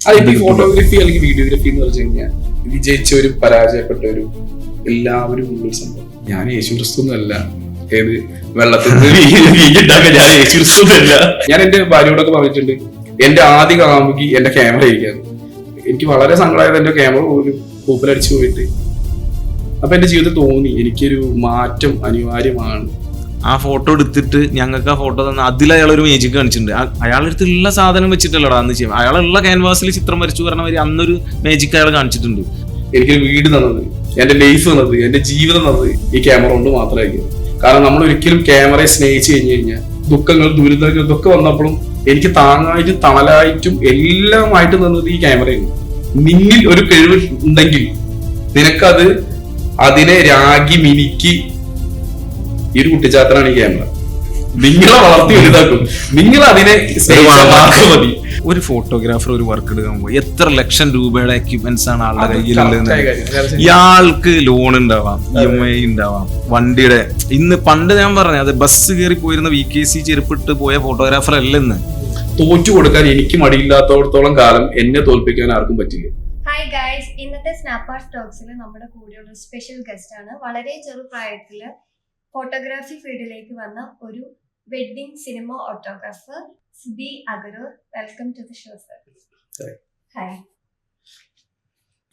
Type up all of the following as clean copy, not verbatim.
അതിപ്പോ ഈ ഫോട്ടോഗ്രാഫി അല്ലെങ്കിൽ വീഡിയോഗ്രാഫി എന്ന് പറഞ്ഞു കഴിഞ്ഞാൽ വിജയിച്ചവരും പരാജയപ്പെട്ടവരും എല്ലാവരും ഉള്ള സംഭവം. ഞാൻ യേശു ക്രിസ്തുവല്ല, ഏത് വെള്ളത്തിൽ ഞാൻ യേശു ക്രിസ്തുവല്ല. ഞാൻ എന്റെ ഭാര്യയോടൊക്കെ പറഞ്ഞിട്ടുണ്ട്, എന്റെ ആദ്യ കാമുകി എന്റെ ക്യാമറ ഇരിക്കാണ്. എനിക്ക് വളരെ സങ്കടമായത് എന്റെ ക്യാമറ പോലും പൂപ്പലടിച്ചു പോയിട്ട്. അപ്പൊ എന്റെ ജീവിതത്തിൽ തോന്നി എനിക്കൊരു മാറ്റം അനിവാര്യമാണ്. ആ ഫോട്ടോ എടുത്തിട്ട് ഞങ്ങൾക്ക് ആ ഫോട്ടോ തന്നെ അതിൽ അയാളൊരു മേജിക് കാണിച്ചിട്ടുണ്ട്. അയാളുടെ അടുത്തുള്ള സാധനം വെച്ചിട്ടല്ലടാ അന്ന് ചെയ്യും. അയാളുള്ള ക്യാൻവാസിൽ ചിത്രം വരച്ചു പറഞ്ഞവര് അന്നൊരു മേജിക് അയാൾ കാണിച്ചിട്ടുണ്ട്. എനിക്കൊരു വീട് തന്നത്, എന്റെ ലൈഫ് തന്നത്, എന്റെ ജീവിതം തന്നത് ഈ ക്യാമറ കൊണ്ട് മാത്രമായിരിക്കും. കാരണം നമ്മൾ ഒരിക്കലും ക്യാമറയെ സ്നേഹിച്ചു കഴിഞ്ഞു കഴിഞ്ഞാൽ ദുഃഖങ്ങൾ ദുരിതങ്ങൾ ഇതൊക്കെ വന്നപ്പോഴും എനിക്ക് താങ്ങായിട്ടും തണലായിട്ടും എല്ലാമായിട്ടും തന്നത് ഈ ക്യാമറയാണ്. നിന്നിൽ ഒരു കഴിവ് ഉണ്ടെങ്കിൽ നിനക്കത് അതിനെ രാഗി മിനിക്ക് ഈ ഒരു കുട്ടിച്ചാത്തനാണ് ഈ ക്യാമറ. നിങ്ങളെ വളർത്തി വലുതാക്കും, നിങ്ങൾ അതിനെ മതി. ഒരു ഫോട്ടോഗ്രാഫർ ഒരു വർക്ക് എടുക്കാൻ പോയി എത്ര ലക്ഷം രൂപയുടെ എക്യുപ്മെന്റ്സ് ആണ് ആളുടെ കയ്യിലുള്ളത്. ഇയാൾക്ക് ലോൺ ഉണ്ടാവാം, EMI ഉണ്ടാവാം, വണ്ടിയുടെ. ഇന്ന് പണ്ട് ഞാൻ പറഞ്ഞു അത് ബസ് കയറി പോയിരുന്ന VKC ചെരുപ്പിട്ട് പോയ ഫോട്ടോഗ്രാഫർ അല്ല ഇന്ന്. തോറ്റു കൊടുക്കാൻ എനിക്ക് മടിയില്ലാത്തോടത്തോളം കാലം എന്നെ തോൽപ്പിക്കാൻ ആർക്കും പറ്റില്ല. ഹായ് ഗൈസ്, ഇന്നത്തെ സ്നാപ്പാർ ടോക്സിൽ നമ്മുടെ കൂടെയുള്ള സ്പെഷ്യൽ ഗസ്റ്റ് ആണ്. വളരെ ചെറുപ്രായത്തില് ഫോട്ടോഗ്രാഫി ഫീൽഡിലേക്ക് വന്ന ഒരു wedding cinematographer Subi Agaroor. Welcome to the show sir. Hi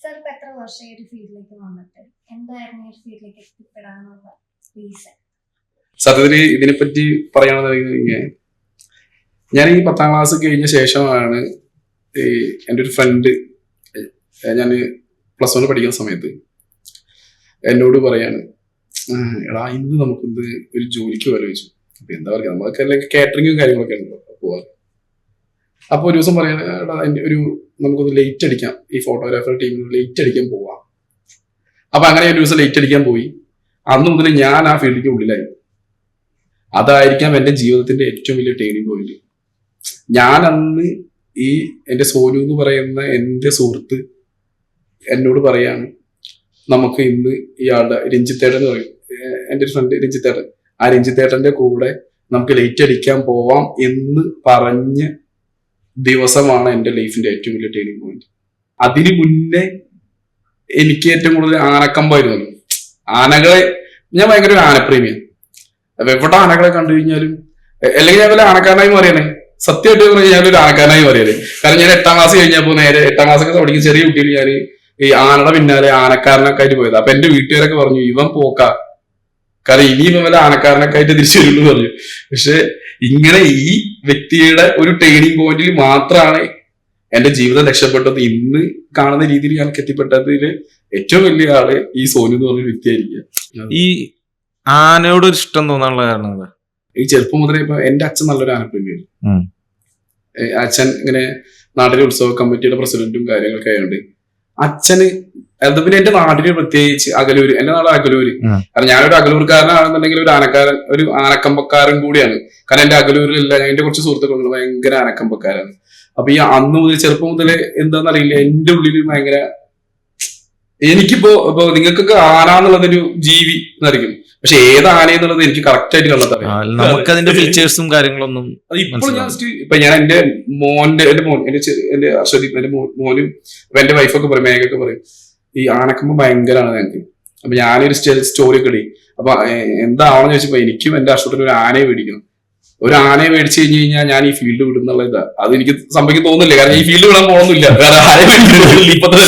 sir, ഇപ്പൊ എത്ര വർഷം ഈ ഒരു ഫീൽഡിലേക്ക് വന്നിട്ട് എന്തായിരുന്നു ഈ ഫീൽഡിലേക്ക് എത്തിപ്പെടാനുള്ള റീസൺ? സത്യത്തിൽ ഇതിനെപ്പറ്റി പറയുകയാണെന്ന് ഞാൻ ഈ 10ാം ക്ലാസ് കഴിഞ്ഞ ശേഷമാണ് എൻ്റെ ഒരു ഫ്രണ്ട്, ഞാൻ +1 പഠിക്കുന്ന സമയത്ത് എന്നോട് പറയാണ്, എടാ ഇന്ന് നമുക്കിത് ഒരു ജോലിക്ക് ആലോചിച്ചു. അപ്പൊ എന്താ പറയുക, നമുക്ക് അല്ലെങ്കിൽ കാറ്ററിങ്ങും കാര്യങ്ങളൊക്കെ ഉണ്ടല്ലോ പോവാൻ. അപ്പൊ ഒരു ദിവസം പറയാണ്, എടാ ഒരു നമുക്കൊന്ന് ലേറ്റ് അടിക്കാം, ഈ ഫോട്ടോഗ്രാഫർ ടീമിൽ ലേറ്റ് അടിക്കാൻ പോവാം. അപ്പൊ അങ്ങനെ ഒരു ദിവസം ലേറ്റ് അടിക്കാൻ പോയി. അന്ന് മുതൽ ഞാൻ ആ ഫീൽഡിന്റെ ഉള്ളിലായി. അതായിരിക്കാം എന്റെ ജീവിതത്തിന്റെ ഏറ്റവും വലിയ ടേണിംഗ് പോയിന്റ്. ഞാൻ അന്ന് ഈ എന്റെ സോനു എന്ന് പറയുന്ന എന്റെ സുഹൃത്ത് എന്നോട് പറയാണ്, നമുക്ക് ഇന്ന് ഇയാളുടെ രഞ്ജിത്തേട്ടൻ എന്ന് പറയും, എൻ്റെ ഒരു ഫ്രണ്ട് രഞ്ജിത്തേട്ടൻ, ആ രഞ്ജിത്തേട്ടന്റെ കൂടെ നമുക്ക് ലേറ്റ് അടിക്കാൻ പോവാം എന്ന് പറഞ്ഞ ദിവസമാണ് എൻ്റെ ലൈഫിന്റെ ഏറ്റവും വലിയ ടേണിംഗ് പോയിന്റ്. അതിന് മുന്നേ എനിക്ക് ഏറ്റവും കൂടുതൽ ആനക്കമ്പായിരുന്നു. ആനകളെ ഞാൻ ഭയങ്കര ഒരു ആനപ്രേമിയാണ്. അപ്പൊ എവിടെ ആനകളെ കണ്ടു കഴിഞ്ഞാലും അല്ലെങ്കിൽ ഞാൻ വല്ല ആനക്കാരനായി മാറിയാണേ. സത്യമായിട്ട് പറഞ്ഞാൽ ഞാനൊരു ആനക്കാരനായി മാറിയാലേ. കാരണം ഞാൻ 8ാം ക്ലാസ് കഴിഞ്ഞപ്പോൾ നേരെ 8ാം ക്ലാസ്സൊക്കെ പഠിക്കുന്ന ചെറിയ കുട്ടിയിൽ ഞാൻ ഈ ആനയുടെ പിന്നാലെ ആനക്കാരനൊക്കെ ആയിട്ട് പോയത്. അപ്പൊ എന്റെ വീട്ടുകാരൊക്കെ പറഞ്ഞു, ഇവൻ പോക്കാ, കാരണം ഇനിയും വല്ല ആനക്കാരനൊക്കെ ആയിട്ട് തിരിച്ചു വരുള്ളൂ പറഞ്ഞു. പക്ഷെ ഇങ്ങനെ ഈ വ്യക്തിയുടെ ഒരു ടേണിംഗ് പോയിന്റിൽ മാത്രമാണ് എന്റെ ജീവിതം രക്ഷപ്പെട്ടത്. ഇന്ന് കാണുന്ന രീതിയിൽ ഞാൻ എത്തിപ്പെട്ടതിൽ ഏറ്റവും വലിയ ആള് ഈ സോനു എന്ന് പറഞ്ഞൊരു വ്യക്തിയായിരിക്കും. ഈ ആനയോട് ഒരു ഇഷ്ടം തോന്നാനുള്ള കാരണം എന്താ? ഈ ചെറുപ്പം മുതലേ ഇപ്പൊ എന്റെ അച്ഛൻ നല്ലൊരു ആനപ്രേമിയായിരുന്നു. അച്ഛൻ ഇങ്ങനെ നാട്ടിലെ ഉത്സവ കമ്മിറ്റിയുടെ പ്രസിഡന്റും കാര്യങ്ങളൊക്കെ ആയതുകൊണ്ട് അച്ഛന് അത് പിന്നെ എന്റെ നാട്ടില് പ്രത്യേകിച്ച് അകലൂര്, എന്റെ നാട് അകലൂര്. കാരണം ഞാനൊരു അകലൂർക്കാരനാണെന്നുണ്ടെങ്കിൽ ഒരു ആനക്കാരൻ, ഒരു ആനക്കമ്പക്കാരൻ കൂടിയാണ്. കാരണം എന്റെ അകലൂരിലല്ല, എന്റെ കുറച്ച് സുഹൃത്തുക്കളുണ്ട് ഭയങ്കര ആനക്കമ്പക്കാരാണ്. അപ്പൊ ഈ അന്ന് മുതൽ ചെറുപ്പം മുതലേ എന്താണെന്നറിയില്ല, എന്റെ ഉള്ളിൽ ഭയങ്കര എനിക്കിപ്പോ ഇപ്പൊ നിങ്ങൾക്കൊക്കെ ആന എന്നുള്ളതൊരു ജീവി എന്നായിരിക്കും, പക്ഷെ ഏത് ആന എന്നുള്ളത് എനിക്ക് കറക്റ്റ് ആയിട്ട് കണ്ടെത്താം. നമുക്ക് അതിന്റെ ഫീച്ചേഴ്സും കാര്യങ്ങളൊന്നും അത് ഇപ്പോൾ ഞാൻ ഇപ്പൊ ഞാൻ എന്റെ മോൻ എന്റെ അശ്വദീപ്, എന്റെ മോനും എന്റെ വൈഫൊക്കെ പറയും, മേഘൊക്കെ പറയും, ഈ ആനക്കമ്പ് ഭയങ്കരമാണ് ഞങ്ങൾക്ക്. അപ്പൊ ഞാനൊരു സ്റ്റോറി ഒക്കെ ഇടി. അപ്പൊ എന്താവണെന്ന് ചോദിച്ചപ്പോ എനിക്കും എന്റെ അശ്വത്തിന് ഒരു ആനയെ മേടിക്കണം. ഒരു ആനയെ മേടിച്ചു കഴിഞ്ഞു കഴിഞ്ഞാൽ ഞാൻ ഈ ഫീൽഡ് വിടുന്നുള്ള ഇതാ. അത് എനിക്ക് സംഭവിക്കാൻ തോന്നുന്നില്ല, കാരണം ഈ ഫീൽഡ് വിടാൻ പോകുന്നില്ല, കാരണം ആനയെ ഇപ്പത്തെ.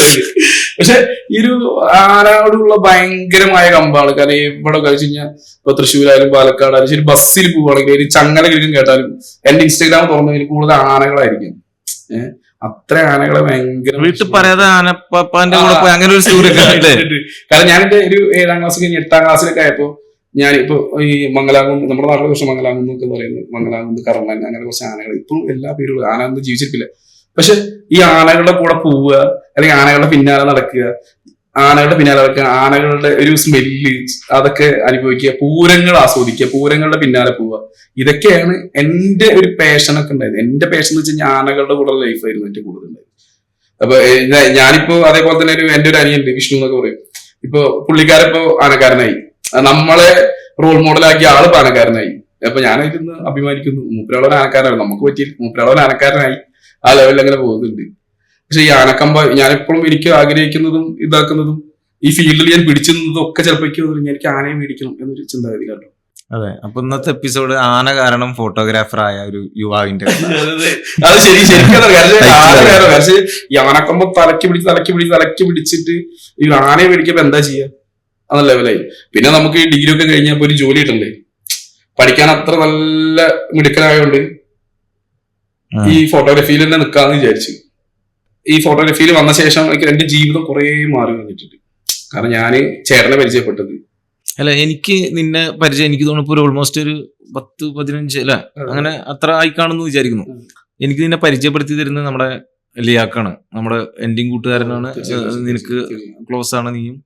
പക്ഷെ ഈ ഒരു ആനയോടുള്ള ഭയങ്കരമായ കമ്പാണ്. കാരണം ഇവിടെ കഴിച്ചു കഴിഞ്ഞാൽ ഇപ്പൊ തൃശ്ശൂരായാലും പാലക്കാടായാലും ശരി, ബസ്സിൽ പോവുകയാണെങ്കിൽ ഒരു ചങ്ങല കിഴക്കും കേട്ടാലും എന്റെ ഇൻസ്റ്റാഗ്രാം തുറന്നതിൽ കൂടുതൽ ആനകളായിരിക്കും. അത്ര ആനകളെ ഭയങ്കര വീട്ടിൽ പറയാതെ ആനപ്പാപ്പാന്റെ കൂടെ പോയി അങ്ങനെ ഒരു സ്റ്റോറി. കാരണം ഞാൻ എന്റെ ഒരു 7ാം ക്ലാസ് കഴിഞ്ഞ് 8ാം ക്ലാസ്സിലൊക്കെ ആയപ്പോ ഞാനിപ്പോ ഈ മംഗലാകുന്ന്, നമ്മുടെ നാട്ടിലെ കുറച്ച് മംഗലാകുന്ന് എന്നൊക്കെ പറയുന്നത്, മംഗലാകുന്ന്, കർമ്മൻ, അങ്ങനെ കുറച്ച് ആനകൾ ഇപ്പം എല്ലാ പേരും ആന ഒന്നും ജീവിച്ചിട്ടില്ല. പക്ഷെ ഈ ആനകളുടെ കൂടെ പോവുക, അല്ലെങ്കിൽ ആനകളുടെ പിന്നാലെ നടക്കുക, ആനകളുടെ ഒരു സ്മെല്ല് അതൊക്കെ അനുഭവിക്കുക, പൂരങ്ങൾ ആസ്വദിക്കുക, പൂരങ്ങളുടെ പിന്നാലെ പോവുക, ഇതൊക്കെയാണ് എന്റെ ഒരു പാഷനൊക്കെ ഉണ്ടായത്. എന്റെ പാഷൻ എന്ന് വെച്ച് കഴിഞ്ഞാൽ ആനകളുടെ കൂടെ ലൈഫായിരുന്നു എന്റെ കൂടുതൽ ഉണ്ടായത്. അപ്പൊ ഞാനിപ്പോ അതേപോലെ തന്നെ എന്റെ ഒരു അനിയുണ്ട് വിഷ്ണു എന്നൊക്കെ പറയും. ഇപ്പൊ പുള്ളിക്കാരിപ്പോ ആനക്കാരനായി, നമ്മളെ റോൾ മോഡലാക്കിയ ആള് ആനക്കാരനായി. അപ്പൊ ഞാനായിരുന്നു അഭിമാനിക്കുന്നു, മൂപ്പരാളൊരു ആനക്കാരനായി, നമുക്ക് പറ്റിയ മൂപ്പരാളൊരു ആനക്കാരനായി, ആ ലെവലിൽ അങ്ങനെ പോകുന്നുണ്ട്. പക്ഷെ ഈ ആനക്കമ്പ ഞാനെപ്പോഴും എനിക്ക് ആഗ്രഹിക്കുന്നതും ഇതാക്കുന്നതും ഈ ഫീൽഡിൽ ഞാൻ പിടിച്ചു നിന്നതും ഒക്കെ ചിലപ്പോൾ എനിക്ക് ആനയെ മേടിക്കണം എന്നൊരു ചിന്താഗതി കേട്ടോ. അതെ, അപ്പൊ ഇന്നത്തെ എപ്പിസോഡ് ആന കാരണം ഫോട്ടോഗ്രാഫർ ആയ ഒരു യുവാവിന്റെ അത് ശരിക്കും കാരണം ഈ ആനക്കമ്പം തലക്കി പിടിച്ചിട്ട് ഈ ആനയെ മേടിക്കുമ്പോ എന്താ ചെയ്യാ അത് ലെവലായി. പിന്നെ നമുക്ക് ഈ ഡിഗ്രി ഒക്കെ കഴിഞ്ഞപ്പോ ഒരു ജോലി കിട്ടണ്ടേ, പഠിക്കാൻ അത്ര നല്ല മിടുക്കനായോണ്ട് ഈ ഫോട്ടോഗ്രാഫിയിൽ തന്നെ നിൽക്കാന്ന് വിചാരിച്ചു. ഈ ഫോട്ടോഗ്രാഫിയിൽ വന്ന ശേഷം എനിക്ക് എന്റെ ജീവിതം കുറെ മാറി വന്നിട്ടുണ്ട്. കാരണം ഞാന് ചേട്ടനെ പരിചയപ്പെട്ടത്, അല്ല എനിക്ക് നിന്നെ പരിചയം എനിക്ക് തോന്നുന്നു ഒരു ഓൾമോസ്റ്റ് ഒരു 10-15 അല്ലെ അങ്ങനെ അത്ര ആയി കാണുന്നു വിചാരിക്കുന്നു. എനിക്ക് നിന്നെ പരിചയപ്പെടുത്തി തരുന്നത് നമ്മുടെ ലിയാക്കാണ്, നമ്മുടെ എൻഡിങ് കൂട്ടുകാരനാണ്, നിനക്ക് ക്ലോസ് ആണ് നീയും.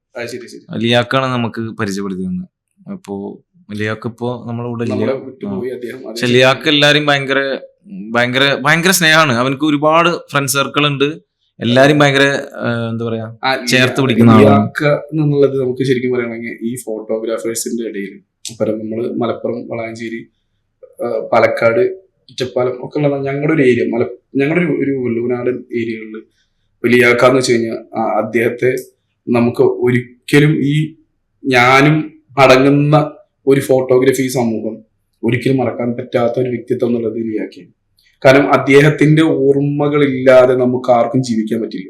ലിയാക്കാണ് നമുക്ക് പരിചയപ്പെടുത്തി തന്നത്. അപ്പോ ലിയാക്ക് ഇപ്പോ നമ്മുടെ കൂടെ ഇല്ല. പക്ഷെ ലിയാക്ക് എല്ലാരും ഭയങ്കര ഭയങ്കര ഭയങ്കര സ്നേഹമാണ്. അവനക്ക് ഒരുപാട് ഫ്രണ്ട് സർക്കിൾ ഉണ്ട്, എല്ലാരും ഭയങ്കര എന്താ പറയാ ചേർത്ത് പിടിക്കുന്ന ആളാണ് എന്നുള്ളത്. നമുക്ക് ശരിക്കും പറയുകയാണെങ്കിൽ ഈ ഫോട്ടോഗ്രാഫേഴ്സിന്റെ ഇടയിൽ നമ്മള് മലപ്പുറം, വളാഞ്ചേരി, പാലക്കാട്, ഒറ്റപ്പാലം ഒക്കെ ഉള്ള ഞങ്ങളുടെ ഒരു ഏരിയ, ഞങ്ങളുടെ ഒരു വെള്ളൂനാടൻ ഏരിയകളിൽ ലിയാക്കാന്ന് വെച്ച് കഴിഞ്ഞാൽ അദ്ദേഹത്തെ നമുക്ക് ഒരിക്കലും ഈ ഞാനും അടങ്ങുന്ന ഒരു ഫോട്ടോഗ്രാഫി സമൂഹം ഒരിക്കലും മറക്കാൻ പറ്റാത്ത ഒരു വ്യക്തിത്വം എന്നുള്ളത് ലിയാക്കിയാണ്. കാരണം അദ്ദേഹത്തിന്റെ ഓർമ്മകളില്ലാതെ നമുക്ക് ആർക്കും ജീവിക്കാൻ പറ്റില്ല.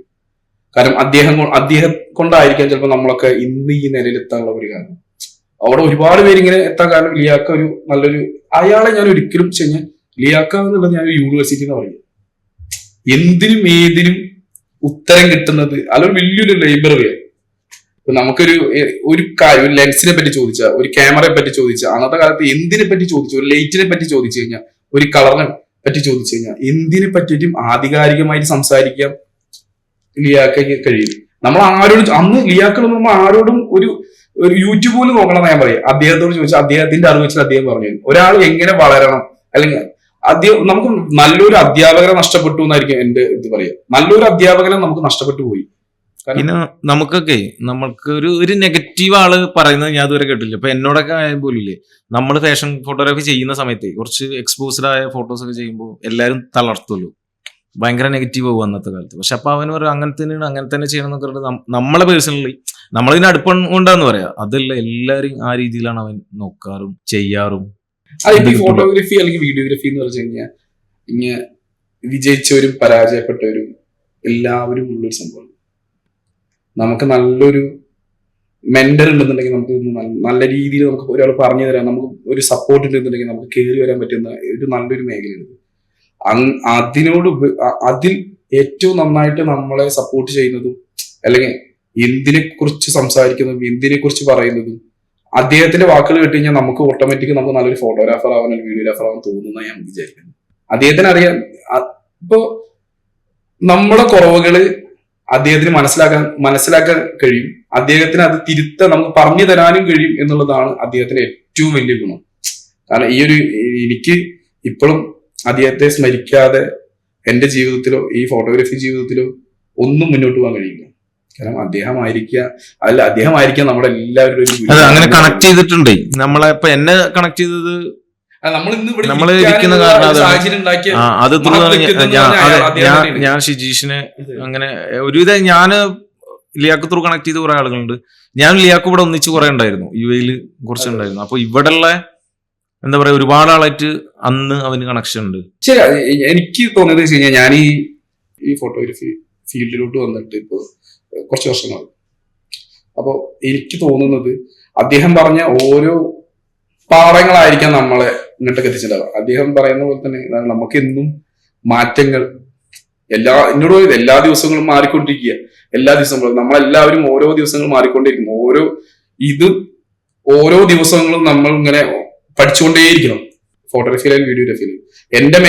കാരണം അദ്ദേഹം കൊണ്ടായിരിക്കാം ചിലപ്പോൾ നമ്മളൊക്കെ ഇന്ന് ഈ നിലയിലെത്താനുള്ള ഒരു കാരണം. അവിടെ ഒരുപാട് പേര് ഇങ്ങനെ എത്താൻ കാരണം ലിയാക്ക ഒരു നല്ലൊരു, അയാളെ ഞാൻ ഒരിക്കലും കഴിഞ്ഞാൽ ലിയാക്ക എന്നുള്ളത് ഞാൻ ഒരു യൂണിവേഴ്സിറ്റി എന്ന് പറയുന്നത്. എന്തിനും ഏതിനും ഉത്തരം കിട്ടുന്നത് അതൊരു വലിയൊരു ലൈബ്രറിയാണ്. ഇപ്പൊ നമുക്കൊരു ഒരു കാര്യം, ഒരു ലെൻസിനെ പറ്റി ചോദിച്ചാൽ, ഒരു ക്യാമറയെ പറ്റി ചോദിച്ചാൽ, അന്നത്തെ കാലത്ത് എന്തിനെ പറ്റി ചോദിച്ചു, ഒരു ലൈറ്റിനെ പറ്റി ചോദിച്ചു കഴിഞ്ഞാൽ, ഒരു കളറിനെ പറ്റി ചോദിച്ചു കഴിഞ്ഞാൽ എന്തിനെ പറ്റിയിട്ടും ആധികാരികമായിട്ട് സംസാരിക്കാൻ ലിയാക്കയ്ക്ക് കഴിയും. നമ്മൾ ആരോടും അന്ന് ലിയാക്കളും നമ്മൾ ആരോടും ഒരു യൂട്യൂബ് പോലും നോക്കണമെന്ന് ഞാൻ പറയാം. അദ്ദേഹത്തോട് ചോദിച്ചാൽ അദ്ദേഹത്തിന്റെ അറിവ് വെച്ചിട്ട് അദ്ദേഹം പറഞ്ഞു ഒരാൾ എങ്ങനെ വളരണം, അല്ലെങ്കിൽ നമുക്ക് നല്ലൊരു അധ്യാപകരെ നഷ്ടപ്പെട്ടു എന്നായിരിക്കും എന്റെ ഇത് പറയാം. നല്ലൊരു അധ്യാപകനെ നമുക്ക് നഷ്ടപ്പെട്ടു പോയി. പിന്നെ നമുക്ക് ഒരു നെഗറ്റീവ് ആള് പറയുന്നത് ഞാൻ ഇതുവരെ കേട്ടില്ല. ഇപ്പൊ എന്നോടൊക്കെ പോലില്ലേ, നമ്മൾ ഫാഷൻ ഫോട്ടോഗ്രാഫി ചെയ്യുന്ന സമയത്ത് കുറച്ച് എക്സ്പോസ്ഡ് ആയ ഫോട്ടോസ് ഒക്കെ ചെയ്യുമ്പോൾ എല്ലാവരും തളർത്തുള്ളൂ, ഭയങ്കര നെഗറ്റീവ് ആവും അന്നത്തെ കാലത്ത്. പക്ഷെ അപ്പൊ അവന് പറയും അങ്ങനെ തന്നെ ചെയ്യണം എന്നൊക്കെ പറഞ്ഞിട്ട് നമ്മളെ പേഴ്സണലി നമ്മളിതിന് അടുപ്പം കൊണ്ടാന്ന് പറയാം. അതല്ല, എല്ലാരും ആ രീതിയിലാണ് അവൻ നോക്കാറും ചെയ്യാറും. അതിപ്പോ ഈ ഫോട്ടോഗ്രാഫി അല്ലെങ്കിൽ വീഡിയോഗ്രാഫി എന്ന് പറഞ്ഞു കഴിഞ്ഞാൽ ഇങ്ങനെ വിജയിച്ചവരും പരാജയപ്പെട്ടവരും എല്ലാവരും ഉള്ളൊരു സംഭവം. നമുക്ക് നല്ലൊരു മെന്റർ ഉണ്ടെന്നുണ്ടെങ്കിൽ നമുക്ക് നല്ല രീതിയിൽ നമുക്ക് ഒരാൾ പറഞ്ഞു തരാം, നമുക്ക് ഒരു സപ്പോർട്ട് ഉണ്ടെന്നുണ്ടെങ്കിൽ നമുക്ക് കയറി വരാൻ പറ്റുന്ന ഒരു നല്ലൊരു മേഖലയാണ്. അതിൽ ഏറ്റവും നന്നായിട്ട് നമ്മളെ സപ്പോർട്ട് ചെയ്യുന്നതും അല്ലെങ്കിൽ എന്തിനെ കുറിച്ച് സംസാരിക്കുന്നതും എന്തിനെ കുറിച്ച് പറയുന്നതും അദ്ദേഹത്തിന്റെ വാക്കുകൾ കേട്ട് കഴിഞ്ഞാൽ നമുക്ക് ഓട്ടോമാറ്റിക് നമുക്ക് നല്ലൊരു ഫോട്ടോഗ്രാഫർ ആവാൻ അല്ലെങ്കിൽ വീഡിയോഗ്രാഫർ ആവാൻ തോന്നുന്ന ഞാൻ വിചാരിക്കുന്നു. അദ്ദേഹത്തിന് അറിയാം, ഇപ്പോ നമ്മുടെ കുറവുകള് അദ്ദേഹത്തിന് മനസ്സിലാക്കാൻ കഴിയും, അദ്ദേഹത്തിന് അത് തിരുത്താൻ നമുക്ക് പറഞ്ഞു തരാനും കഴിയും എന്നുള്ളതാണ് അദ്ദേഹത്തിന്റെ ഏറ്റവും വലിയ ഗുണം. കാരണം എനിക്ക് ഇപ്പോഴും അദ്ദേഹത്തെ സ്മരിക്കാതെ എന്റെ ജീവിതത്തിലോ ഈ ഫോട്ടോഗ്രാഫി ജീവിതത്തിലോ ഒന്നും മുന്നോട്ട് പോകാൻ കഴിയില്ല. കാരണം അദ്ദേഹമായിരിക്കാം നമ്മുടെ എല്ലാവരുടെയും അങ്ങനെ കണക്ട് ചെയ്തിട്ടുണ്ട്. നമ്മളെ ഇപ്പൊ എന്നെ കണക്ട് ചെയ്തത് നമ്മള് ഇരിക്കുന്ന കാരണം ഞാൻ ഷിജീഷിനെ അങ്ങനെ ഒരുവിധം ഞാൻ ലിയാക്ക് ത്രൂ കണക്ട് ചെയ്ത കുറെ ആളുകളുണ്ട്. ഞാൻ ലിയാക്ക് ഇവിടെ ഒന്നിച്ച് കുറെ ഉണ്ടായിരുന്നു, യുഎയിൽ കുറച്ചുണ്ടായിരുന്നു. അപ്പൊ ഇവിടെയുള്ള എന്താ പറയാ ഒരുപാട് ആളായിട്ട് അന്ന് അവന് കണക്ഷൻ ഉണ്ട്. ശരി, എനിക്ക് തോന്നിയത് വെച്ച് കഴിഞ്ഞാൽ ഞാൻ ഈ ഫോട്ടോഗ്രാഫി ഫീൽഡിലോട്ട് വന്നിട്ട് ഇപ്പൊ കുറച്ച് വർഷങ്ങൾ. അപ്പൊ എനിക്ക് തോന്നുന്നത് അദ്ദേഹം പറഞ്ഞ ഓരോ പാഠങ്ങളായിരിക്കാം നമ്മളെ ഇങ്ങോട്ടൊക്കെ എത്തിച്ചിട്ടുണ്ടാവുക. അദ്ദേഹം പറയുന്ന പോലെ തന്നെ നമുക്ക് എന്നും മാറ്റങ്ങൾ എന്നോട് എല്ലാ ദിവസങ്ങളും മാറിക്കൊണ്ടിരിക്കുക. എല്ലാ ദിവസങ്ങളും നമ്മളെല്ലാവരും ഓരോ ദിവസങ്ങളും മാറിക്കൊണ്ടിരിക്കും. ഓരോ ദിവസങ്ങളും നമ്മൾ ഇങ്ങനെ പഠിച്ചുകൊണ്ടേയിരിക്കണം. ഫോട്ടോഗ്രാഫിയിലും വീഡിയോഗ്രാഫിയിലും എന്റെ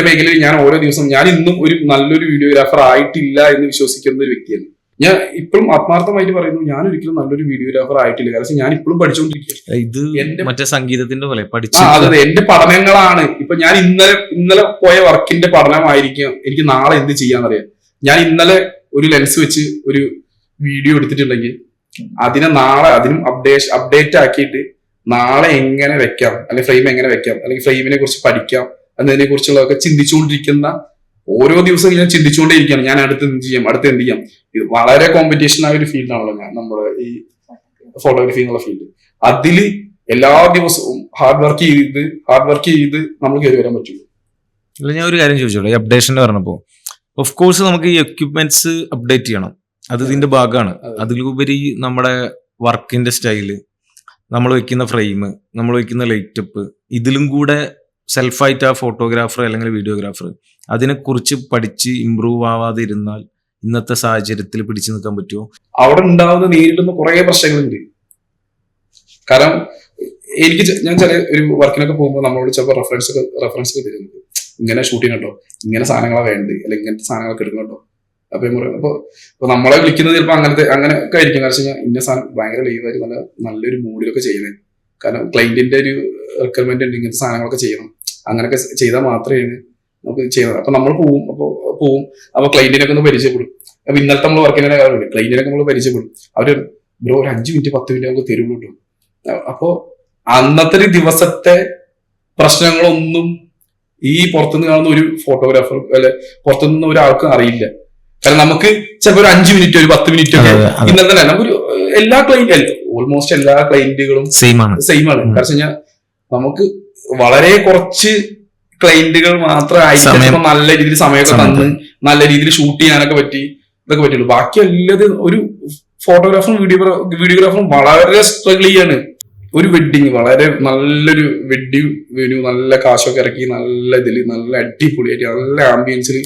മേഖലയിൽ ഞാൻ ഓരോ ദിവസം ഞാൻ ഇന്നും ഒരു നല്ലൊരു വീഡിയോഗ്രാഫർ ആയിട്ടില്ല എന്ന് വിശ്വസിക്കുന്ന ഒരു വ്യക്തിയാണ്. ഞാൻ ഇപ്പോഴും ആത്മാർത്ഥമായിട്ട് പറയുന്നു, ഞാൻ ഒരിക്കലും നല്ലൊരു വീഡിയോഗ്രാഫർ ആയിട്ടില്ല. കാരണം ഞാൻ ഇപ്പോഴും പഠിച്ചുകൊണ്ടിരിക്കുക. ഇത് മറ്റേ സംഗീതത്തിന്റെ പോലെ അതെ, എന്റെ പഠനങ്ങളാണ്. ഇപ്പൊ ഞാൻ ഇന്നലെ പോയ വർക്കിന്റെ പഠനമായിരിക്കും എനിക്ക് നാളെ എന്ത് ചെയ്യാന്നറിയാം. ഞാൻ ഇന്നലെ ഒരു ലെൻസ് വെച്ച് ഒരു വീഡിയോ എടുത്തിട്ടുണ്ടെങ്കിൽ അതിനും അപ്ഡേറ്റ് ആക്കിയിട്ട് നാളെ എങ്ങനെ വെക്കാം, അല്ലെങ്കിൽ ഫ്രെയിം എങ്ങനെ വെക്കാം, അല്ലെങ്കിൽ ഫ്രെയിമിനെ കുറിച്ച് പഠിക്കാം എന്നതിനെ കുറിച്ചുള്ളതൊക്കെ ചിന്തിച്ചുകൊണ്ടിരിക്കുന്ന ഓരോ ദിവസവും ഞാൻ ചിന്തിച്ചുകൊണ്ടേയിരിക്കുകയാണ്, ഞാൻ അടുത്ത് എന്ത് ചെയ്യാം, അടുത്ത് എന്ത് ചെയ്യാം. ഇത് വളരെ കോമ്പറ്റീഷൻ ആയ ഒരു ഫീൽഡാണല്ലോ നമ്മുടെ ഈ ഫോട്ടോഗ്രാഫി എന്നുള്ള ഫീൽഡ്. അതില് എല്ലാ ദിവസവും ഹാർഡ് വർക്ക് ചെയ്ത് നമ്മൾ കയറി വരാൻ പറ്റുള്ളൂ. അല്ല, ഞാൻ ഒരു കാര്യം ചോദിച്ചോളൂ, ഈ അപ്ഡേഷന്റെ പറഞ്ഞപ്പോ ഓഫ് കോഴ്സ് നമുക്ക് ഈ എക്യുപ്മെന്റ്സ് അപ്ഡേറ്റ് ചെയ്യണം, അത് ഇതിന്റെ ഭാഗമാണ്. അതിലുപരി നമ്മുടെ വർക്കിന്റെ സ്റ്റൈല്, നമ്മൾ വെക്കുന്ന ഫ്രെയിം, നമ്മൾ വെക്കുന്ന ലൈറ്റപ്പ്, ഇതിലും കൂടെ സെൽഫായിട്ട് ആ ഫോട്ടോഗ്രാഫർ അല്ലെങ്കിൽ വീഡിയോഗ്രാഫർ അതിനെക്കുറിച്ച് പഠിച്ച് ഇമ്പ്രൂവ് ആവാതെ ഇരുന്നാൽ ഇന്നത്തെ സാഹചര്യത്തിൽ പിടിച്ചു നിൽക്കാൻ പറ്റുമോ? അവിടെ ഉണ്ടാവുന്ന നേരിടുന്ന കുറെ പ്രശ്നങ്ങളുണ്ട്. കാരണം ഞാൻ ചില ഒരു വർക്കിനൊക്കെ പോകുമ്പോൾ നമ്മളോട് ചിലപ്പോൾ റെഫറൻസ് ഒക്കെ തരുന്നത്, ഇങ്ങനെ ഷൂട്ടിങ് ഉണ്ടോ, ഇങ്ങനെ സാധനങ്ങളാണ് വേണ്ടത്, അല്ലെങ്കിൽ ഇങ്ങനത്തെ സാധനങ്ങളൊക്കെ എടുക്കണുണ്ടോ. അപ്പൊ ഇപ്പൊ നമ്മളെ വിളിക്കുന്നത് ചിലപ്പോൾ അങ്ങനെയൊക്കെ ആയിരിക്കും. കാരണം വെച്ച് കഴിഞ്ഞാൽ ഇന്ന സാധനം ഭയങ്കര ലീവായിട്ട് നല്ലൊരു മൂഡിലൊക്കെ ചെയ്യണേ. കാരണം ക്ലൈന്റിന്റെ ഒരു റിക്വയർമെന്റ് ഉണ്ട്, ഇങ്ങനത്തെ സാധനങ്ങളൊക്കെ ചെയ്യണം. അങ്ങനെയൊക്കെ ചെയ്താൽ മാത്രമേ നമുക്ക് ചെയ്യുന്നത്. അപ്പൊ നമ്മൾ പോവും. അപ്പൊ ക്ലൈന്റിനൊക്കെ ഒന്ന് പരിചയപ്പെടും. അപ്പൊ ഇന്നലത്തെ നമ്മൾ വർക്കിനെ കാര്യമില്ല, ക്ലൈന്റിനൊക്കെ നമ്മൾ പരിചയപ്പെടും. അവര് ബ്രോ ഒരു 5 മിനിറ്റ് 10 മിനിറ്റ് നമുക്ക് തരുള്ളൂ കേട്ടോ. അപ്പോ അന്നത്തെ ഒരു ദിവസത്തെ പ്രശ്നങ്ങളൊന്നും ഈ പുറത്തുനിന്ന് കാണുന്ന ഒരു ഫോട്ടോഗ്രാഫർ അല്ലെ പുറത്തുനിന്ന് ഒരാൾക്കും അറിയില്ല. കാരണം നമുക്ക് ചിലപ്പോൾ ഒരു 5 മിനിറ്റ് ഒരു 10 മിനിറ്റ് ഒക്കെ ഇന്നലെ തന്നെ നമുക്കൊരു എല്ലാ ഓൾമോസ്റ്റ് എല്ലാ ക്ലൈന്റുകളും സെയിം ആണ്. കാരണം വെച്ച് കഴിഞ്ഞാൽ നമുക്ക് വളരെ കുറച്ച് ക്ലൈന്റുകൾ മാത്രമായിട്ട് നല്ല രീതിയിൽ സമയമൊക്കെ തന്ന് നല്ല രീതിയിൽ ഷൂട്ട് ചെയ്യാനൊക്കെ ഇതൊക്കെ പറ്റുള്ളൂ. ബാക്കി എല്ലാതും ഒരു ഫോട്ടോഗ്രാഫറും വീഡിയോഗ്രാഫറും വളരെ സ്ട്രഗിൾ ചെയ്യാണ്. ഒരു വെഡിങ് വളരെ നല്ലൊരു വെഡിങ് വെന്യൂ, നല്ല കാശൊക്കെ ഇറക്കി നല്ല ഇതില് നല്ല അടിപൊളിയായിട്ട് നല്ല ആംബിയൻസിൽ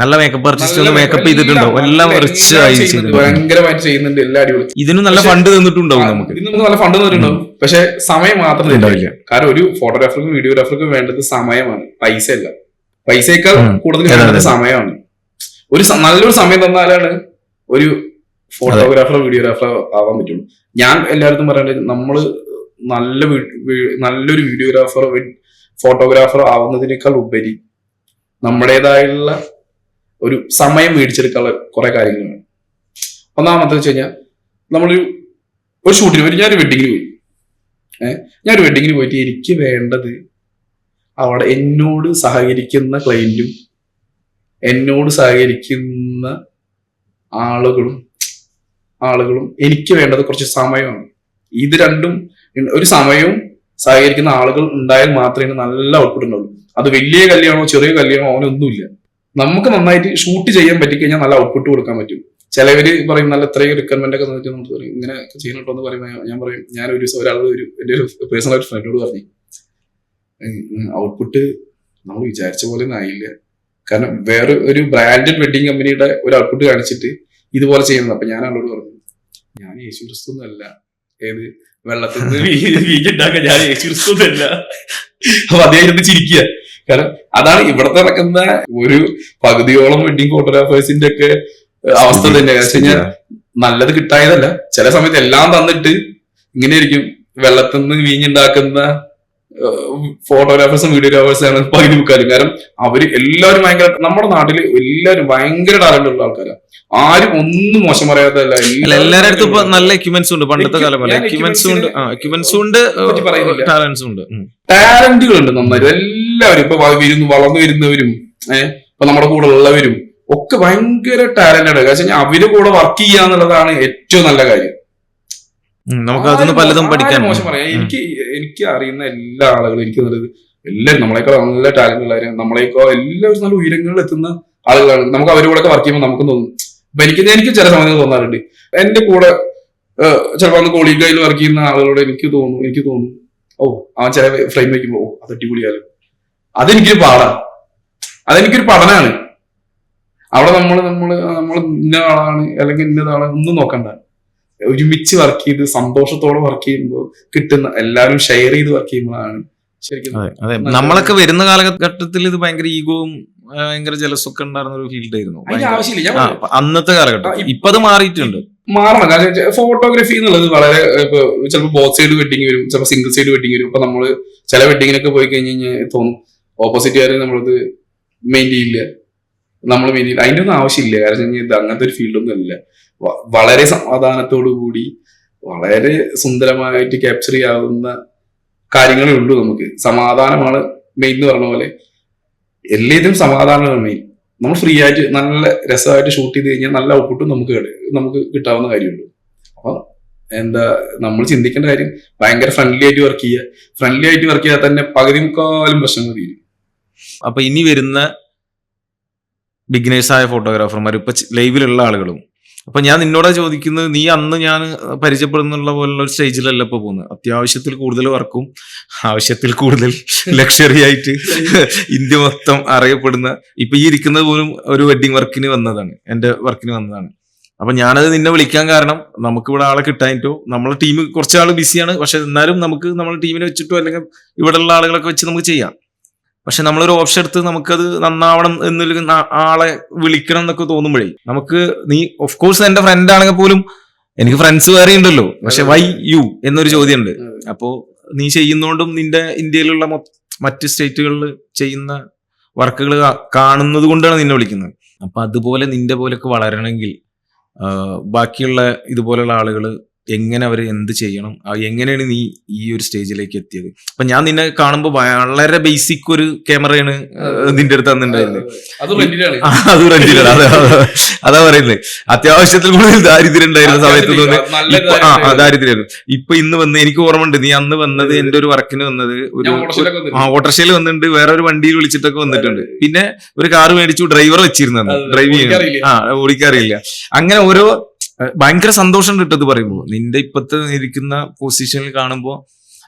നല്ല മേക്കപ്പ് ആർട്ടിസ്റ്റ് മേക്കപ്പ് ചെയ്തിട്ടുണ്ടോ, എല്ലാം ഭയങ്കരമായിട്ട് ചെയ്യുന്നുണ്ട്, എല്ലാം അടിപൊളി. ഇതിനും നല്ല ഫണ്ട് തന്നിട്ടുണ്ടാവും നമുക്ക്, ഇതിന് നല്ല ഫണ്ട് തന്നിട്ടുണ്ടാവും. പക്ഷെ സമയം മാത്രം തരില്ല. കാരണം ഒരു ഫോട്ടോഗ്രാഫർക്കും വീഡിയോഗ്രാഫർക്കും വേണ്ടത് സമയമാണ്, പൈസയല്ല. പൈസയേക്കാൾ കൂടുതൽ വേണ്ടത് സമയമാണ്. നല്ലൊരു സമയം തന്നാലാണ് ഒരു ഫോട്ടോഗ്രാഫറോ വീഡിയോഗ്രാഫറോ ആവാൻ പറ്റുള്ളൂ. ഞാൻ എല്ലായിടത്തും പറയേണ്ടത് നമ്മള് നല്ലൊരു വീഡിയോഗ്രാഫറോ ഫോട്ടോഗ്രാഫറോ ആവുന്നതിനേക്കാൾ ഉപരി നമ്മുടേതായുള്ള ഒരു സമയം മേടിച്ചെടുക്കാനുള്ള കുറെ കാര്യങ്ങളാണ്. ഒന്നാമത്തെ വെച്ച് കഴിഞ്ഞാൽ നമ്മളൊരു ഷൂട്ടിന് ഞാനൊരു വെഡിങ്ങിന് പോയിട്ട് എനിക്ക് വേണ്ടത് അവിടെ എന്നോട് സഹകരിക്കുന്ന ക്ലയന്റും എന്നോട് സഹകരിക്കുന്ന ആളുകളും എനിക്ക് വേണ്ടത് കുറച്ച് സമയമാണ്. ഇത് രണ്ടും ഒരു സമയവും സഹകരിക്കുന്ന ആളുകൾ ഉണ്ടായാൽ മാത്രമേ നല്ല ഔട്ട്പുട്ട് ഉണ്ടാവുള്ളൂ. അത് വലിയ കല്യാണമോ ചെറിയ കല്യാണമോ അവനൊന്നുമില്ല. നമുക്ക് നന്നായിട്ട് ഷൂട്ട് ചെയ്യാൻ പറ്റിക്കഴിഞ്ഞാൽ നല്ല ഔട്ട്പുട്ട് കൊടുക്കാൻ പറ്റും. ചിലവര് പറയും നല്ല ഇത്രയും റിക്വയർമെന്റ് ഒക്കെ തന്നിട്ട് നമുക്ക് പറയും ഇങ്ങനെ ചെയ്യണട്ടോ എന്ന് പറയുമ്പോൾ ഞാൻ പറയും, ഞാൻ ഒരു എന്റെ ഒരു പേഴ്സണൽ ഫ്രണ്ടിനോട് പറഞ്ഞു, ഔട്ട്പുട്ട് നമ്മൾ വിചാരിച്ച പോലെ ഒന്നും ആയില്ല. കാരണം വേറെ ഒരു ബ്രാൻഡഡ് വെഡിങ് കമ്പനിയുടെ ഒരു ഔട്ട്പുട്ട് കാണിച്ചിട്ട് ഇതുപോലെ ചെയ്യുന്നത്. അപ്പൊ ഞാൻ അവളോട് പറഞ്ഞു, ഞാൻ യേശു ക്രിസ്തു ഒന്നല്ല, ഏത് വെള്ളത്തിൽ നിന്ന് വീഞ്ഞുണ്ടാക്കാൻ ഞാൻ യേശു ക്രിസ്തു ഒന്നല്ല. അപ്പൊ അദ്ദേഹം ചിരിക്കുക. കാരണം അതാണ് ഇവിടത്തെ നടക്കുന്ന ഒരു പകുതിയോളം വെഡിങ് ഫോട്ടോഗ്രാഫേഴ്സിന്റെ ഒക്കെ അവസ്ഥ തന്നെ. കാരണം വെച്ച് കഴിഞ്ഞാൽ നല്ലത് കിട്ടായതല്ല, ചില സമയത്ത് എല്ലാം തന്നിട്ട് ഇങ്ങനെയായിരിക്കും വെള്ളത്തിൽ നിന്ന് വീഞ്ഞുണ്ടാക്കുന്ന ഫോട്ടോഗ്രാഫേഴ്സും വീഡിയോഗ്രാഫേഴ്സാണ് പകുതി മുക്കാലും. കാരണം അവര് എല്ലാവരും നമ്മുടെ നാട്ടില് എല്ലാവരും ഭയങ്കര ടാലന്റ് ഉള്ള ആൾക്കാരാണ്. ആരും ഒന്നും മോശം പറയാത്തല്ല. എല്ലാവരുടെ അടുത്തും ഇപ്പൊ നല്ല എക്യുപ്മെന്റ്സ് ഉണ്ട്. പണ്ടത്തെ കാലം എക്യുപ്മെന്റ്സ് ഉണ്ട്, ടാലന്റ്സും ഉണ്ട്, ടാലന്റുകളുണ്ട് നന്നായിട്ട്. എല്ലാവരും ഇപ്പൊ വളർന്നു വരുന്നവരും ഇപ്പൊ നമ്മുടെ കൂടെ ഉള്ളവരും ഒക്കെ ഭയങ്കര ടാലന്റാണ്. കാരണം അവരുടെ കൂടെ വർക്ക് ചെയ്യാന്നുള്ളതാണ് ഏറ്റവും നല്ല കാര്യം. നമുക്ക് അതൊന്നും പലതും പഠിക്കാൻ മോശം പറയാം. എനിക്ക് അറിയുന്ന എല്ലാ ആളുകളും എനിക്ക് നല്ലത് എല്ലാവരും നമ്മളെക്കാൾ നല്ല ടാലന്റ് ഉള്ളവരും നമ്മളെക്കാൾ എല്ലാവരും നല്ല ഉയരങ്ങളിൽ എത്തുന്ന ആളുകളാണ്. നമുക്ക് അവരുടെ കൂടെ വർക്ക് ചെയ്യുമ്പോൾ നമുക്ക് തോന്നും. അപ്പൊ എനിക്ക് ചില സമയത്ത് തോന്നാറുണ്ട്, എന്റെ കൂടെ ചിലപ്പോൾ അന്ന് കോളീഗായിൽ വർക്ക് ചെയ്യുന്ന ആളുകളോട് എനിക്ക് തോന്നും ഓ അവൻ ചില ഫ്രെയിം വയ്ക്കുമ്പോ അത് അടിപൊളിയാലും. അതെനിക്കൊരു അതെനിക്കൊരു പഠനമാണ്. അവിടെ നമ്മൾ ഇന്ന ആളാണ് അല്ലെങ്കിൽ ഇന്നതാണ് ഒന്നും നോക്കണ്ട. ഒരുമിച്ച് വർക്ക് ചെയ്ത് സന്തോഷത്തോടെ വർക്ക് ചെയ്യുമ്പോൾ കിട്ടുന്ന എല്ലാവരും ഷെയർ ചെയ്ത് വർക്ക് ചെയ്യുമ്പോഴാണ് ശരിക്കും. അതെ, നമ്മളൊക്കെ വരുന്ന കാലഘട്ടത്തിൽ ഇത് ഭയങ്കര ഈഗോവും ഭയങ്കര ജലസൊക്കെ ഉണ്ടായിരുന്ന ഒരു ഫീൽഡ് ആയിരുന്നു. ആവശ്യമില്ല അന്നത്തെ കാലഘട്ടം. ഇപ്പൊ അത് മാറിയിട്ടുണ്ട്, മാറണം. കാരണം ഫോട്ടോഗ്രാഫി എന്നുള്ളത് വളരെ ചിലപ്പോൾ ബോത്ത് സൈഡ് വെഡിങ് വരും, ചിലപ്പോൾ സിംഗിൾ സൈഡ് വെഡിങ് വരും. ഇപ്പൊ നമ്മള് ചില വെഡിങ്ങിനൊക്കെ പോയി കഴിഞ്ഞ് കഴിഞ്ഞാൽ തോന്നും ഓപ്പോസിറ്റുകാരെ നമ്മളത് മെയിൻ ചെയ്യില്ല, അതിന്റെ ഒന്നും ആവശ്യമില്ല. കാരണം ഇത് അങ്ങനത്തെ ഒരു ഫീൽഡൊന്നും അല്ല. വളരെ സമാധാനത്തോടു കൂടി വളരെ സുന്ദരമായിട്ട് ക്യാപ്ചർ ചെയ്യാവുന്ന കാര്യങ്ങളേ ഉള്ളൂ. നമുക്ക് സമാധാനമാണ് മെയിൻ എന്ന് പറഞ്ഞ പോലെ. എല്ലാത്തിനും സമാധാനമാണ് മെയിൻ. നമ്മൾ ഫ്രീ ആയിട്ട് നല്ല രസമായിട്ട് ഷൂട്ട് ചെയ്ത് കഴിഞ്ഞാൽ നല്ല ഔട്ട്പുട്ടും നമുക്ക് കിട്ടാവുന്ന കാര്യമുള്ളൂ. അപ്പൊ എന്താ നമ്മൾ ചിന്തിക്കേണ്ട കാര്യം ഭയങ്കര ഫ്രണ്ട്ലി ആയിട്ട് വർക്ക് ചെയ്യുക. ഫ്രണ്ട്ലി ആയിട്ട് വർക്ക് ചെയ്താൽ തന്നെ പകുതി മുക്കാലും പ്രശ്നങ്ങൾ തീരും. അപ്പൊ ഇനി വരുന്ന ബിഗിനേഴ്സായ ഫോട്ടോഗ്രാഫർമാർ ഇപ്പൊ ലൈവിലുള്ള ആളുകളും, അപ്പൊ ഞാൻ നിന്നോടാ ചോദിക്കുന്നത്, നീ അന്ന് ഞാൻ പരിചയപ്പെടുന്നുള്ള പോലുള്ള ഒരു സ്റ്റേജിലല്ല ഇപ്പൊ പോകുന്നത്. അത്യാവശ്യത്തിൽ കൂടുതൽ വർക്കും ആവശ്യത്തിൽ കൂടുതൽ ലക്ഷറി ആയിട്ട് ഇന്ത്യ മൊത്തം അറിയപ്പെടുന്ന, ഇപ്പൊ ഈ ഇരിക്കുന്നത് പോലും ഒരു വെഡിങ് വർക്കിന് വന്നതാണ്, എന്റെ വർക്കിന് വന്നതാണ്. അപ്പൊ ഞാനത് നിന്നെ വിളിക്കാൻ കാരണം നമുക്ക് ഇവിടെ ആളെ കിട്ടാനിട്ടോ, നമ്മളെ ടീം കുറച്ചാൾ ബിസിയാണ്, പക്ഷെ എന്നാലും നമുക്ക് നമ്മളെ ടീമിനെ വെച്ചിട്ടോ അല്ലെങ്കിൽ ഇവിടെയുള്ള ആളുകളൊക്കെ വെച്ച് നമുക്ക് ചെയ്യാം. പക്ഷെ നമ്മളൊരു ഓപ്ഷൻ എടുത്ത് നമുക്കത് നന്നാവണം എന്നൊരു ആളെ വിളിക്കണം എന്നൊക്കെ തോന്നുമ്പോഴേ നമുക്ക്, നീ ഓഫ് കോഴ്സ് എന്റെ ഫ്രണ്ട് ആണെങ്കിൽ പോലും എനിക്ക് ഫ്രണ്ട്സ് വേറെ ഉണ്ടല്ലോ, പക്ഷെ വൈ യു എന്നൊരു ചോദ്യമുണ്ട്. അപ്പോ നീ ചെയ്യുന്നോണ്ടും നിന്റെ ഇന്ത്യയിലുള്ള മറ്റ് സ്റ്റേറ്റുകളിൽ ചെയ്യുന്ന വർക്കുകൾ കാണുന്നത് കൊണ്ടാണ് നിന്നെ വിളിക്കുന്നത്. അപ്പൊ അതുപോലെ നിന്റെ പോലൊക്കെ വളരണമെങ്കിൽ ബാക്കിയുള്ള ഇതുപോലെയുള്ള ആളുകൾ എങ്ങനെ അവർ എന്ത് ചെയ്യണം, എങ്ങനെയാണ് നീ ഈ ഒരു സ്റ്റേജിലേക്ക് എത്തിയത്? അപ്പൊ ഞാൻ നിന്നെ കാണുമ്പോൾ വളരെ ബേസിക് ഒരു ക്യാമറയാണ് നിന്റെ അടുത്ത് തന്നിട്ടുണ്ടായിരുന്നത്. അത് റെന്റിലാണ്, അതാ പറയുന്നത്. അത്യാവശ്യത്തിൽ കൂടുതൽ ദാരിദ്ര്യം ഉണ്ടായിരുന്ന സമയത്ത് ദാരിദ്ര്യമായിരുന്നു. ഇപ്പൊ ഇന്ന് വന്ന് എനിക്ക് ഓർമ്മയുണ്ട്, നീ അന്ന് വന്നത് എന്റെ ഒരു വർക്കിന് വന്നത് ഒരു ഓട്ടോറിക്ഷയിൽ വന്നിട്ടുണ്ട്, വേറെ ഒരു വണ്ടിയിൽ വിളിച്ചിട്ടൊക്കെ വന്നിട്ടുണ്ട്. പിന്നെ ഒരു കാറ് മേടിച്ചു, ഡ്രൈവർ വെച്ചിരുന്നത്, ഡ്രൈവ് ചെയ്യാൻ ഓടിക്കാറില്ല. അങ്ങനെ ഓരോ ഭയങ്കര സന്തോഷം കിട്ടത് പറയുമ്പോൾ, നിന്റെ ഇപ്പത്തെ ഇരിക്കുന്ന പൊസിഷനിൽ കാണുമ്പോൾ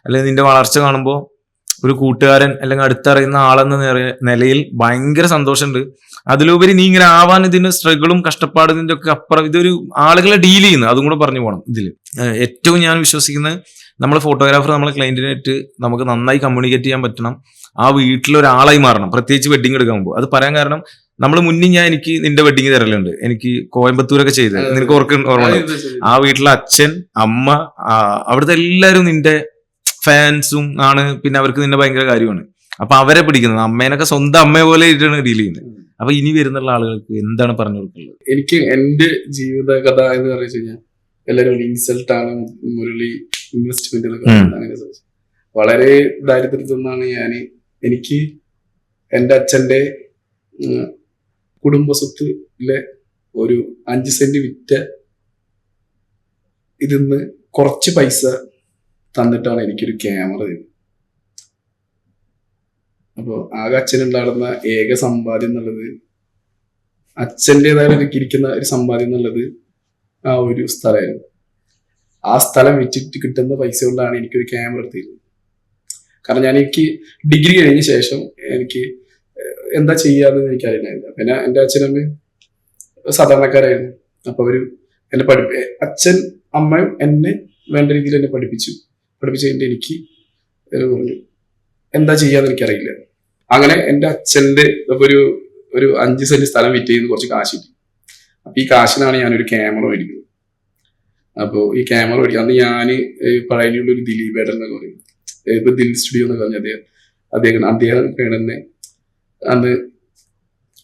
അല്ലെങ്കിൽ നിന്റെ വളർച്ച കാണുമ്പോൾ ഒരു കൂട്ടുകാരൻ അല്ലെങ്കിൽ അടുത്തറിയുന്ന ആളെന്ന നിലയിൽ ഭയങ്കര സന്തോഷമുണ്ട്. അതിലുപരി നീ ഇങ്ങനെ ആവാൻ ഇതിന്റെ സ്ട്രഗിളും കഷ്ടപ്പാടും ഇതിന്റെ ഒക്കെ അപ്പുറം ഇതൊരു ആളുകളെ ഡീൽ ചെയ്യുന്നത്, അതും കൂടെ പറഞ്ഞു പോകണം. ഇതിൽ ഏറ്റവും ഞാൻ വിശ്വസിക്കുന്നത്, നമ്മൾ ഫോട്ടോഗ്രാഫർ നമ്മളെ ക്ലയന്റിനായിട്ട് നമുക്ക് നന്നായി കമ്മ്യൂണിക്കേറ്റ് ചെയ്യാൻ പറ്റണം, ആ വീട്ടിലൊരാളായി മാറണം. പ്രത്യേകിച്ച് വെഡിങ് എടുക്കാൻ പോകുമ്പോൾ അത് പറയാൻ കാരണം, നമ്മൾ മുന്നിൽ എനിക്ക് നിന്റെ വെഡിങ് തരലുണ്ട്, എനിക്ക് കോയമ്പത്തൂരൊക്കെ ചെയ്ത്, നിനക്ക് ഓർമ്മ. ആ വീട്ടിലെ അച്ഛൻ, അമ്മ, അവിടുത്തെ എല്ലാവരും നിന്റെ ഫാൻസും ആണ്. പിന്നെ അവർക്ക് നിന്നെ ഭയങ്കര കാര്യമാണ്. അപ്പൊ അവരെ പിടിക്കുന്നത്, അമ്മേനൊക്കെ സ്വന്തം അമ്മയെ പോലെ ആയിട്ടാണ് ഡീൽ ചെയ്യുന്നത്. അപ്പൊ ഇനി വരുന്നുള്ള ആളുകൾക്ക് എന്താണ് പറഞ്ഞു കൊടുക്കുന്നത്? എനിക്ക് എന്റെ ജീവിത കഥ എന്ന് പറഞ്ഞു കഴിഞ്ഞാൽ എല്ലാവരും ഇൻസൾട്ട് ആണ്, മുരളി ഇൻവെസ്റ്റ്മെന്റ് എന്നൊക്കെ അങ്ങനെ വളരെ ദാരിദ്ര്യത്തിൽ നിന്നാണ് എനിക്ക് എന്റെ അച്ഛന്റെ കുടുംബസ്വത്തിലെ ഒരു 5 സെന്റ് വിറ്റ ഇതിന്ന് കുറച്ച് പൈസ തന്നിട്ടാണ് എനിക്കൊരു ക്യാമറ തരുന്നത്. അപ്പോൾ ആകെ അച്ഛനുണ്ടായിരുന്ന ഏക സമ്പാദ്യം എന്നുള്ളത്, അച്ഛൻ്റെതായ ഇരിക്കുന്ന ഒരു സമ്പാദ്യം എന്നുള്ളത് ആ ഒരു സ്ഥലമായിരുന്നു. ആ സ്ഥലം വിറ്റിട്ട് കിട്ടുന്ന പൈസ കൊണ്ടാണ് എനിക്കൊരു ക്യാമറ എടുത്തിരുന്നത്. കാരണം എനിക്ക് ഡിഗ്രി കഴിഞ്ഞ ശേഷം എനിക്ക് എന്താ ചെയ്യാന്ന് എനിക്കറിയില്ലായിരുന്നു. പിന്നെ എൻ്റെ അച്ഛനമ്മയും സാധാരണക്കാരായിരുന്നു. അപ്പൊ അവര് എന്നെ അച്ഛൻ അമ്മയും എന്നെ വേണ്ട രീതിയിൽ എന്നെ പഠിപ്പിച്ചു കഴിഞ്ഞിട്ട് എനിക്ക് പറഞ്ഞു എന്താ ചെയ്യാന്ന് എനിക്കറിയില്ല. അങ്ങനെ എൻ്റെ അച്ഛൻ്റെ ഒരു 5 സെന്റ് സ്ഥലം വിറ്റ് ചെയ്യുന്ന കുറച്ച് കാശ് കിട്ടി. അപ്പൊ ഈ കാശിനാണ് ഞാനൊരു ക്യാമറ മേടിക്കുന്നത്. അപ്പോൾ ഈ ക്യാമറ മേടിക്കുക, അന്ന് ഞാന് പഴയനുള്ള ഒരു ദിലീപ് ഏട്ടൻ എന്നൊക്കെ പറയും, ഇപ്പൊ ദിൽ സ്റ്റുഡിയോ എന്ന് പറഞ്ഞ അദ്ദേഹം എന്നെ അന്ന്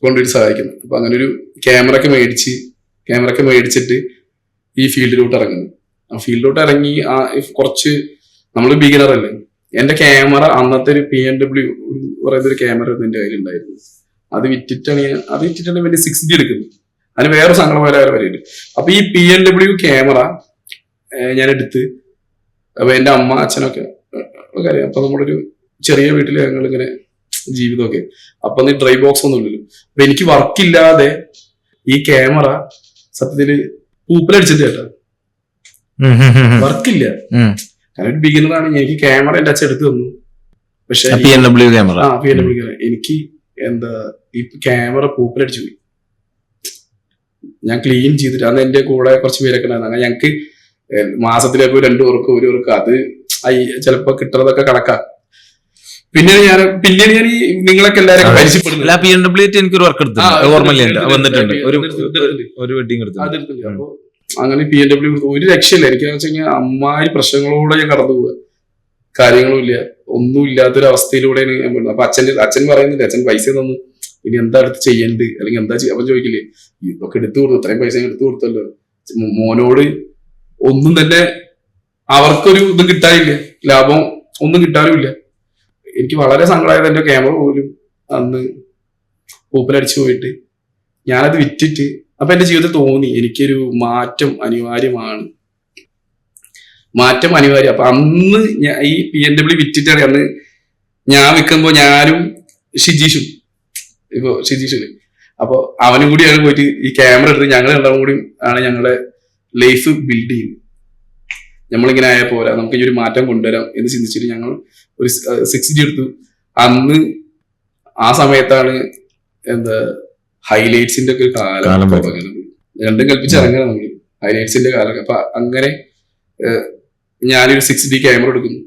കൊണ്ടുപോയി സഹായിക്കുന്നു. അപ്പൊ അങ്ങനെ ഒരു ക്യാമറയൊക്കെ മേടിച്ചിട്ട് ഈ ഫീൽഡിലോട്ട് ഇറങ്ങുന്നു. ആ ഫീൽഡിലോട്ട് ഇറങ്ങി കുറച്ച് നമ്മൾ ബിഗിനർ അല്ലേ. എന്റെ ക്യാമറ അന്നത്തെ ഒരു PNW പറയുന്ന ഒരു ക്യാമറ എന്റെ കയ്യിലുണ്ടായിരുന്നു. അത് വിറ്റിട്ടാണ് പിന്നെ 6D എടുക്കുന്നത്. അതിന് വേറെ സങ്കടം വരെയുണ്ട്. അപ്പൊ ഈ PNW ക്യാമറ ഞാൻ എടുത്ത്, അപ്പൊ എന്റെ അമ്മ അച്ഛനൊക്കെ അറിയാം. അപ്പൊ നമ്മളൊരു ചെറിയ വീട്ടിൽ ഞങ്ങളിങ്ങനെ ജീവിതമൊക്കെ, അപ്പൊ നീ ഡ്രൈ ബോക്സ് ഒന്നും ഇല്ലല്ലോ. അപ്പൊ എനിക്ക് വർക്കില്ലാതെ ഈ ക്യാമറ സത്യത്തില് പൂപ്പലടിച്ചിട്ട് കേട്ടോ, വർക്കില്ല. കാരണം ഒരു ബിഗിനറാണ്. എനിക്ക് ക്യാമറ എന്റെ അച്ഛൻ എടുത്തു തന്നു. പക്ഷെ PNW ക്യാമറ എനിക്ക് ഈ ക്യാമറ പൂപ്പലടിച്ചു പോയി. ഞാൻ ക്ലീൻ ചെയ്തിട്ട്, അന്ന് എന്റെ കൂടെ കുറച്ച് പേരൊക്കെ ഉണ്ടായിരുന്നു. അങ്ങനെ ഞങ്ങക്ക് മാസത്തിലേക്ക് 2 പേർക്ക് 1 പേർക്ക് അത് ചിലപ്പോ കിട്ടുന്നതൊക്കെ കണക്കാം. പിന്നീട് ഞാൻ ഈ നിങ്ങളൊക്കെ എല്ലാവരും പരിചയപ്പെടുന്നത് PNW എനിക്കൊരു വർക്ക് എടുത്തിട്ടുണ്ട്, ഓർമ്മയില്ല, വന്നിട്ടുണ്ട് ഒരു വെഡിങ് എടുത്തിട്ടുണ്ട്. അപ്പൊ അങ്ങനെ PNW ഒരു രക്ഷയില്ല. എനിക്കാന്ന് വെച്ച് കഴിഞ്ഞാൽ അമ്മായി പ്രശ്നങ്ങളോടെ ഞാൻ കടന്നു പോവുക, കാര്യങ്ങളും ഇല്ല, ഒന്നും ഇല്ലാത്തൊരു അവസ്ഥയിലൂടെയാണ് ഞാൻ പോയിരുന്നത്. അപ്പൊ അച്ഛൻ പറയുന്നില്ല, അച്ഛൻ പൈസ തന്നു, ഇനി എന്താ അടുത്ത് ചെയ്യേണ്ടത് അല്ലെങ്കിൽ എന്താ ചെയ്യാൻ ചോദിക്കില്ലേ, ഇതൊക്കെ എടുത്തു കൊടുത്തു, ഇത്രയും പൈസ എടുത്തു കൊടുത്തല്ലോ. മോനോട് ഒന്നും തന്നെ അവർക്കൊരു ഇത് കിട്ടാനില്ല, ലാഭം ഒന്നും കിട്ടാനുമില്ല. എനിക്ക് വളരെ സങ്കടമായത് എന്റെ ക്യാമറ പോലും അന്ന് പൂപ്പലടിച്ചു പോയിട്ട് ഞാനത് വിറ്റിട്ട് അപ്പൊ എന്റെ ജീവിതത്തിൽ തോന്നി എനിക്കൊരു മാറ്റം അനിവാര്യമാണ്. അപ്പൊ അന്ന് ഈ BMW വിറ്റിട്ടാണ് അന്ന് ഞാൻ വിൽക്കുമ്പോ ഞാനും ഷിജീഷും അപ്പൊ അവനും കൂടിയാണ് പോയിട്ട് ഈ ക്യാമറ എടുത്ത് ഞങ്ങൾ രണ്ടാളും കൂടി ആണ് ഞങ്ങളുടെ ലൈഫ് ബിൽഡ് ചെയ്യുന്നത്. നമ്മളിങ്ങനെ ആയാൽ പോരാ, നമുക്ക് ഈ ഒരു മാറ്റം കൊണ്ടുവരാം എന്ന് ചിന്തിച്ചിട്ട് ഞങ്ങൾ ഒരു 6D എടുത്തു. അന്ന് ആ സമയത്താണ് എന്താ ഹൈലൈറ്റ്സിന്റെ ഒക്കെ ഒരു കാലം തുടങ്ങുന്നത്. രണ്ടും കൽപ്പിച്ച് ഇറങ്ങണം നമ്മള്, ഹൈലൈറ്റ്സിന്റെ കാലം. അപ്പൊ അങ്ങനെ ഞാനൊരു 6D ക്യാമറ എടുക്കുന്നു.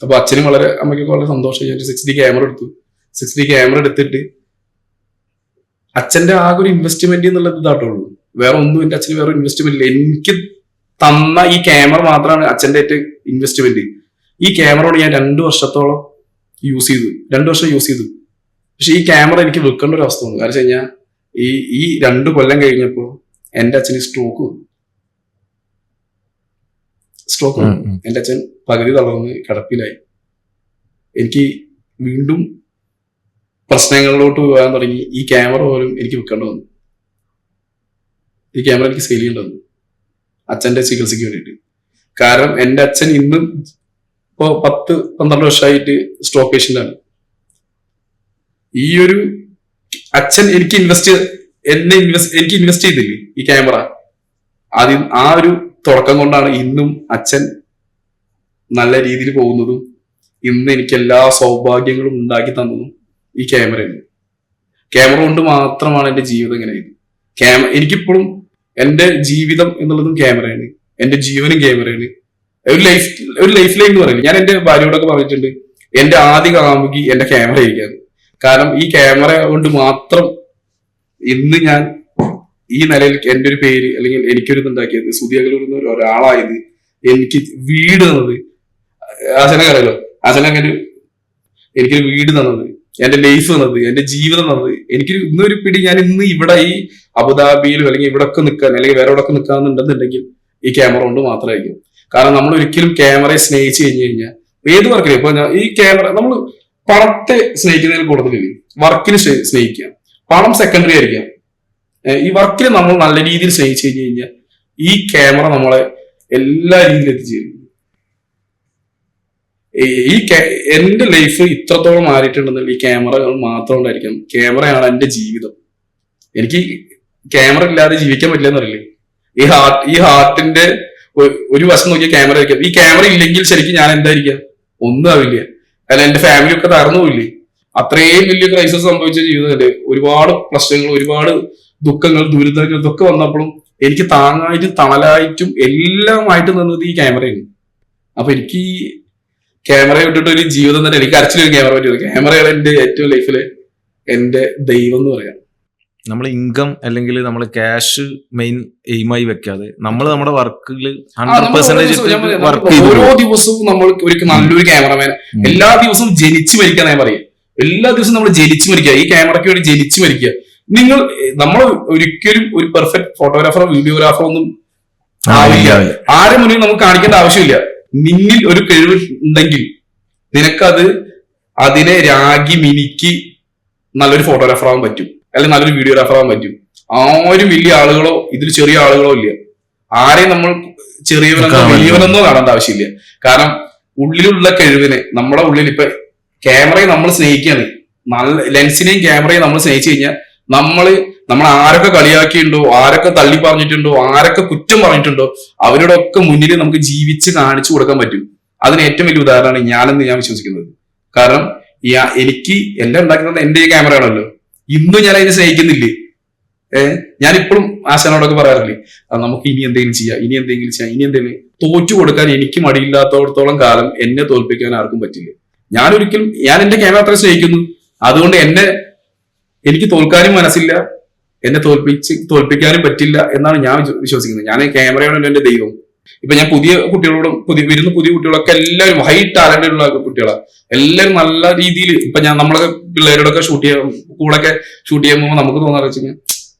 അപ്പൊ അച്ഛനും അമ്മയ്ക്കൊക്കെ വളരെ സന്തോഷം. ഞാൻ 6D ക്യാമറ എടുത്തു. 6D ക്യാമറ എടുത്തിട്ട് അച്ഛന്റെ ആകെ ഒരു ഇൻവെസ്റ്റ്മെന്റ് എന്നുള്ളത് ഇതാട്ടുള്ളൂ. വേറെ ഒന്നും എന്റെ അച്ഛന് വേറെ ഇൻവെസ്റ്റ്മെന്റ് ഇല്ല. എനിക്ക് തന്ന ഈ ക്യാമറ മാത്രമാണ് അച്ഛന്റെ ഏറ്റവും ഇൻവെസ്റ്റ്മെന്റ്. ഈ ക്യാമറയോട് ഞാൻ 2 വർഷത്തോളം യൂസ് ചെയ്തു. 2 വർഷം യൂസ് ചെയ്തു. പക്ഷെ ഈ ക്യാമറ എനിക്ക് വിൽക്കേണ്ട ഒരു അവസ്ഥ വന്നു. കാരണം വെച്ച് കഴിഞ്ഞാൽ ഈ 2 കൊല്ലം കഴിഞ്ഞപ്പോ എന്റെ അച്ഛന് സ്ട്രോക്ക് വന്നു. എന്റെ അച്ഛൻ പകുതി തളർന്ന് കിടപ്പിലായി. എനിക്ക് വീണ്ടും പ്രശ്നങ്ങളിലോട്ട് പോകാൻ തുടങ്ങി. ഈ ക്യാമറ പോലും എനിക്ക് വിൽക്കേണ്ടി വന്നു. ഈ ക്യാമറ എനിക്ക് സെയിൽ ചെയ്യേണ്ടി വന്നു അച്ഛന്റെ ചികിത്സയ്ക്ക് വേണ്ടിയിട്ട്. കാരണം എന്റെ അച്ഛൻ ഇന്നും ഇപ്പോ 10-12 വർഷമായിട്ട് സ്ട്രോക്ക് പേഷ്യന്റാണ്. ഈ ഒരു അച്ഛൻ എനിക്ക് ഇൻവെസ്റ്റ് ചെയ്തില്ലേ ഈ ക്യാമറ, ആദ്യം ആ ഒരു തുടക്കം കൊണ്ടാണ് ഇന്നും അച്ഛൻ നല്ല രീതിയിൽ പോകുന്നതും ഇന്ന് എനിക്ക് എല്ലാ സൗഭാഗ്യങ്ങളും ഉണ്ടാക്കി തന്നതും ഈ ക്യാമറയാണ്. ക്യാമറ കൊണ്ട് മാത്രമാണ് എന്റെ ജീവിതം ഇങ്ങനെയായത്. എനിക്കിപ്പോഴും എന്റെ ജീവിതം എന്നുള്ളതും ക്യാമറയാണ്, എന്റെ ജീവനും ക്യാമറയാണ്. ഒരു ലൈഫ് ലൈൻ എന്ന് പറയുന്നത് ഞാൻ എന്റെ ഭാര്യയോടൊക്കെ പറഞ്ഞിട്ടുണ്ട്, എന്റെ ആദ്യ കാമുകി എന്റെ ക്യാമറ ആയിരിക്കാണ്. കാരണം ഈ ക്യാമറ കൊണ്ട് മാത്രം ഇന്ന് ഞാൻ ഈ നിലയിൽ എന്റെ ഒരു പേര് അല്ലെങ്കിൽ എനിക്കൊരു ഇതുണ്ടാക്കിയത്, സുധിയകലൂർ ഒരാളായത്, എനിക്ക് വീട് തന്നത് ആശനക്കാരല്ലോ, ആശനങ്ങനെ എനിക്കൊരു വീട് തന്നത്, എന്റെ ലൈഫ് തന്നത്, എന്റെ ജീവിതം തന്നത്, എനിക്കൊരു ഇന്നൊരു പിടി ഞാൻ ഇന്ന് ഇവിടെ ഈ അബുദാബിയിലും അല്ലെങ്കിൽ ഇവിടെ ഒക്കെ നിൽക്കാൻ അല്ലെങ്കിൽ വേറെ എവിടെ നിൽക്കാന്നുണ്ടെന്നുണ്ടെങ്കിൽ ഈ ക്യാമറ കൊണ്ട് മാത്രമായിരിക്കും. കാരണം നമ്മൾ ഒരിക്കലും ക്യാമറയെ സ്നേഹിച്ചു കഴിഞ്ഞാൽ ഏത് വർക്കിലും ഇപ്പൊ ഈ ക്യാമറ നമ്മൾ പണത്തെ സ്നേഹിക്കുന്നതിൽ കൂടുതലില്ല, വർക്കിന് സ്നേഹിക്കാം. പണം സെക്കൻഡറി ആയിരിക്കാം. ഈ വർക്കിനെ നമ്മൾ നല്ല രീതിയിൽ സ്നേഹിച്ചു കഴിഞ്ഞാൽ ഈ ക്യാമറ നമ്മളെ എല്ലാ രീതിയിലും എത്തിച്ചേരും. എന്റെ ലൈഫ് ഇത്രത്തോളം മാറിയിട്ടുണ്ടെന്നുള്ള ഈ ക്യാമറകൾ മാത്രം കൊണ്ടായിരിക്കും. ക്യാമറയാണ് എന്റെ ജീവിതം. എനിക്ക് ക്യാമറ ഇല്ലാതെ ജീവിക്കാൻ പറ്റില്ലെന്ന് അറിയില്ലേ. ഈ ഹാർട്ടിന്റെ ഒരു വശം നോക്കിയ ക്യാമറ ആയിരിക്കാം. ഈ ക്യാമറ ഇല്ലെങ്കിൽ ശരിക്കും ഞാൻ എന്തായിരിക്കാം, ഒന്നും ആവില്ല. അല്ല എന്റെ ഫാമിലി ഒക്കെ തകർന്നു പോയില്ലേ. അത്രയും വലിയ ക്രൈസിസ് സംഭവിച്ച ജീവിതമല്ലേ. ഒരുപാട് പ്രശ്നങ്ങൾ, ഒരുപാട് ദുഃഖങ്ങൾ, ദുരിതങ്ങൾ ഇതൊക്കെ വന്നപ്പോഴും എനിക്ക് താങ്ങായിട്ടും തണലായിട്ടും എല്ലാമായിട്ട് നിന്നത് ഈ ക്യാമറയാണ്. അപ്പൊ എനിക്ക് ഈ ക്യാമറ വിട്ടിട്ട് ഒരു ജീവിതം തന്നെ, എനിക്ക് അരച്ചിലൊരു ക്യാമറ പറ്റിയത്. ക്യാമറയാണ് എന്റെ ഏറ്റവും ലൈഫിലെ എന്റെ ദൈവം എന്ന് പറയാം. നമ്മൾ ഇൻകം അല്ലെങ്കിൽ നമ്മൾ ക്യാഷ് മെയിൻ എയിമായി വെക്കാതെ നമ്മൾ നമ്മുടെ വർക്കിൽ 100% വർക്ക് ചെയ്തു. ഓരോ ദിവസവും നമ്മൾ ഒരിക്കലും നല്ലൊരു ക്യാമറമാൻ എല്ലാ ദിവസവും ജനിച്ചു മരിക്കാൻ ഞാൻ പറയും. എല്ലാ ദിവസവും നമ്മൾ ജനിച്ചു മരിക്കുക, ഈ ക്യാമറയ്ക്ക് വേണ്ടി ജനിച്ചു മരിക്കുക. നമ്മൾ ഒരിക്കലും ഒരു പെർഫെക്റ്റ് ഫോട്ടോഗ്രാഫറോ വീഡിയോഗ്രാഫറോ ഒന്നും ആവില്ല. ആരും മുന്നിൽ നമുക്ക് കാണിക്കേണ്ട ആവശ്യമില്ല. നിന്നിൽ ഒരു കഴിവ് ഉണ്ടെങ്കിൽ നിനക്കത് അതിനെ രാഗി മിനിക്ക് നല്ലൊരു ഫോട്ടോഗ്രാഫർ ആവാൻ പറ്റും, അല്ലെങ്കിൽ നല്ലൊരു വീഡിയോഗ്രാഫർ ആവാൻ പറ്റും. ആരും വലിയ ആളുകളോ ഇതിൽ ചെറിയ ആളുകളോ ഇല്ല. ആരെയും നമ്മൾ ചെറിയവനെന്നോ വലിയവനെന്നോ കാണേണ്ട ആവശ്യമില്ല. കാരണം ഉള്ളിലുള്ള കഴിവിനെ നമ്മുടെ ഉള്ളിൽ ഇപ്പൊ ക്യാമറയെ നമ്മൾ സ്നേഹിക്കുകയാണ്. നല്ല ലെൻസിനെയും ക്യാമറയും നമ്മൾ സ്നേഹിച്ചു കഴിഞ്ഞാൽ നമ്മൾ ആരൊക്കെ കളിയാക്കിയിട്ടുണ്ടോ, ആരൊക്കെ തള്ളി പറഞ്ഞിട്ടുണ്ടോ, ആരൊക്കെ കുറ്റം പറഞ്ഞിട്ടുണ്ടോ, അവരോടൊക്കെ മുന്നിൽ നമുക്ക് ജീവിച്ച് കാണിച്ചു കൊടുക്കാൻ പറ്റും. അതിന് ഏറ്റവും വലിയ ഉദാഹരണമാണ് ഞാനെന്ന് ഞാൻ വിശ്വസിക്കുന്നത്. കാരണം എനിക്ക് എല്ലാം ഉണ്ടാക്കുന്നത് എന്റെ ഈ ക്യാമറ ആണല്ലോ. ഇന്നും ഞാൻ അതിനെ സ്നേഹിക്കുന്നില്ലേ. ഞാനിപ്പോഴും ആശാനോടൊക്കെ പറയാറില്ലേ, നമുക്ക് ഇനി എന്തെങ്കിലും ചെയ്യാം, ഇനി എന്തെങ്കിലും തോറ്റു കൊടുക്കാൻ എനിക്ക് മടിയില്ലാത്തടത്തോളം കാലം എന്നെ തോൽപ്പിക്കാൻ ആർക്കും പറ്റില്ല. ഞാൻ എന്റെ ക്യാമറ അത്ര സ്നേഹിക്കുന്നു. അതുകൊണ്ട് എനിക്ക് തോൽക്കാനും മനസ്സില്ല, എന്നെ തോൽപ്പിക്കാനും പറ്റില്ല എന്നാണ് ഞാൻ വിശ്വസിക്കുന്നത്. ഞാൻ ക്യാമറയാണ് എന്റെ ദൈവം. ഇപ്പൊ ഞാൻ പുതിയ കുട്ടികളൊക്കെ എല്ലാവരും ഹൈ ടാലന്റ് ഉള്ള കുട്ടികളാണ്. എല്ലാവരും നല്ല രീതിയിൽ ഇപ്പൊ നമ്മളൊക്കെ പിള്ളേരോടൊക്കെ കൂടൊക്കെ ഷൂട്ട് ചെയ്യുമ്പോൾ നമുക്ക് തോന്നാറ് വെച്ച് കഴിഞ്ഞാൽ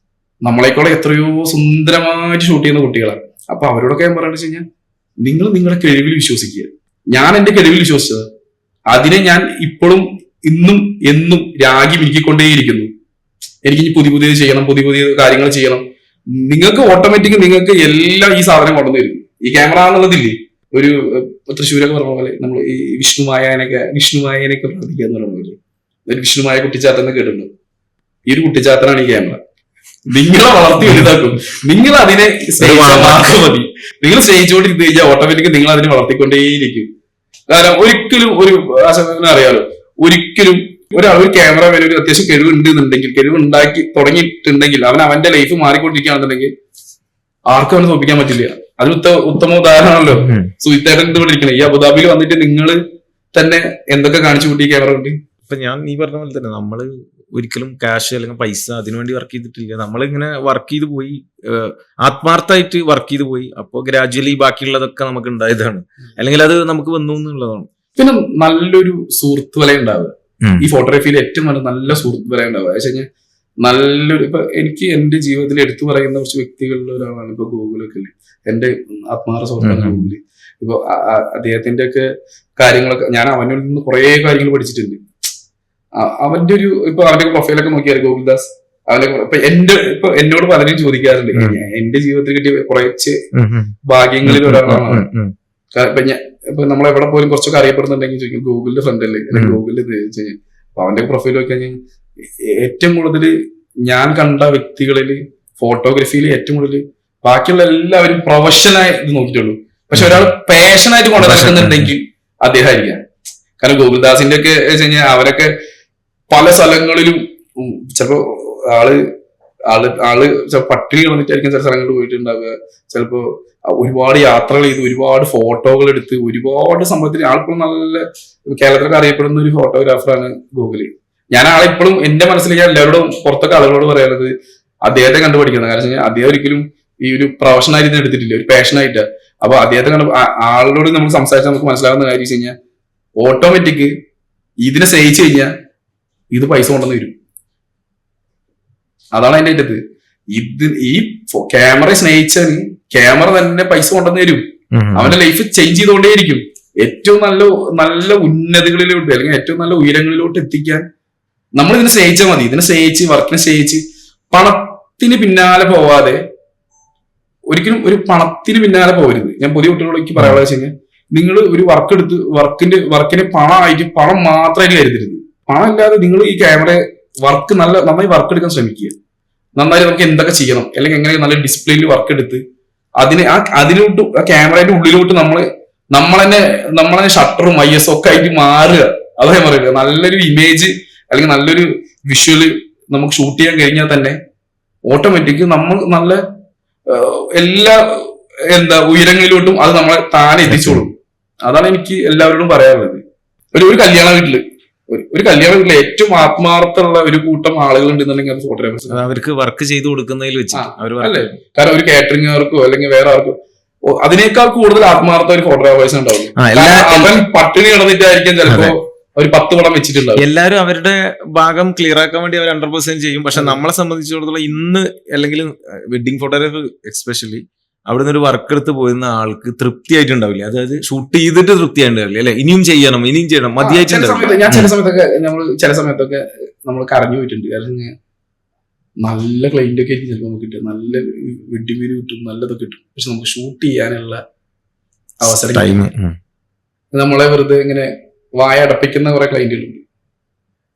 നമ്മളെക്കൂടെ എത്രയോ സുന്ദരമായിട്ട് ഷൂട്ട് ചെയ്യുന്ന കുട്ടികളാണ്. അപ്പൊ അവരോടൊക്കെ ഞാൻ പറയുന്നത് വെച്ച് കഴിഞ്ഞാൽ നിങ്ങൾ നിങ്ങളുടെ കഴിവിൽ വിശ്വസിക്കുക. ഞാൻ എന്റെ കഴിവിൽ വിശ്വസിച്ചത്, അതിനെ ഞാൻ ഇപ്പോഴും ഇന്നും എന്നും രാഗി മിനിക്കൊണ്ടേയിരിക്കുന്നു. എനിക്ക് ഇനി പുതിയ ചെയ്യണം, പുതിയ കാര്യങ്ങൾ ചെയ്യണം. നിങ്ങൾക്ക് ഓട്ടോമാറ്റിക് നിങ്ങൾക്ക് എല്ലാം ഈ സാധനം കൊണ്ടുവന്ന് തരും. ഈ ക്യാമറ എന്നുള്ളതില്ലേ, ഒരു തൃശ്ശൂരൊക്കെ പറഞ്ഞ പോലെ നമ്മൾ ഈ വിഷ്ണുമായനൊക്കെ പ്രാർത്ഥിക്കുക എന്ന് പറഞ്ഞ പോലെ ഒരു വിഷ്ണുമായ കുട്ടിച്ചാത്തന്ന് കേട്ടിട്ടുണ്ട്. ഈ ഒരു കുട്ടിച്ചാത്തനാണ് ഈ ക്യാമറ. നിങ്ങളെ വളർത്തി വലുതാക്കും. നിങ്ങൾ അതിനെ സ്നേഹിച്ചാൽ മതി. നിങ്ങൾ സ്നേഹിച്ചുകൊണ്ടിരുന്ന് കഴിഞ്ഞാൽ ഓട്ടോമാറ്റിക് നിങ്ങൾ അതിനെ വളർത്തിക്കൊണ്ടേയിരിക്കും. കാരണം ഒരിക്കലും അറിയാലോ, ഒരിക്കലും ഒരു ക്യാമറ വരെ ഒരു അത്യാവശ്യം കഴിവ് ഉണ്ടാക്കി തുടങ്ങിയിട്ടുണ്ടെങ്കിൽ അവന്റെ ലൈഫ് മാറിക്കൊണ്ടിരിക്കുകയാണെന്നുണ്ടെങ്കിൽ ആർക്കും അവനെ തോൽപ്പിക്കാൻ പറ്റില്ല. അത് ഉത്തമ ഉദാഹരണമല്ലോ സുഹിത്തേട്ടൻ ഇട്ടുകൊണ്ടിരിക്കുന്നത്. ഈ അബുദാബിയിൽ വന്നിട്ട് നിങ്ങൾ തന്നെ എന്തൊക്കെ കാണിച്ചു കൂട്ടി ക്യാമറ കൊണ്ട്. ഇപ്പൊ ഞാൻ നീ പറഞ്ഞ പോലെ തന്നെ നമ്മള് ഒരിക്കലും ക്യാഷ് അല്ലെങ്കിൽ പൈസ അതിനുവേണ്ടി വർക്ക് ചെയ്തിട്ടില്ല. നമ്മളിങ്ങനെ വർക്ക് ചെയ്ത് പോയി, ആത്മാർത്ഥമായിട്ട് വർക്ക് ചെയ്ത് പോയി. അപ്പോൾ ഗ്രാജുവലി ബാക്കിയുള്ളതൊക്കെ നമുക്ക് ഉണ്ടായതാണ്, അല്ലെങ്കിൽ അത് നമുക്ക് വന്നു എന്നുള്ളതാണ്. പിന്നെ നല്ലൊരു സുഹൃത്ത് വല ഉണ്ടാവുക. ഈ ഫോട്ടോഗ്രാഫിയിൽ ഏറ്റവും നല്ല സുഹൃത്ത് വല ഉണ്ടാവുക വെച്ച് കഴിഞ്ഞാൽ നല്ലൊരു, ഇപ്പൊ എനിക്ക് എന്റെ ജീവിതത്തിൽ എടുത്തു പറയുന്ന കുറച്ച് വ്യക്തികളിൽ ഒരാളാണ് ഇപ്പൊ ഗൂഗിളൊക്കെ. എന്റെ ആത്മാർത്ഥ സുഹൃത്താണ് ഗൂഗിള്. ഇപ്പൊ അദ്ദേഹത്തിന്റെ ഒക്കെ കാര്യങ്ങളൊക്കെ ഞാൻ അവനിൽ നിന്ന് കുറെ കാര്യങ്ങൾ പഠിച്ചിട്ടുണ്ട്. അവന്റെ ഒരു ഇപ്പൊ അവന്റെ പ്രൊഫൈലൊക്കെ നോക്കിയാൽ ഗോകുൽദാസ് അവനെ എന്നോട് പലരും ചോദിക്കാറുണ്ട്. എന്റെ ജീവിതത്തിൽ കിട്ടിയ കുറച്ച് ഭാഗ്യങ്ങളിൽ ഒരാളാണ്. ഇപ്പൊ നമ്മൾ എവിടെ പോലും കുറച്ചൊക്കെ അറിയപ്പെടുന്നുണ്ടെങ്കിൽ ചോദിക്കും ഗൂഗിളിന്റെ ഫ്രണ്ട് അല്ലേ, അല്ലെങ്കിൽ ഗൂഗിളിൽ ചോദിച്ചു കഴിഞ്ഞാൽ അപ്പൊ അവന്റെ പ്രൊഫൈൽ നോക്കിക്കഴിഞ്ഞാൽ ഏറ്റവും കൂടുതൽ ഞാൻ കണ്ട വ്യക്തികളിൽ ഫോട്ടോഗ്രാഫിയിൽ ഏറ്റവും കൂടുതൽ ബാക്കിയുള്ള എല്ലാവരും പ്രൊഫഷനായി ഇത് നോക്കിയിട്ടുള്ളൂ. പക്ഷെ ഒരാൾ പാഷനായിട്ട് കൊണ്ടു നടക്കുന്നുണ്ടെങ്കിൽ അദ്ദേഹം ആയിരിക്കാം. കാരണം ഗോകുൽദാസിന്റെ ഒക്കെ വെച്ച് കഴിഞ്ഞാൽ അവരൊക്കെ പല സ്ഥലങ്ങളിലും ചിലപ്പോ ആള് പട്ടിണി കിടന്നിട്ടായിരിക്കും ചില സ്ഥലങ്ങളിൽ പോയിട്ടുണ്ടാവുക. ചിലപ്പോ ഒരുപാട് യാത്രകൾ ചെയ്ത് ഒരുപാട് ഫോട്ടോകൾ എടുത്ത് ഒരുപാട് സംഭവത്തിൽ ആൾപ്പോഴും നല്ല കേരളത്തിലൊക്കെ അറിയപ്പെടുന്ന ഒരു ഫോട്ടോഗ്രാഫറാണ് ഗൂഗിള്. ഞാൻ ആളെപ്പോഴും എന്റെ മനസ്സിൽ ഞാൻ എല്ലാവരോടും പുറത്തൊക്കെ ആളുകളോട് പറയാനുള്ളത് അദ്ദേഹത്തെ കണ്ടുപഠിക്കുന്നത്. കാരണം വെച്ചാൽ അദ്ദേഹം ഒരിക്കലും ഈ ഒരു പ്രൊഫഷനായിട്ട് എടുത്തിട്ടില്ല, ഒരു പാഷനായിട്ട്. അപ്പൊ അദ്ദേഹത്തെ ആളോട് നമ്മൾ സംസാരിച്ചാൽ നമുക്ക് മനസ്സിലാകുന്ന കാര്യം വെച്ച് കഴിഞ്ഞാൽ ഓട്ടോമാറ്റിക് ഇതിനെ സ്നേഹിച്ചു കഴിഞ്ഞാൽ ഇത് പൈസ കൊണ്ടുവന്ന് വരും. അതാണ് അതിന്റെ അറ്റത്ത്. ഈ ക്യാമറ സ്നേഹിച്ചാൽ ക്യാമറ തന്നെ പൈസ കൊണ്ടുവന്ന് തരും. അവന്റെ ലൈഫ് ചേഞ്ച് ചെയ്തുകൊണ്ടേയിരിക്കും. ഏറ്റവും നല്ല ഉന്നതികളിലോട്ട് അല്ലെങ്കിൽ ഏറ്റവും നല്ല ഉയരങ്ങളിലോട്ട് എത്തിക്കാൻ നമ്മൾ ഇതിനെ സ്നേഹിച്ചാൽ മതി. ഇതിനെ സ്നേഹിച്ച് വർക്കിനെ സ്നേഹിച്ച് പണത്തിന് പിന്നാലെ പോവാതെ ഒരിക്കലും ഒരു പണത്തിന് പിന്നാലെ പോകരുത്. ഞാൻ പുതിയ കുട്ടികളോട് പറയാനുള്ള വെച്ച് കഴിഞ്ഞാൽ നിങ്ങൾ ഒരു വർക്ക് എടുത്ത് വർക്കിന് പണം മാത്രമായിട്ട് കരുതരുത്. പണം ഇല്ലാതെ നിങ്ങൾ ഈ ക്യാമറ വർക്ക് നന്നായി വർക്ക് എടുക്കാൻ ശ്രമിക്കുക. നന്നായി നമുക്ക് എന്തൊക്കെ ചെയ്യണം അല്ലെങ്കിൽ എങ്ങനെ നല്ല ഡിസിപ്ലിനിൽ വർക്ക് എടുത്ത് അതിലോട്ട് ആ ക്യാമറയുടെ ഉള്ളിലോട്ട് നമ്മളെ ഷട്ടറും ISO ഒക്കെ ആയിട്ട് മാറുക. അതായത് പറയുക നല്ലൊരു ഇമേജ് അല്ലെങ്കിൽ നല്ലൊരു വിഷ്വല് നമുക്ക് ഷൂട്ട് ചെയ്യാൻ കഴിഞ്ഞാൽ തന്നെ ഓട്ടോമാറ്റിക് നമ്മൾ നല്ല എല്ലാ ഉയരങ്ങളിലോട്ടും അത് നമ്മളെ താനെ എത്തിച്ചോളും. അതാണ് എനിക്ക് എല്ലാവരോടും പറയാനുള്ളത്. ഒരു കല്യാണ വീട്ടില് ഏറ്റവും ആത്മാർത്ഥമുള്ള ഒരു കൂട്ടം ആളുകൾ ഉണ്ടെന്നുണ്ടെങ്കിൽ അത് ഫോട്ടോഗ്രാഫേഴ്സ്. അവർക്ക് വർക്ക് ചെയ്ത് കൊടുക്കുന്നതിൽ വെച്ച് അല്ലേ? കാരണം ഒരു കാറ്ററിംഗുകാർക്കോ അല്ലെങ്കിൽ വേറെ ആർക്കോ അതിനേക്കാൾ കൂടുതൽ ആത്മാർത്ഥ ഒരു ഫോട്ടോഗ്രാഫേഴ്സ് ഉണ്ടാവും. അവൻ പട്ടിണി കിടന്നിട്ടായിരിക്കും ചിലപ്പോ ഒരു 10 പടം വെച്ചിട്ടുണ്ടാവും. എല്ലാവരും അവരുടെ ഭാഗം ക്ലിയർ ആക്കാൻ വേണ്ടി അവർ 100% ചെയ്യും. പക്ഷെ നമ്മളെ സംബന്ധിച്ചിടത്തോളം ഇന്ന് അല്ലെങ്കിൽ വെഡിങ് ഫോട്ടോഗ്രാഫി എക്സ്പെഷ്യലി അവിടുന്ന് ഒരു വർക്ക് എടുത്ത് പോയിരുന്ന ആൾക്ക് തൃപ്തിയായിട്ടുണ്ടാവില്ല. അതായത് ഷൂട്ട് ചെയ്തിട്ട് തൃപ്തിയായിട്ടുണ്ടാവില്ല. അല്ലെ, ഇനിയും ചെയ്യണം മതിയായിട്ടുണ്ടാവില്ല. ഞാൻ ചില സമയത്തൊക്കെ നമ്മൾ കരഞ്ഞു പോയിട്ടുണ്ട്. കാരണം നല്ല ക്ലൈന്റ് ഒക്കെ ആയിരിക്കും ചിലപ്പോൾ നമുക്ക് കിട്ടും, നല്ല വെഡിങ് മെനു കിട്ടും, നല്ലതൊക്കെ കിട്ടും. പക്ഷെ നമുക്ക് ഷൂട്ട് ചെയ്യാനുള്ള അവസരം നമ്മളെ വെറുതെ ഇങ്ങനെ വായ അടപ്പിക്കുന്ന കുറെ ക്ലൈന്റുകളുണ്ട്.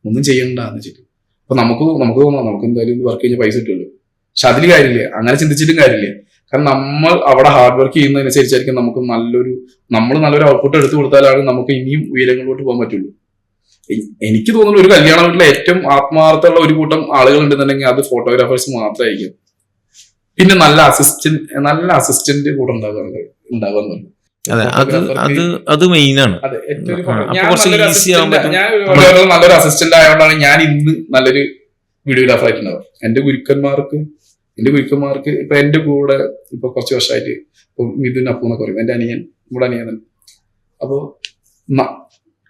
ഒന്നും ചെയ്യണ്ടെന്ന് വെച്ചിട്ട് അപ്പൊ നമുക്ക് തോന്നാം നമുക്ക് എന്തായാലും വർക്ക് കഴിഞ്ഞാൽ പൈസ കിട്ടുമല്ലോ. പക്ഷെ അതിൽ കാര്യമില്ല, അങ്ങനെ ചിന്തിച്ചിട്ടും കാര്യമില്ല. കാരണം നമ്മൾ അവിടെ ഹാർഡ് വർക്ക് ചെയ്യുന്നതനുസരിച്ചായിരിക്കും നമുക്ക് നല്ലൊരു ഔട്ട്പുട്ട് എടുത്തു കൊടുത്താലാണ് നമുക്ക് ഇനിയും ഉയരങ്ങളിലോട്ട് പോകാൻ പറ്റുള്ളൂ. എനിക്ക് തോന്നുന്നു ഒരു കല്യാണ വീട്ടിലെ ഏറ്റവും ആത്മാർത്ഥമുള്ള ഒരു കൂട്ടം ആളുകൾ ഉണ്ടെന്നുണ്ടെങ്കിൽ അത് ഫോട്ടോഗ്രാഫേഴ്സ് മാത്രമായിരിക്കും. പിന്നെ നല്ല അസിസ്റ്റന്റ് കൂടെ ഉണ്ടാകാൻ അത് മെയിനാണ്. നല്ലൊരു അസിസ്റ്റന്റ് ആയതുകൊണ്ടാണ് ഞാൻ ഇന്ന് നല്ലൊരു വീഡിയോഗ്രാഫർ ആയിട്ടുണ്ടാവുക. എന്റെ ഗുരുക്കന്മാർക്ക് ഇപ്പൊ എന്റെ കൂടെ ഇപ്പൊ കുറച്ച് വർഷമായിട്ട് ഇപ്പൊ മിഥുൻ അപ്പു എന്നൊക്കെ പറയും, എന്റെ നമ്മുടെ അനിയൻ. അപ്പൊ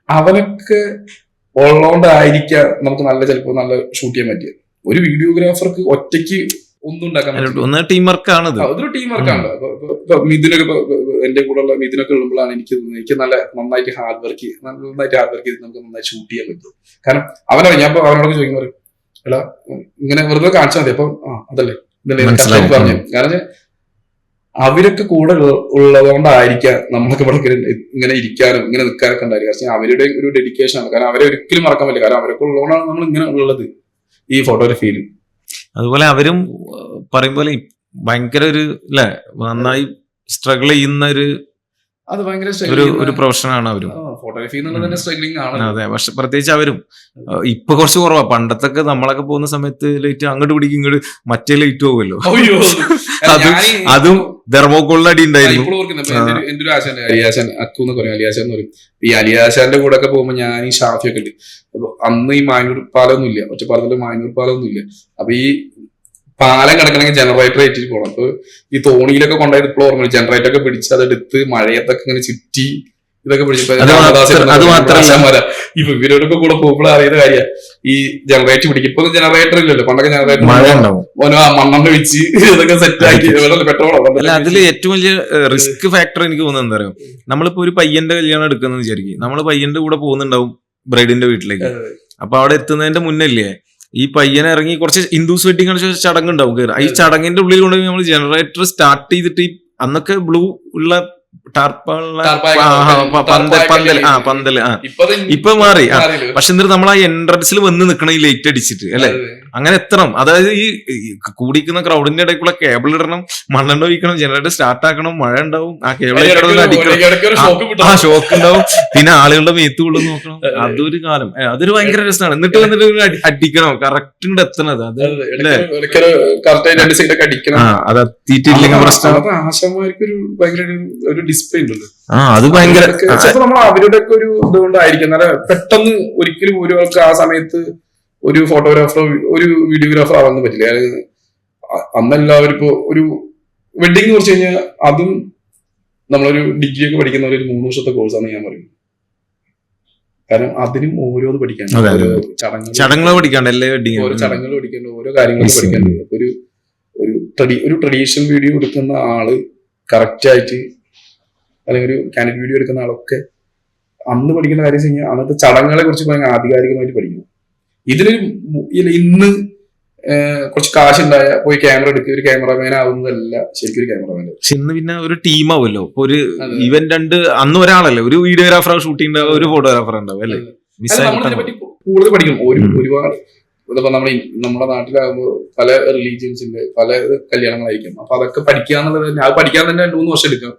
അവനൊക്കെ ഉള്ളതുകൊണ്ടായിരിക്കാം നമുക്ക് ചിലപ്പോൾ നല്ല ഷൂട്ട് ചെയ്യാൻ പറ്റിയത്. ഒരു വീഡിയോഗ്രാഫർക്ക് ഒറ്റയ്ക്ക് ഒന്നും ഉണ്ടാക്കാൻ പറ്റില്ല. ടീം വർക്കാണ്, അതൊരു ടീം വർക്കാണ്. മിഥുനൊക്കെ എന്റെ കൂടെ ഉള്ള മിഥുനൊക്കെ ഉള്ളപ്പോഴാണ് എനിക്ക് നന്നായിട്ട് ഹാർഡ് വർക്ക് ചെയ്ത് നമുക്ക് നന്നായി ഷൂട്ട് ചെയ്യാൻ പറ്റും. കാരണം ഞാൻ അവനോടൊക്കെ ചോദിക്കുമ്പോൾ എടാ ഇങ്ങനെ വെറുതെ കാണിച്ചാൽ മതി. അപ്പൊ അതല്ലേ ഇതല്ലേ മനസ്സിലാവും. പറഞ്ഞു. കാരണം അവരൊക്കെ കൂടെ ഉള്ളതുകൊണ്ടായിരിക്കാം നമ്മളൊക്കെ ഇവിടെ ഇങ്ങനെ ഇരിക്കാനും ഇങ്ങനെ നിൽക്കാനൊക്കെ ഉണ്ടായിരിക്കും. പക്ഷേ അവരുടെ ഒരു ഡെഡിക്കേഷൻ ആണ്. കാരണം അവരെ ഒരിക്കലും മറക്കാൻ പറ്റില്ല. കാരണം അവരൊക്കെ ഉള്ളതുകൊണ്ടാണ് നമ്മൾ ഇങ്ങനെ ഉള്ളത് ഈ ഫോട്ടോഗ്രാഫിയിൽ. അതുപോലെ അവരും പറയും പോലെ ഭയങ്കര ഒരു അല്ലെ നന്നായി സ്ട്രഗിൾ ചെയ്യുന്ന അത് ഭയങ്കര ഒരു പ്രൊഫഷനാണ് അവരും. ഫോട്ടോഗ്രാഫി എന്നുള്ളത് തന്നെ സ്ട്രഗ്ലിംഗ് ആണ്. അതെ, പക്ഷെ പ്രത്യേകിച്ച് അവരും ഇപ്പൊ കുറച്ച് കുറവാ. പണ്ടത്തൊക്കെ നമ്മളൊക്കെ പോകുന്ന സമയത്ത് ലൈറ്റ് അങ്ങോട്ട് പിടിക്കും, ഇങ്ങോട്ട് മറ്റേ ലൈറ്റ് പോകുമല്ലോ. അതും തെർമോക്കോളിന്റെ അടി ഉണ്ടായിരുന്നു. എന്റെ ഒരു ആശാൻ അലിയാശാൻ അക്കു എന്ന് പറയും, അലിയാശാൻ എന്ന് പറയും. ഈ അലിയാശാന്റെ കൂടെ ഒക്കെ പോകുമ്പോൾ ഞാൻ ഈ ഷാഫിയൊക്കെ ഉണ്ട്. അപ്പൊ അന്ന് ഈ മാനൂർ പാലമൊന്നും ഇല്ല, ഒറ്റപ്പാലത്തില് മാനൂർ പാലമൊന്നും ഇല്ല. അപ്പൊ ഈ പാലം കിടക്കണമെങ്കിൽ ജനറേറ്റർ ഏറ്റിട്ട് പോകണം. അപ്പൊ ഈ തോണിയിലൊക്കെ കൊണ്ടുപോയത് ഇപ്പോൾ ഓർമ്മ, ജനറേറ്റർ ഒക്കെ പിടിച്ച് അതെടുത്ത് മഴയത്തൊക്കെ ഇങ്ങനെ ചുറ്റി ഇതൊക്കെ പിടിച്ചപ്പോ ഇപ്പൊ ഇവരോടൊക്കെ കൂടെ പോകുമ്പോൾ അറിയുന്ന കാര്യ ഈ ജനറേറ്റർ പിടിക്കും. ഇപ്പൊ ജനറേറ്റർ ഇല്ലല്ലോ, പണ്ടൊക്കെ ജനറേറ്റർ മണ്ണെണ്ണ വെച്ച് ഇതൊക്കെ സെറ്റ് ആക്കി പെട്രോളോ. അല്ല, അതിൽ ഏറ്റവും വലിയ റിസ്ക് ഫാക്ടർ എനിക്ക് തോന്നുന്നത് എന്താ പറയുക, നമ്മളിപ്പോ ഒരു പയ്യന്റെ കല്യാണം എടുക്കുന്നത് വിചാരിക്കും, നമ്മള് പയ്യന്റെ കൂടെ പോകുന്നുണ്ടാവും ബ്രൈഡിന്റെ വീട്ടിലേക്ക്. അപ്പൊ അവിടെ എത്തുന്നതിന്റെ മുന്നല്ലേ ഈ പയ്യനെ ഇറങ്ങി കുറച്ച് ഹിന്ദുസ് വെഡിങ് ചടങ്ങുണ്ടാവും കയറി. ഈ ചടങ്ങിന്റെ ഉള്ളിൽ കൊണ്ടുപോയി നമ്മൾ ജനറേറ്റർ സ്റ്റാർട്ട് ചെയ്തിട്ട് അന്നൊക്കെ ബ്ലൂ ഉള്ള പന്തല് ഇപ്പൊ മാറി. പക്ഷെ എന്നിട്ട് നമ്മൾ ആ എൻട്രൻസിൽ വന്ന് നിൽക്കണം ഈ ലൈറ്റ് അടിച്ചിട്ട് അല്ലെ, അങ്ങനെ എത്തണം. അതായത് ഈ കൂടിക്കുന്ന ക്രൗഡിന്റെ ഇടയ്ക്കുള്ള കേബിൾ ഇടണം, മണ്ണെണ്ണ ഒഴിക്കണം, ജനറേറ്റർ സ്റ്റാർട്ട് ആക്കണം, മഴ ഉണ്ടാവും, ആ കേബിൾ അടിക്കണം, ആ ഷോക്ക് ഉണ്ടാവും, പിന്നെ ആളുകളുടെ മേത്ത് കൊള്ളു നോക്കണം. അതൊരു കാലം, അതൊരു ഭയങ്കര രസമാണ്. എന്നിട്ട് വന്നിട്ട് അടിക്കണം, കറക്റ്റ് എത്തണത് അത് അതെത്തിയിട്ടില്ലെങ്കിൽ പ്രശ്നം. ഒരു ഡിസ്പ്ലേ ഉണ്ടല്ലോ, അത് ഭയങ്കര നമ്മൾ അവരുടെ ഒക്കെ ഒരു ഇതുകൊണ്ടായിരിക്കും. പെട്ടെന്ന് ഒരിക്കലും ഒരാൾക്ക് ആ സമയത്ത് ഒരു ഫോട്ടോഗ്രാഫറോ ഒരു വീഡിയോഗ്രാഫർ ആവാൻ പറ്റില്ല. അന്നെല്ലാവരും ഇപ്പോ ഒരു വെഡിങ് എന്ന് വെച്ച് കഴിഞ്ഞാൽ അതും നമ്മളൊരു ഡിഗ്രി ഒക്കെ പഠിക്കുന്ന ഒരു 3 വർഷത്തെ കോഴ്സാണ് ഞാൻ പറയുന്നത്. കാരണം അതിനും ഓരോന്ന് പഠിക്കാൻ, ഓരോ ചടങ്ങുകൾ പഠിക്കാണ്ട്, ഓരോ ചടങ്ങുകൾ പഠിക്കേണ്ട, ഓരോ കാര്യങ്ങൾ പഠിക്കാനുണ്ട്. ഒരു ട്രഡീഷണൽ വീഡിയോ എടുക്കുന്ന ആള് കറക്റ്റ് ആയിട്ട്, അല്ലെങ്കിൽ ഒരു കാൻഡിഡ് വീഡിയോ എടുക്കുന്ന ആളൊക്കെ അന്ന് പഠിക്കുന്ന കാര്യം വെച്ച് കഴിഞ്ഞാൽ അന്നത്തെ ചടങ്ങുകളെ കുറിച്ച് ഭയങ്കര ആധികാരികമായിട്ട് പഠിക്കണം. ഇതിന് ഇന്ന് കുറച്ച് കാശുണ്ടായ പോയി ക്യാമറ എടുക്കുക, ഒരു ക്യാമറമാൻ ആവുന്നതല്ല ശരിക്കും ഒരു ക്യാമറമാൻ. പക്ഷെ ഇന്ന് പിന്നെ ഒരു ടീമാവുമല്ലോ. ഇപ്പൊ ഒരു ഇവൻ അന്ന് ഒരാളല്ലേ, ഒരു വീഡിയോഗ്രാഫർ ഷൂട്ടിംഗ് ഉണ്ടാവും, ഒരു ഫോട്ടോഗ്രാഫർ ഉണ്ടാവും അല്ലേ. നമ്മളിതിനെപ്പറ്റി കൂടുതൽ പഠിക്കണം. ഒരുപാട് ഇപ്പൊ നമ്മുടെ നാട്ടിലാകുമ്പോൾ പല റിലീജിയൻസിന്റെ പല കല്യാണങ്ങളായിരിക്കും. അപ്പൊ അതൊക്കെ പഠിക്കുക എന്നുള്ളത് തന്നെ, അത് പഠിക്കാൻ തന്നെ 2-3 വർഷം എടുക്കാം.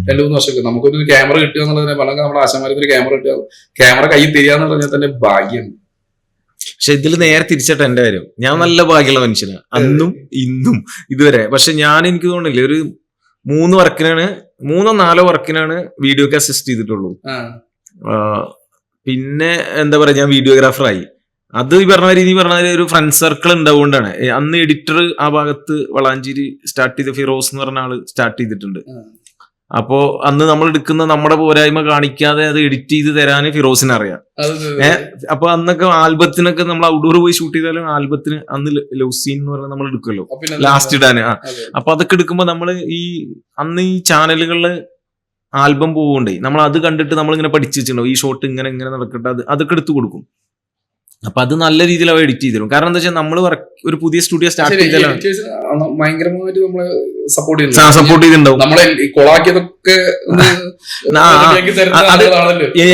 2-3 വർഷം എടുക്കും. നമുക്കൊരു ക്യാമറ കിട്ടുക എന്നുള്ളത് പല നമ്മുടെ ആശാന്മാർക്ക് ഒരു ക്യാമറ കിട്ടുക, ക്യാമറ കയ്യിൽ തരിക പറഞ്ഞാൽ തന്നെ ഭാഗ്യം. പക്ഷെ ഇതിൽ നേരെ തിരിച്ചിട്ട് എന്റെ കാര്യം, ഞാൻ നല്ല ഭാഗ്യമുള്ള മനുഷ്യനാണ് അന്നും ഇന്നും ഇതുവരെ. പക്ഷെ എനിക്ക് തോന്നുന്നില്ല, ഒരു 3-4 വർക്കിനാണ് വീഡിയോക്ക് അസിസ്റ്റ് ചെയ്തിട്ടുള്ളൂ. പിന്നെ എന്താ പറയാ, ഞാൻ വീഡിയോഗ്രാഫറായി. അത് ഈ പറഞ്ഞ രീതി ഒരു ഫ്രണ്ട് സർക്കിൾ ഉണ്ടാവുകൊണ്ടാണ്. അന്ന് എഡിറ്റർ ആ ഭാഗത്ത് വളാഞ്ചേരി സ്റ്റാർട്ട് ചെയ്ത ഫിറോസ് എന്ന് പറഞ്ഞ ആള് സ്റ്റാർട്ട് ചെയ്തിട്ടുണ്ട്. അപ്പോ അന്ന് നമ്മൾ എടുക്കുന്ന നമ്മുടെ പോരായ്മ കാണിക്കാതെ അത് എഡിറ്റ് ചെയ്ത് തരാൻ ഫിറോസിന് അറിയാം. അപ്പൊ അന്നൊക്കെ ആൽബത്തിനൊക്കെ നമ്മൾ ഔട്ട്ഡോർ പോയി ഷൂട്ട് ചെയ്താലും ആൽബത്തിന് അന്ന് ലവ് സീൻ എന്ന് പറഞ്ഞാൽ നമ്മൾ എടുക്കുമല്ലോ ലാസ്റ്റ് ഇടാന്. അപ്പൊ അതൊക്കെ എടുക്കുമ്പോ നമ്മള് അന്ന് ഈ ചാനലുകളില് ആൽബം പോവുണ്ടേ, നമ്മൾ അത് കണ്ടിട്ട് നമ്മളിങ്ങനെ പഠിച്ചു വെച്ചിട്ടുണ്ടാവും, ഈ ഷോട്ട് ഇങ്ങനെ നടക്കട്ടെ, അതൊക്കെ എടുത്തു കൊടുക്കും. അപ്പൊ അത് നല്ല രീതിയിൽ അവ എഡിറ്റ് ചെയ്തു തരും. കാരണം എന്താ വെച്ചാൽ നമ്മൾ ഒരു പുതിയ സ്റ്റുഡിയോ സ്റ്റാർട്ട് ചെയ്താലും ഭയങ്കരമായിട്ട് നമ്മള് സപ്പോർട്ട് ചെയ്തിട്ടുണ്ടാവും. നമ്മളെ കൊളാക്കിയതൊക്കെ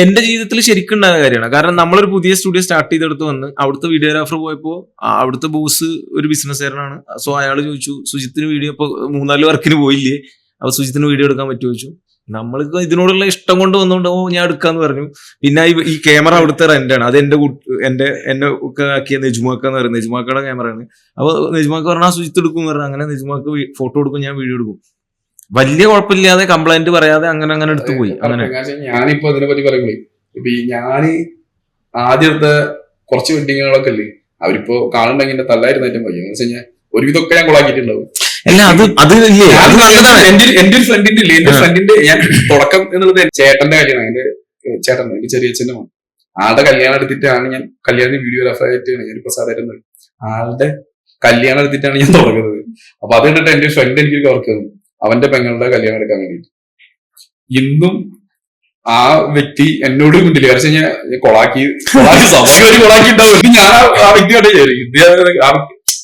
എന്റെ ജീവിതത്തിൽ ശരിക്കും ഉണ്ടാകുന്ന കാര്യമാണ്. കാരണം നമ്മളൊരു പുതിയ സ്റ്റുഡിയോ സ്റ്റാർട്ട് ചെയ്തെടുത്ത് വന്ന് അവിടുത്തെ വീഡിയോഗ്രാഫർ പോയപ്പോ അവിടുത്തെ ബോസ് ഒരു ബിസിനസ്സുകാരനാണ്. സോ അയാൾ ചോദിച്ചു, സുജിത്തിന് വീഡിയോ ഇപ്പൊ 3-4 വർക്കിന് പോയില്ലേ, അപ്പൊ സുജിത്തിന് വീഡിയോ എടുക്കാൻ പറ്റുമോ ചോദിച്ചു. നമ്മൾക്ക് ഇതിനോടുള്ള ഇഷ്ടം കൊണ്ട് വന്നുകൊണ്ട് ഞാൻ എടുക്കാന്ന് പറഞ്ഞു. പിന്നെ ഈ ക്യാമറ അവിടുത്തെ റെന്റാണ്, അത് എന്നെ ഒക്കെ ആക്കിയ നെജുമാക്ക എന്ന് പറയുന്നത്, നെജുമാക്കയുടെ ക്യാമറയാണ്. അപ്പൊ നെജുമാക്ക പറഞ്ഞാൽ സുജിത്ത് എടുക്കും എന്ന് പറഞ്ഞു. അങ്ങനെ നെജുമാക്ക് ഫോട്ടോ എടുക്കും, ഞാൻ വീഡിയോ എടുക്കും. വലിയ കുഴപ്പമില്ലാതെ കംപ്ലൈന്റ് പറയാതെ അങ്ങനെ എടുത്തു പോയി. അങ്ങനെ ഞാനിപ്പോ അതിനെ പറ്റി പറയുമ്പോൾ ഇപ്പൊ ഞാന് ആദ്യത്തെ കുറച്ച് വെഡിങ്ങുകളൊക്കെ അല്ലേ, അവരിപ്പോ കാണുന്നുണ്ടെങ്കിൽ എന്റെ തല്ലായിരുന്നു ഏറ്റവും പയ്യ എന്ന് വെച്ച് കഴിഞ്ഞാൽ ഒരുവിധമൊക്കെ ഞാൻ കൊളാക്കിയിട്ടുണ്ടാവും. എന്റെ ഒരു ഫ്രണ്ടിന്റെ ഞാൻ തുടക്കം എന്നുള്ളത് ചേട്ടന്റെ കല്യാണം, എന്റെ ചെറിയച്ഛന്റെ മോൻ, ആളുടെ കല്യാണം എടുത്തിട്ടാണ് ഞാൻ കല്യാണത്തിന് വീഡിയോഗ്രാഫറായിട്ടാണ് ഞാൻ പ്രസാദായിട്ട് ആളുടെ കല്യാണം എടുത്തിട്ടാണ് ഞാൻ തുടങ്ങുന്നത്. അപ്പൊ അത് കണ്ടിട്ട് എന്റെ ഫ്രണ്ട് എനിക്ക് ഓർക്കുന്നത് അവന്റെ പെങ്ങളുടെ കല്യാണം എടുക്കാൻ വേണ്ടിയിട്ട് ഇന്നും ആ വ്യക്തി എന്നോട് മിണ്ടില്ല. കാരണം ഞാൻ കൊളാക്കി ഉണ്ടാവും. ഞാൻ ആ വ്യക്തിയോട്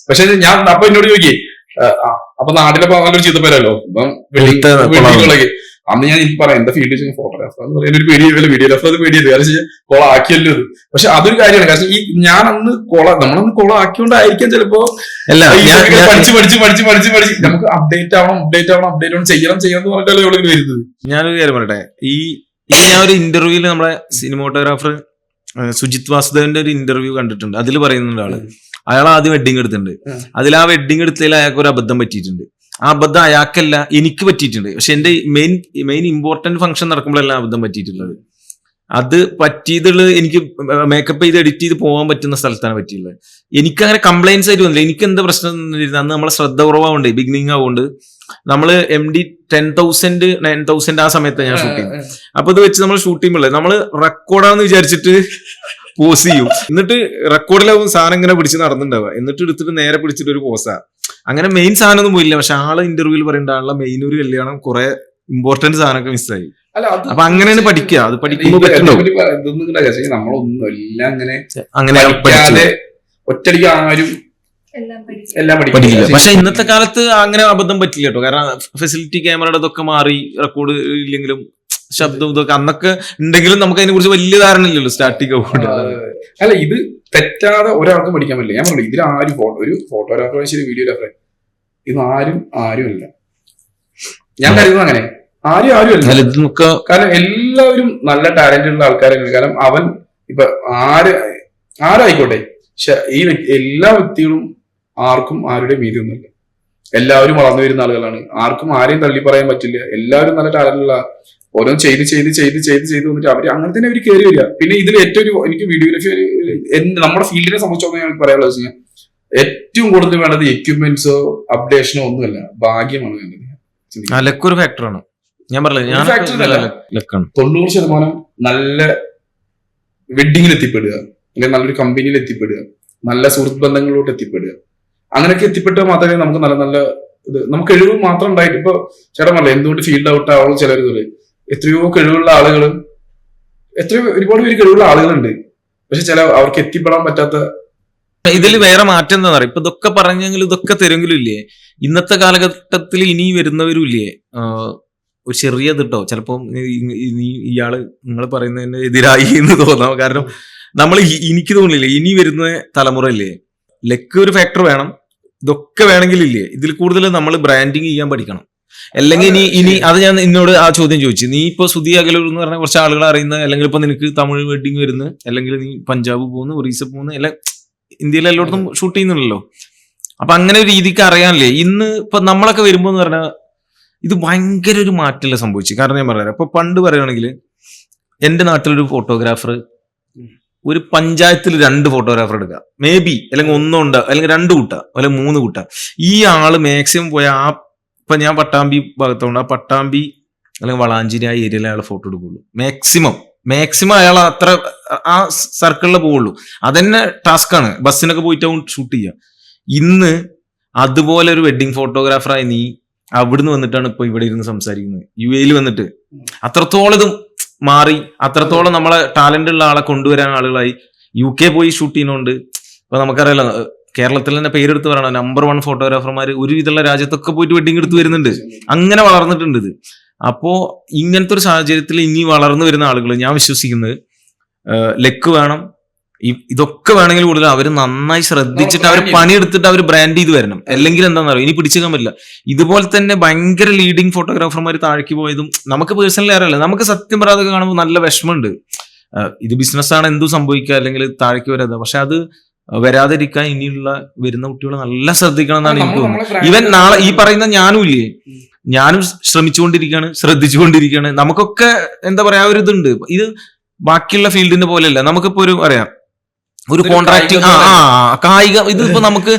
പക്ഷെ ഞാൻ അപ്പൊ എന്നോട് ചോദിക്കേ അപ്പൊ നാട്ടിലപ്പോ നല്ലൊരു ചീത്തപ്പേരല്ലോ വെള്ളിക്കൊളക്ക്. അന്ന് ഞാൻ എനിക്ക് പറയാം എന്താ ഫീൽഡ് ഫോട്ടോഗ്രാഫർ എന്ന് പറയുന്ന ഒരു പേടിയല്ലോ, വീഡിയോഗ്രാഫർ അത് പേടിയല്ലോ. കാരണം കൊളാക്കിയല്ലോ ഇത്. പക്ഷെ അതൊരു കാര്യമാണ്. കാരണം ഈ ഞാൻ അന്ന് നമ്മളന്ന് കൊളാക്കിയോണ്ടായിരിക്കാം ചിലപ്പോ പഠിച്ച് നമുക്ക് അപ്ഡേറ്റ് ആവണം ചെയ്യണം എന്ന് പറഞ്ഞിട്ടല്ലേ ഇവിടെ വരുന്നത്. ഞാനൊരു കാര്യം പറയട്ടെ, ഞാൻ ഒരു ഇന്റർവ്യൂല് നമ്മളെ സിനിമോട്ടോഗ്രാഫർ സുജിത് വാസുദേവന്റെ ഒരു ഇന്റർവ്യൂ കണ്ടിട്ടുണ്ട്. അതിൽ പറയുന്നുണ്ട് അയാൾ ആദ്യം വെഡിങ് എടുത്തിട്ടുണ്ട്. അതിൽ ആ വെഡിങ് എടുത്തതിൽ അയാൾക്ക് ഒരു അബദ്ധം പറ്റിയിട്ടുണ്ട്. ആ അബദ്ധം അയാൾക്കല്ല, എനിക്ക് പറ്റിയിട്ടുണ്ട്. പക്ഷെ എന്റെ മെയിൻ ഇമ്പോർട്ടന്റ് ഫംഗ്ഷൻ നടക്കുമ്പോഴല്ല അബദ്ധം പറ്റിയിട്ടുള്ളത്. അത് പറ്റിയതുള്ളത് എനിക്ക് മേക്കപ്പ് ചെയ്ത് എഡിറ്റ് ചെയ്ത് പോകാൻ പറ്റുന്ന സ്ഥലത്താണ് പറ്റിയുള്ളത്. എനിക്ക് അങ്ങനെ കംപ്ലൈൻസ് ആയിട്ട് വന്നില്ല. എനിക്ക് എന്താ പ്രശ്നം അന്ന് നമ്മളെ ശ്രദ്ധ കുറവാവുണ്ട്, ബിഗിനിങ് ആവുകൊണ്ട് നമ്മള് MD 10,000 9,000 ആ സമയത്ത് ഞാൻ ഷൂട്ട് ചെയ്യും. അപ്പൊ ഇത് വെച്ച് നമ്മൾ ഷൂട്ട് ചെയ്യുമ്പോഴേ നമ്മള് റെക്കോർഡാന്ന് വിചാരിച്ചിട്ട് പോസ് ചെയ്യും. എന്നിട്ട് റെക്കോർഡിലാവും സാധനം ഇങ്ങനെ പിടിച്ച് നടന്നിട്ടുണ്ടാവുക. എന്നിട്ട് എടുത്തിട്ട് നേരെ പിടിച്ചിട്ട് ഒരു പോസാ. അങ്ങനെ മെയിൻ സാധനം ഒന്നും പോയില്ല. പക്ഷെ ആള് ഇന്റർവ്യൂവിൽ പറയേണ്ട ആളുടെ മെയിൻ ഒരു കല്യാണം കുറെ ഇമ്പോർട്ടന്റ് സാധനമൊക്കെ മിസ്സായി. അപ്പൊ അങ്ങനെയാണ് പഠിക്കുക. അത് പഠിക്കുമ്പോൾ നമ്മളൊന്നും എല്ലാം അങ്ങനെ ഒറ്റടിക്ക് ആരും എല്ലാം പഠിക്കില്ല. പക്ഷെ ഇന്നത്തെ കാലത്ത് അങ്ങനെ അബദ്ധം പറ്റില്ല കേട്ടോ. കാരണം ഫെസിലിറ്റി ക്യാമറയുടെ ഇതൊക്കെ മാറി, റെക്കോർഡ് ഇല്ലെങ്കിലും ശബ്ദം ഇതൊക്കെ അന്നൊക്കെ ഉണ്ടെങ്കിലും നമുക്ക് അതിനെ കുറിച്ച് വലിയ ധാരണ ഇല്ലല്ലോ. സ്റ്റാർട്ടിങ് അല്ല, ഇത് തെറ്റാതെ ഒരാൾക്കും പഠിക്കാൻ പറ്റില്ല. ഞാൻ പറഞ്ഞു ഇതിൽ ആരും ഒരു ഫോട്ടോഗ്രാഫർ ശരി വീഡിയോഗ്രാഫർ ഇത് ആരുമല്ല. ഞാൻ കരുതുന്നത് അങ്ങനെ ആരുമല്ല. കാരണം എല്ലാവരും നല്ല ടാലന്റ് ഉള്ള ആൾക്കാരാണ്. കാരണം അവൻ ഇപ്പൊ ആരായിക്കോട്ടെ, പക്ഷെ ഈ എല്ലാ വ്യക്തികളും ആർക്കും ആരുടെ മീതിയൊന്നുമില്ല. എല്ലാവരും വളർന്നു വരുന്ന ആളുകളാണ്. ആർക്കും ആരെയും തള്ളി പറയാൻ പറ്റില്ല. എല്ലാവരും നല്ല ടാലന്റ് ഉള്ള ഓരോന്നും ചെയ്ത് വന്നിട്ട് അവര് അങ്ങനെ തന്നെ അവർ കയറി വരിക. പിന്നെ ഇതിൽ ഏറ്റവും എനിക്ക് വീഡിയോഗ്രാഫി നമ്മുടെ ഫീൽഡിനെ സംബന്ധിച്ചോളം ഞാൻ പറയാനുള്ളത് വെച്ച് കഴിഞ്ഞാൽ ഏറ്റവും കൂടുതൽ വേണ്ടത് എക്യുപ്മെന്റ്സോ അപ്ഡേഷനോ ഒന്നുമല്ല, ഭാഗ്യമാണ് വേണ്ടത്. ലക്കൊരു ഫാക്ടറാണ്. ഞാൻ പറഞ്ഞില്ല 90% നല്ല വെഡിങ്ങിൽ എത്തിപ്പെടുക, അല്ലെങ്കിൽ നല്ലൊരു കമ്പനിയിൽ എത്തിപ്പെടുക, നല്ല സുഹൃത്ത് ബന്ധങ്ങളിലോട്ട് എത്തിപ്പെടുക. അങ്ങനെയൊക്കെ എത്തിപ്പെട്ടാൽ മാത്രമേ നമുക്ക് നല്ല നല്ല ഇത് നമുക്ക് കഴിവ് മാത്രം ഉണ്ടായിട്ട് ഇപ്പൊ ചേട്ടൻ പറഞ്ഞില്ല എന്തുകൊണ്ട് ഫീൽഡ് ഔട്ട് ആവുള്ളൂ. ചിലർ എത്രയോ കഴിവുള്ള ആളുകൾ, ഒരുപാട് പേര് കഴിവുള്ള ആളുകളുണ്ട്. പക്ഷെ അവർക്ക് എത്തിപ്പെടാൻ പറ്റാത്ത ഇതിൽ വേറെ മാറ്റം എന്താ പറയുക. ഇപ്പൊ ഇതൊക്കെ പറഞ്ഞെങ്കിൽ ഇതൊക്കെ തരുമെങ്കിലും ഇല്ലേ, ഇന്നത്തെ കാലഘട്ടത്തിൽ ഇനി വരുന്നവരും ഇല്ലേ ഒരു ചെറിയ ഇതിട്ടോ ചിലപ്പം ഇയാള് നിങ്ങൾ പറയുന്നതിന് എതിരായി എന്ന് തോന്നാം. കാരണം നമ്മൾ എനിക്ക് തോന്നില്ലേ ഇനി വരുന്ന തലമുറ ഇല്ലേ ലക്ക് ഒരു ഫാക്ടർ വേണം. ഇതൊക്കെ വേണമെങ്കിലില്ലേ ഇതിൽ കൂടുതൽ നമ്മൾ ബ്രാൻഡിങ് ചെയ്യാൻ പഠിക്കണം. അല്ലെങ്കിൽ ഇനി അത് ഞാൻ നിന്നോട് ആ ചോദ്യം ചോദിച്ചു. നീ ഇപ്പൊ സുധി അകലൂർ എന്ന് പറഞ്ഞ കുറച്ച് ആളുകൾ അറിയുന്ന, അല്ലെങ്കിൽ ഇപ്പൊ നിനക്ക് തമിഴ് വെഡിങ് വരുന്ന, അല്ലെങ്കിൽ നീ പഞ്ചാബ് പോകുന്നു, ഒറീസ പോകുന്നു, അല്ല ഇന്ത്യയിലെ എല്ലായിടത്തും ഷൂട്ട് ചെയ്യുന്നുണ്ടല്ലോ. അപ്പൊ അങ്ങനെ ഒരു രീതിക്ക് അറിയാനല്ലേ ഇന്ന് ഇപ്പൊ നമ്മളൊക്കെ വരുമ്പോ എന്ന് പറഞ്ഞാൽ ഇത് ഭയങ്കര ഒരു മാറ്റമല്ല സംഭവിച്ചു. കാരണം ഞാൻ പറയാം, ഇപ്പൊ പണ്ട് പറയുകയാണെങ്കിൽ എന്റെ നാട്ടിലൊരു ഫോട്ടോഗ്രാഫർ ഒരു പഞ്ചായത്തിൽ 2 ഫോട്ടോഗ്രാഫർ എടുക്കുക, മേ ബി അല്ലെങ്കിൽ ഒന്നുണ്ട്, അല്ലെങ്കിൽ 2 കൂട്ട, അല്ലെങ്കിൽ 3 കൂട്ട. ഈ ആള് മാക്സിമം പോയ ഇപ്പൊ ഞാൻ പട്ടാമ്പി ഭാഗത്തോണ്ട് ആ പട്ടാമ്പി അല്ലെങ്കിൽ വളാഞ്ചേരി ആ ഏരിയയിലെ അയാൾ ഫോട്ടോ എടുക്കുള്ളൂ. മാക്സിമം അയാൾ അത്ര ആ സർക്കിളിൽ പോവുള്ളൂ. അതന്നെ ടാസ്ക്കാണ്. ബസ്സിനൊക്കെ പോയിട്ട് ഷൂട്ട് ചെയ്യുക. ഇന്ന് അതുപോലെ ഒരു വെഡിങ് ഫോട്ടോഗ്രാഫറായി നീ അവിടുന്ന് വന്നിട്ടാണ് ഇപ്പൊ ഇവിടെ ഇരുന്ന് സംസാരിക്കുന്നത്. UAE വന്നിട്ട് അത്രത്തോളം ഇത് മാറി, അത്രത്തോളം നമ്മളെ ടാലന്റ് ഉള്ള ആളെ കൊണ്ടുവരാൻ ആളുകളായി. UK പോയി ഷൂട്ട് ചെയ്യുന്നോണ്ട് ഇപ്പൊ നമുക്കറിയാലോ, കേരളത്തിൽ തന്നെ പേരെടുത്ത് പറയണം, നമ്പർ 1 ഫോട്ടോഗ്രാഫർമാർ ഒരുവിധമുള്ള രാജ്യത്തൊക്കെ പോയിട്ട് വെഡിങ് എടുത്ത് വരുന്നുണ്ട്. അങ്ങനെ വളർന്നിട്ടുണ്ട് ഇത്. അപ്പോ ഇങ്ങനത്തെ ഒരു സാഹചര്യത്തിൽ ഇനി വളർന്നു വരുന്ന ആളുകൾ ഞാൻ വിശ്വസിക്കുന്നത് ലക്ക് വേണം, ഇതൊക്കെ വേണമെങ്കിൽ കൂടുതൽ അവർ നന്നായി ശ്രദ്ധിച്ചിട്ട് അവർ പണിയെടുത്തിട്ട് അവർ ബ്രാൻഡ് ചെയ്ത് വരണം. അല്ലെങ്കിൽ എന്താണെന്ന് അറിയാം, ഇനി പിടിച്ചേക്കാൻ പറ്റില്ല. ഇതുപോലെ തന്നെ ഭയങ്കര ലീഡിങ് ഫോട്ടോഗ്രാഫർമാർ താഴേക്ക് പോയതും നമുക്ക് പേഴ്സണലി അറിയില്ല. നമുക്ക് സത്യം പറയാതെ കാണുമ്പോൾ നല്ല വിഷമമുണ്ട്. ഇത് ബിസിനസ്സാണ്, എന്തും സംഭവിക്കുക, അല്ലെങ്കിൽ താഴേക്ക് വരാതെ. പക്ഷെ അത് വരാതിരിക്കാൻ ഇനിയുള്ള വരുന്ന കുട്ടികൾ നല്ല ശ്രദ്ധിക്കണം എന്നാണ് എനിക്ക് തോന്നുന്നത്. ഈവൻ നാളെ ഈ പറയുന്ന ഞാനും ശ്രദ്ധിച്ചുകൊണ്ടിരിക്കുകയാണ്. നമുക്കൊക്കെ എന്താ പറയാ ഒരു ഇതുണ്ട്. ഇത് ബാക്കിയുള്ള ഫീൽഡിന്റെ പോലെയല്ല. നമുക്കിപ്പോ ഒരു കോൺട്രാക്ടിങ് കായിക ഇതിപ്പോ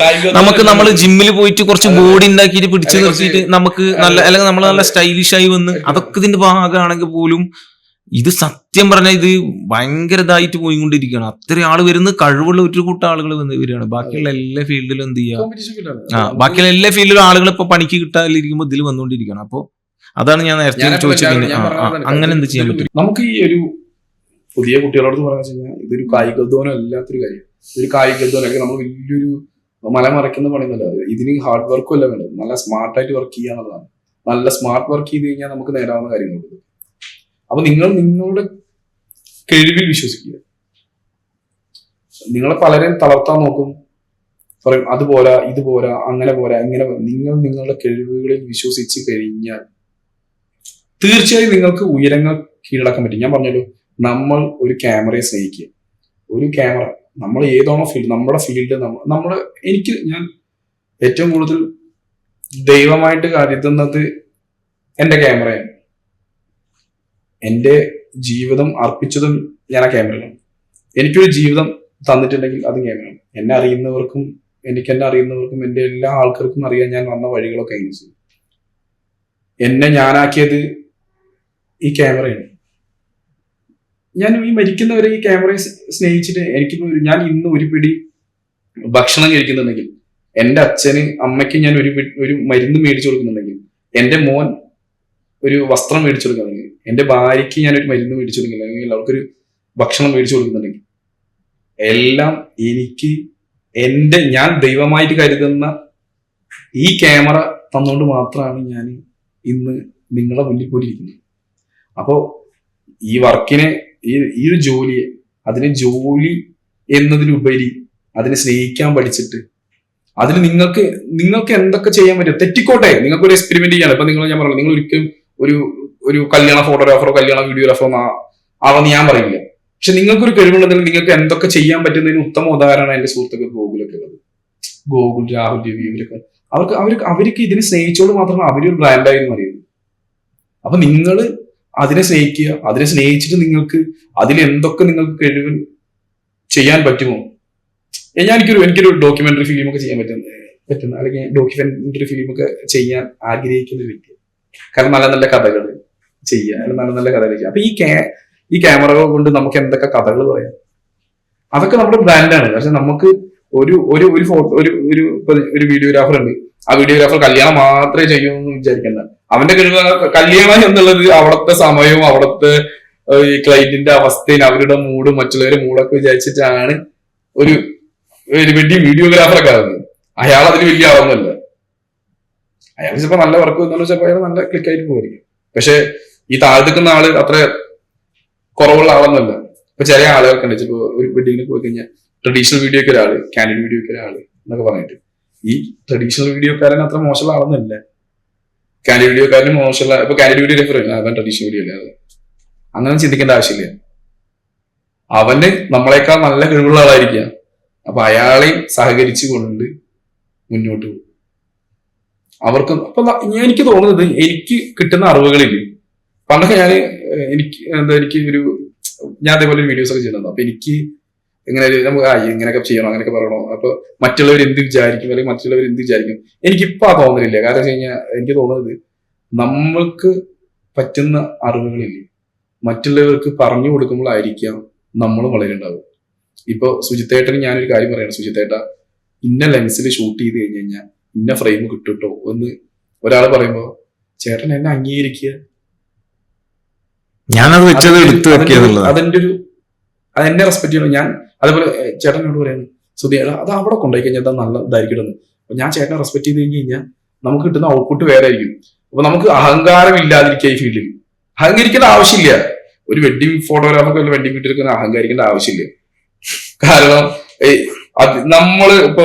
നമുക്ക് നമ്മൾ ജിമ്മിൽ പോയിട്ട് കുറച്ച് ബോഡി ഉണ്ടാക്കിയിട്ട് പിടിച്ചു നിർത്തിയിട്ട് നമുക്ക് നല്ല, അല്ലെങ്കിൽ നമ്മൾ നല്ല സ്റ്റൈലിഷ് ആയി വന്ന് അതൊക്കെ ഇതിന്റെ ഭാഗമാണെങ്കിൽ പോലും ഇത് സത്യം പറഞ്ഞാൽ ഇത് ഭയങ്കര ഇതായിട്ട് പോയിക്കൊണ്ടിരിക്കുകയാണ്. അത്രയും ആള് വരുന്ന കഴിവുള്ള ഒരു കൂട്ടം ആളുകൾ വരികയാണ്. ബാക്കിയുള്ള എല്ലാ ഫീൽഡിലും എന്ത് ചെയ്യാം, ബാക്കിയുള്ള എല്ലാ ഫീൽഡിലും ആളുകൾ ഇപ്പൊ പണിക്ക് കിട്ടാതിരിക്കുമ്പോൾ ഇതിൽ വന്നുകൊണ്ടിരിക്കുകയാണ്. അപ്പോ അതാണ് ഞാൻ നേരത്തെ ചോദിച്ചത്. പിന്നെ അങ്ങനെ എന്ത് ചെയ്യാൻ പറ്റും? നമുക്ക് ഈ ഒരു പുതിയ കുട്ടികളോട് പറഞ്ഞു കഴിഞ്ഞാൽ ഇതൊരു കായികോദ്വനം അല്ലാത്തൊരു കാര്യം. ഇതൊരു കായികോദ്വനം അല്ലെങ്കിൽ നമ്മൾ വലിയൊരു മല മറയ്ക്കുന്ന പണിയൊന്നുമല്ല. ഇതിന് ഹാർഡ് വർക്കും അല്ല വേണ്ടത്, നല്ല സ്മാർട്ടായിട്ട് വർക്ക് ചെയ്യാന്നുള്ളതാണ്. നല്ല സ്മാർട്ട് വർക്ക് ചെയ്ത് കഴിഞ്ഞാൽ നമുക്ക് നേടാവുന്ന കാര്യങ്ങളുണ്ട്. അപ്പൊ നിങ്ങൾ നിങ്ങളുടെ കഴിവിൽ വിശ്വസിക്കുക. നിങ്ങളെ പലരും തളർത്താൻ നോക്കും, പറയും അതുപോരാ ഇതുപോരാ അങ്ങനെ പോരാ ഇങ്ങനെ. നിങ്ങൾ നിങ്ങളുടെ കഴിവുകളിൽ വിശ്വസിച്ച് കഴിഞ്ഞാൽ തീർച്ചയായും നിങ്ങൾക്ക് ഉയരങ്ങൾ കീഴടക്കാൻ പറ്റും. ഞാൻ പറഞ്ഞല്ലോ, നമ്മൾ ഒരു ക്യാമറയെ സ്നേഹിക്കുക. ഒരു ക്യാമറ നമ്മൾ ഏതാണോ ഫീൽഡ്, നമ്മുടെ ഫീൽഡ് ഞാൻ ഏറ്റവും കൂടുതൽ ദൈവമായിട്ട് കരുതുന്നത് എൻ്റെ ക്യാമറയാണ്. എൻ്റെ ജീവിതം അർപ്പിച്ചതും ഞാൻ ആ ക്യാമറയിലാണ്. എനിക്കൊരു ജീവിതം തന്നിട്ടുണ്ടെങ്കിൽ അത് ക്യാമറയാണ്. എന്നെ അറിയുന്നവർക്കും എൻ്റെ എല്ലാ ആൾക്കാർക്കും അറിയാൻ ഞാൻ വന്ന വഴികളൊക്കെ എങ്ങനെ എന്നെ ഞാനാക്കിയത് ഈ ക്യാമറയാണ്. ഞാൻ ഈ മരിക്കുന്നവരെ ഈ ക്യാമറയെ സ്നേഹിച്ചിട്ട് എനിക്കിപ്പോ ഞാൻ ഇന്ന് ഒരു പിടി ഭക്ഷണം കഴിക്കുന്നുണ്ടെങ്കിൽ, എൻ്റെ അച്ഛന് അമ്മയ്ക്ക് ഞാൻ ഒരു മരുന്ന് മേടിച്ചു കൊടുക്കുന്നുണ്ടെങ്കിൽ, എൻ്റെ മോൻ ഒരു വസ്ത്രം മേടിച്ചു കൊടുക്കുന്നുണ്ടെങ്കിൽ, എൻ്റെ ഭാര്യയ്ക്ക് ഞാൻ ഒരു മരുന്ന് മേടിച്ചു കൊടുക്കുന്നുണ്ടെങ്കിൽ, അവർക്കൊരു ഭക്ഷണം മേടിച്ചു കൊടുക്കുന്നുണ്ടെങ്കിൽ, എല്ലാം എനിക്ക് ഞാൻ ദൈവമായിട്ട് കരുതുന്ന ഈ ക്യാമറ തന്നുകൊണ്ട് മാത്രമാണ് ഞാൻ ഇന്ന് നിങ്ങളുടെ മുന്നിൽ പോയിരിക്കുന്നത്. അപ്പോ ഈ വർക്കിനെ ഈ ഒരു ജോലിയെ അതിനെ ജോലി എന്നതിലുപരി അതിനെ സ്നേഹിക്കാൻ പഠിച്ചിട്ട് അതിന് നിങ്ങൾക്ക് എന്തൊക്കെ ചെയ്യാൻ പറ്റും, തെറ്റിക്കോട്ടെ, നിങ്ങൾക്ക് ഒരു എക്സ്പെരിമെന്റ് ചെയ്യാണ്. ഇപ്പൊ ഞാൻ പറഞ്ഞു, നിങ്ങൾ ഒരിക്കലും ഒരു കല്യാണ ഫോട്ടോഗ്രാഫറോ കല്യാണ വീഡിയോഗ്രാഫറോ ആവെന്ന് ഞാൻ പറയില്ല. പക്ഷെ നിങ്ങൾക്കൊരു കഴിവുണ്ടെങ്കിൽ നിങ്ങൾക്ക് എന്തൊക്കെ ചെയ്യാൻ പറ്റുന്നതിന് ഉത്തമ ഉദാഹരണമാണ് എന്റെ സുഹൃത്തുക്കൾ ഗോകുലൊക്കെ ഉള്ളത്. ഗോകുൽ, രാഹുൽ, രവി, ഇവരൊക്കെ അവർക്ക് ഇതിനെ സ്നേഹിച്ചോട് മാത്രമാണ് അവരൊരു ബ്രാൻഡായിരുന്നു അറിയുന്നത്. അപ്പൊ നിങ്ങൾ അതിനെ സ്നേഹിക്കുക. അതിനെ സ്നേഹിച്ചിട്ട് നിങ്ങൾക്ക് അതിൽ എന്തൊക്കെ നിങ്ങൾക്ക് കഴിവ് ചെയ്യാൻ പറ്റുമോ. എനിക്കൊരു ഡോക്യുമെന്ററി ഫിലിമൊക്കെ ചെയ്യാൻ പറ്റുന്ന അല്ലെങ്കിൽ ഡോക്യുമെന്ററി ഫിലിമൊക്കെ ചെയ്യാൻ ആഗ്രഹിക്കുന്ന ഒരു വ്യക്തി. കാരണം നല്ല നല്ല കഥകൾ ചെയ്യുക, നല്ല നല്ല കഥകൾ ചെയ്യുക. അപ്പൊ ഈ ക്യാമറകൾ കൊണ്ട് നമുക്ക് എന്തൊക്കെ കഥകൾ പറയാം, അതൊക്കെ നമ്മുടെ ബ്രാൻഡാണ്. പക്ഷെ നമുക്ക് ഒരു വീഡിയോഗ്രാഫർ ഉണ്ട്, ആ വീഡിയോഗ്രാഫർ കല്യാണം മാത്രമേ ചെയ്യൂ എന്ന് വിചാരിക്കണ്ട. അവന്റെ കഴിവ് കല്യാണം എന്നുള്ളത് അവിടുത്തെ സമയവും അവിടുത്തെ ഈ ക്ലൈന്റിന്റെ അവസ്ഥയും അവരുടെ മൂഡും മറ്റുള്ളവരുടെ മൂഡൊക്കെ വിചാരിച്ചിട്ടാണ് ഒരു വലിയ വീഡിയോഗ്രാഫറൊക്കെ ആകുന്നത്. അയാൾ അതിന് വലിയ ആവുന്നല്ല. അയാൾ ചിലപ്പോ നല്ല വർക്ക് വന്നാലും ചിലപ്പോൾ അയാൾ നല്ല ക്ലിക്കായിട്ട് പോയിരിക്കും. പക്ഷെ ഈ താഴ്ത്തുക്കുന്ന ആള് അത്ര കുറവുള്ള ആളൊന്നുമല്ല. ഇപ്പൊ ചില ആളുകൾക്ക് ഉണ്ട്, ചിലപ്പോ ഒരു വെഡിങ്ങിന് പോയി കഴിഞ്ഞാൽ ട്രഡീഷണൽ വീഡിയോക്ക് ഒരാള്, കാൻഡിഡ് വീഡിയോക്ക് ഒരാള് എന്നൊക്കെ പറഞ്ഞിട്ട് ഈ ട്രഡീഷണൽ വീഡിയോക്കാരൻ അത്ര മോശമുള്ള ആളൊന്നുമില്ല. കാൻഡിഡ് വീഡിയോക്കാരന് മോശമുള്ള, ഇപ്പൊ കാൻഡിഡ് വീഡിയോ റെഫർ അവൻ ട്രഡീഷണൽ വീഡിയോ അല്ലേ, അത് അങ്ങനെ ചിന്തിക്കേണ്ട ആവശ്യമില്ല. അവന് നമ്മളെക്കാൾ നല്ല കഴിവുള്ള ആളായിരിക്കാം. അപ്പൊ അയാളെയും സഹകരിച്ചു കൊണ്ട് മുന്നോട്ട് പോകും. അവർക്ക് അപ്പൊ എനിക്ക് തോന്നുന്നത്, എനിക്ക് കിട്ടുന്ന അറിവുകളില്ല. പണ്ടൊക്കെ ഞാൻ അതേപോലെ വീഡിയോസ് ഒക്കെ ചെയ്യുന്നുണ്ടോ, അപ്പൊ എനിക്ക് ഇങ്ങനെയൊക്കെ ചെയ്യണോ, അങ്ങനെയൊക്കെ പറയണോ, അപ്പൊ മറ്റുള്ളവർ എന്ത് വിചാരിക്കും അല്ലെങ്കിൽ മറ്റുള്ളവർ എന്ത് വിചാരിക്കും, എനിക്കിപ്പോ ആ തോന്നലില്ല. കാരണം വെച്ച് കഴിഞ്ഞാൽ എനിക്ക് തോന്നുന്നത് നമ്മൾക്ക് പറ്റുന്ന അറിവുകളില്ലേ മറ്റുള്ളവർക്ക് പറഞ്ഞു കൊടുക്കുമ്പോഴായിരിക്കാം നമ്മളും വളരുണ്ടാവും. ഇപ്പൊ സുജിത്തേട്ടന് ഞാനൊരു കാര്യം പറയണം, സുജിത്തേട്ട ഇന്ന ലെൻസിൽ ഷൂട്ട് ചെയ്ത് കഴിഞ്ഞ് കഴിഞ്ഞാൽ ഇന്ന ഫ്രെയിം കിട്ടുട്ടോ എന്ന് ഒരാൾ പറയുമ്പോ ചേട്ടൻ എന്നെ അംഗീകരിക്കുക. ഞാനത് വെച്ചത് എടുത്തു വെക്കുക, അതെന്നെ റെസ്പെക്ട് ചെയ്യണം. ഞാൻ അതേപോലെ ചേട്ടനോട് പറയുന്നു, സുധി അത് അവിടെ കൊണ്ടുപോയി കഴിഞ്ഞാൽ നല്ല ഇതായിരിക്കും. അപ്പൊ ഞാൻ ചേട്ടനെ റെസ്പെക്ട് ചെയ്ത് കഴിഞ്ഞ് കഴിഞ്ഞാൽ നമുക്ക് കിട്ടുന്ന ഔട്ട്പുട്ട് വേറെ ആയിരിക്കും. അപ്പൊ നമുക്ക് അഹങ്കാരം ഇല്ലാതിരിക്കുക. ഈ ഫീൽഡിൽ അഹങ്കരിക്കേണ്ട ആവശ്യമില്ല. ഒരു വെഡിങ് ഫോട്ടോഗ്രാഫർക്ക് അല്ല വെഡിങ് വീട്ടിൽ അഹങ്കരിക്കേണ്ട ആവശ്യമില്ല. കാരണം നമ്മള് ഇപ്പൊ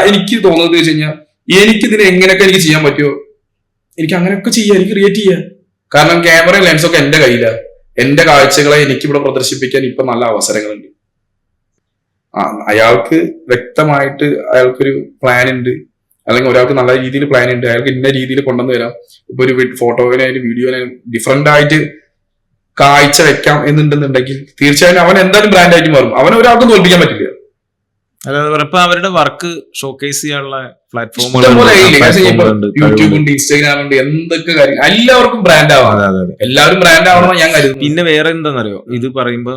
എനിക്ക് തോന്നുന്നത് വെച്ച് കഴിഞ്ഞാൽ എനിക്കിതിനെ എങ്ങനെയൊക്കെ എനിക്ക് ചെയ്യാൻ പറ്റുമോ എനിക്ക് അങ്ങനെയൊക്കെ ചെയ്യാം, എനിക്ക് ക്രിയേറ്റ് ചെയ്യാം. കാരണം ക്യാമറയും ലെൻസൊക്കെ എന്റെ കയ്യിലാണ്. എന്റെ കാഴ്ചകളെ എനിക്കിവിടെ പ്രദർശിപ്പിക്കാൻ ഇപ്പൊ നല്ല അവസരങ്ങളുണ്ട്. അയാൾക്ക് വ്യക്തമായിട്ട് അയാൾക്കൊരു പ്ലാൻ ഉണ്ട്, അല്ലെങ്കിൽ ഒരാൾക്ക് നല്ല രീതിയിൽ പ്ലാൻ ഉണ്ട്, അയാൾക്ക് ഇന്ന രീതിയിൽ കൊണ്ടുവന്ന് വരാം. ഇപ്പൊ ഒരു ഫോട്ടോവിനായാലും വീഡിയോനായാലും ഡിഫറെന്റ് ആയിട്ട് കാഴ്ച വെക്കാം എന്നുണ്ടെന്നുണ്ടെങ്കിൽ തീർച്ചയായും അവൻ എന്തായാലും ബ്രാൻഡായിട്ട് മാറും. അവനെ ഒരാൾക്കും തോൽപ്പിക്കാൻ പറ്റില്ല. അതായത് അവരുടെ വർക്ക് ഷോക്കേസ് ചെയ്യാനുള്ള യൂട്യൂബ് ഉണ്ട്, ഇൻസ്റ്റാഗ്രാം ഉണ്ട്, എന്തൊക്കെ കാര്യം എല്ലാവർക്കും ബ്രാൻഡ് ആവാം. എല്ലാവരും ബ്രാൻഡ് ആവണമെന്ന് ഞാൻ കരുതുന്നു. പിന്നെ വേറെ എന്താണെന്നറിയോ, ഇത് പറയുമ്പോ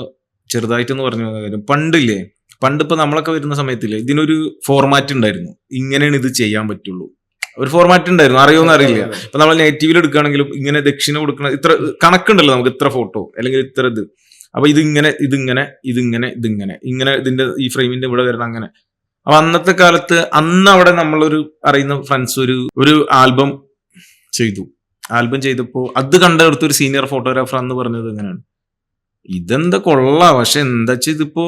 ചെറുതായിട്ടെന്ന് പറഞ്ഞു കാര്യം, പണ്ട് ഇപ്പൊ നമ്മളൊക്കെ വരുന്ന സമയത്തില്ലേ ഇതിനൊരു ഫോർമാറ്റ് ഉണ്ടായിരുന്നു, ഇങ്ങനെയാണ് ഇത് ചെയ്യാൻ പറ്റുള്ളൂ. ഒരു ഫോർമാറ്റ് ഉണ്ടായിരുന്നു, അറിയുമെന്ന് അറിയില്ല. ഇപ്പൊ നമ്മൾ നെഗറ്റീവിൽ എടുക്കുകയാണെങ്കിലും ഇങ്ങനെ ദക്ഷിണ കൊടുക്കണ ഇത്ര കണക്കുണ്ടല്ലോ നമുക്ക്, ഇത്ര ഫോട്ടോ അല്ലെങ്കിൽ ഇത്ര ഇത്. അപ്പൊ ഇതിങ്ങനെ ഇതിങ്ങനെ ഇതിങ്ങനെ ഇതിങ്ങനെ ഇങ്ങനെ ഇതിന്റെ ഈ ഫ്രെയിമിന്റെ ഇവിടെ വരണം അങ്ങനെ. അപ്പൊ അന്നത്തെ കാലത്ത് അന്ന് അവിടെ നമ്മളൊരു അറിയുന്ന ഫ്രണ്ട്സ് ഒരു ആൽബം ചെയ്തു. ആൽബം ചെയ്തപ്പോ അത് കണ്ടെടുത്ത ഒരു സീനിയർ ഫോട്ടോഗ്രാഫർ എന്ന് പറഞ്ഞത് ഇങ്ങനെയാണ്, ഇതെന്താ കൊള്ളാം, പക്ഷെ എന്താ വെച്ചാൽ ഇതിപ്പോ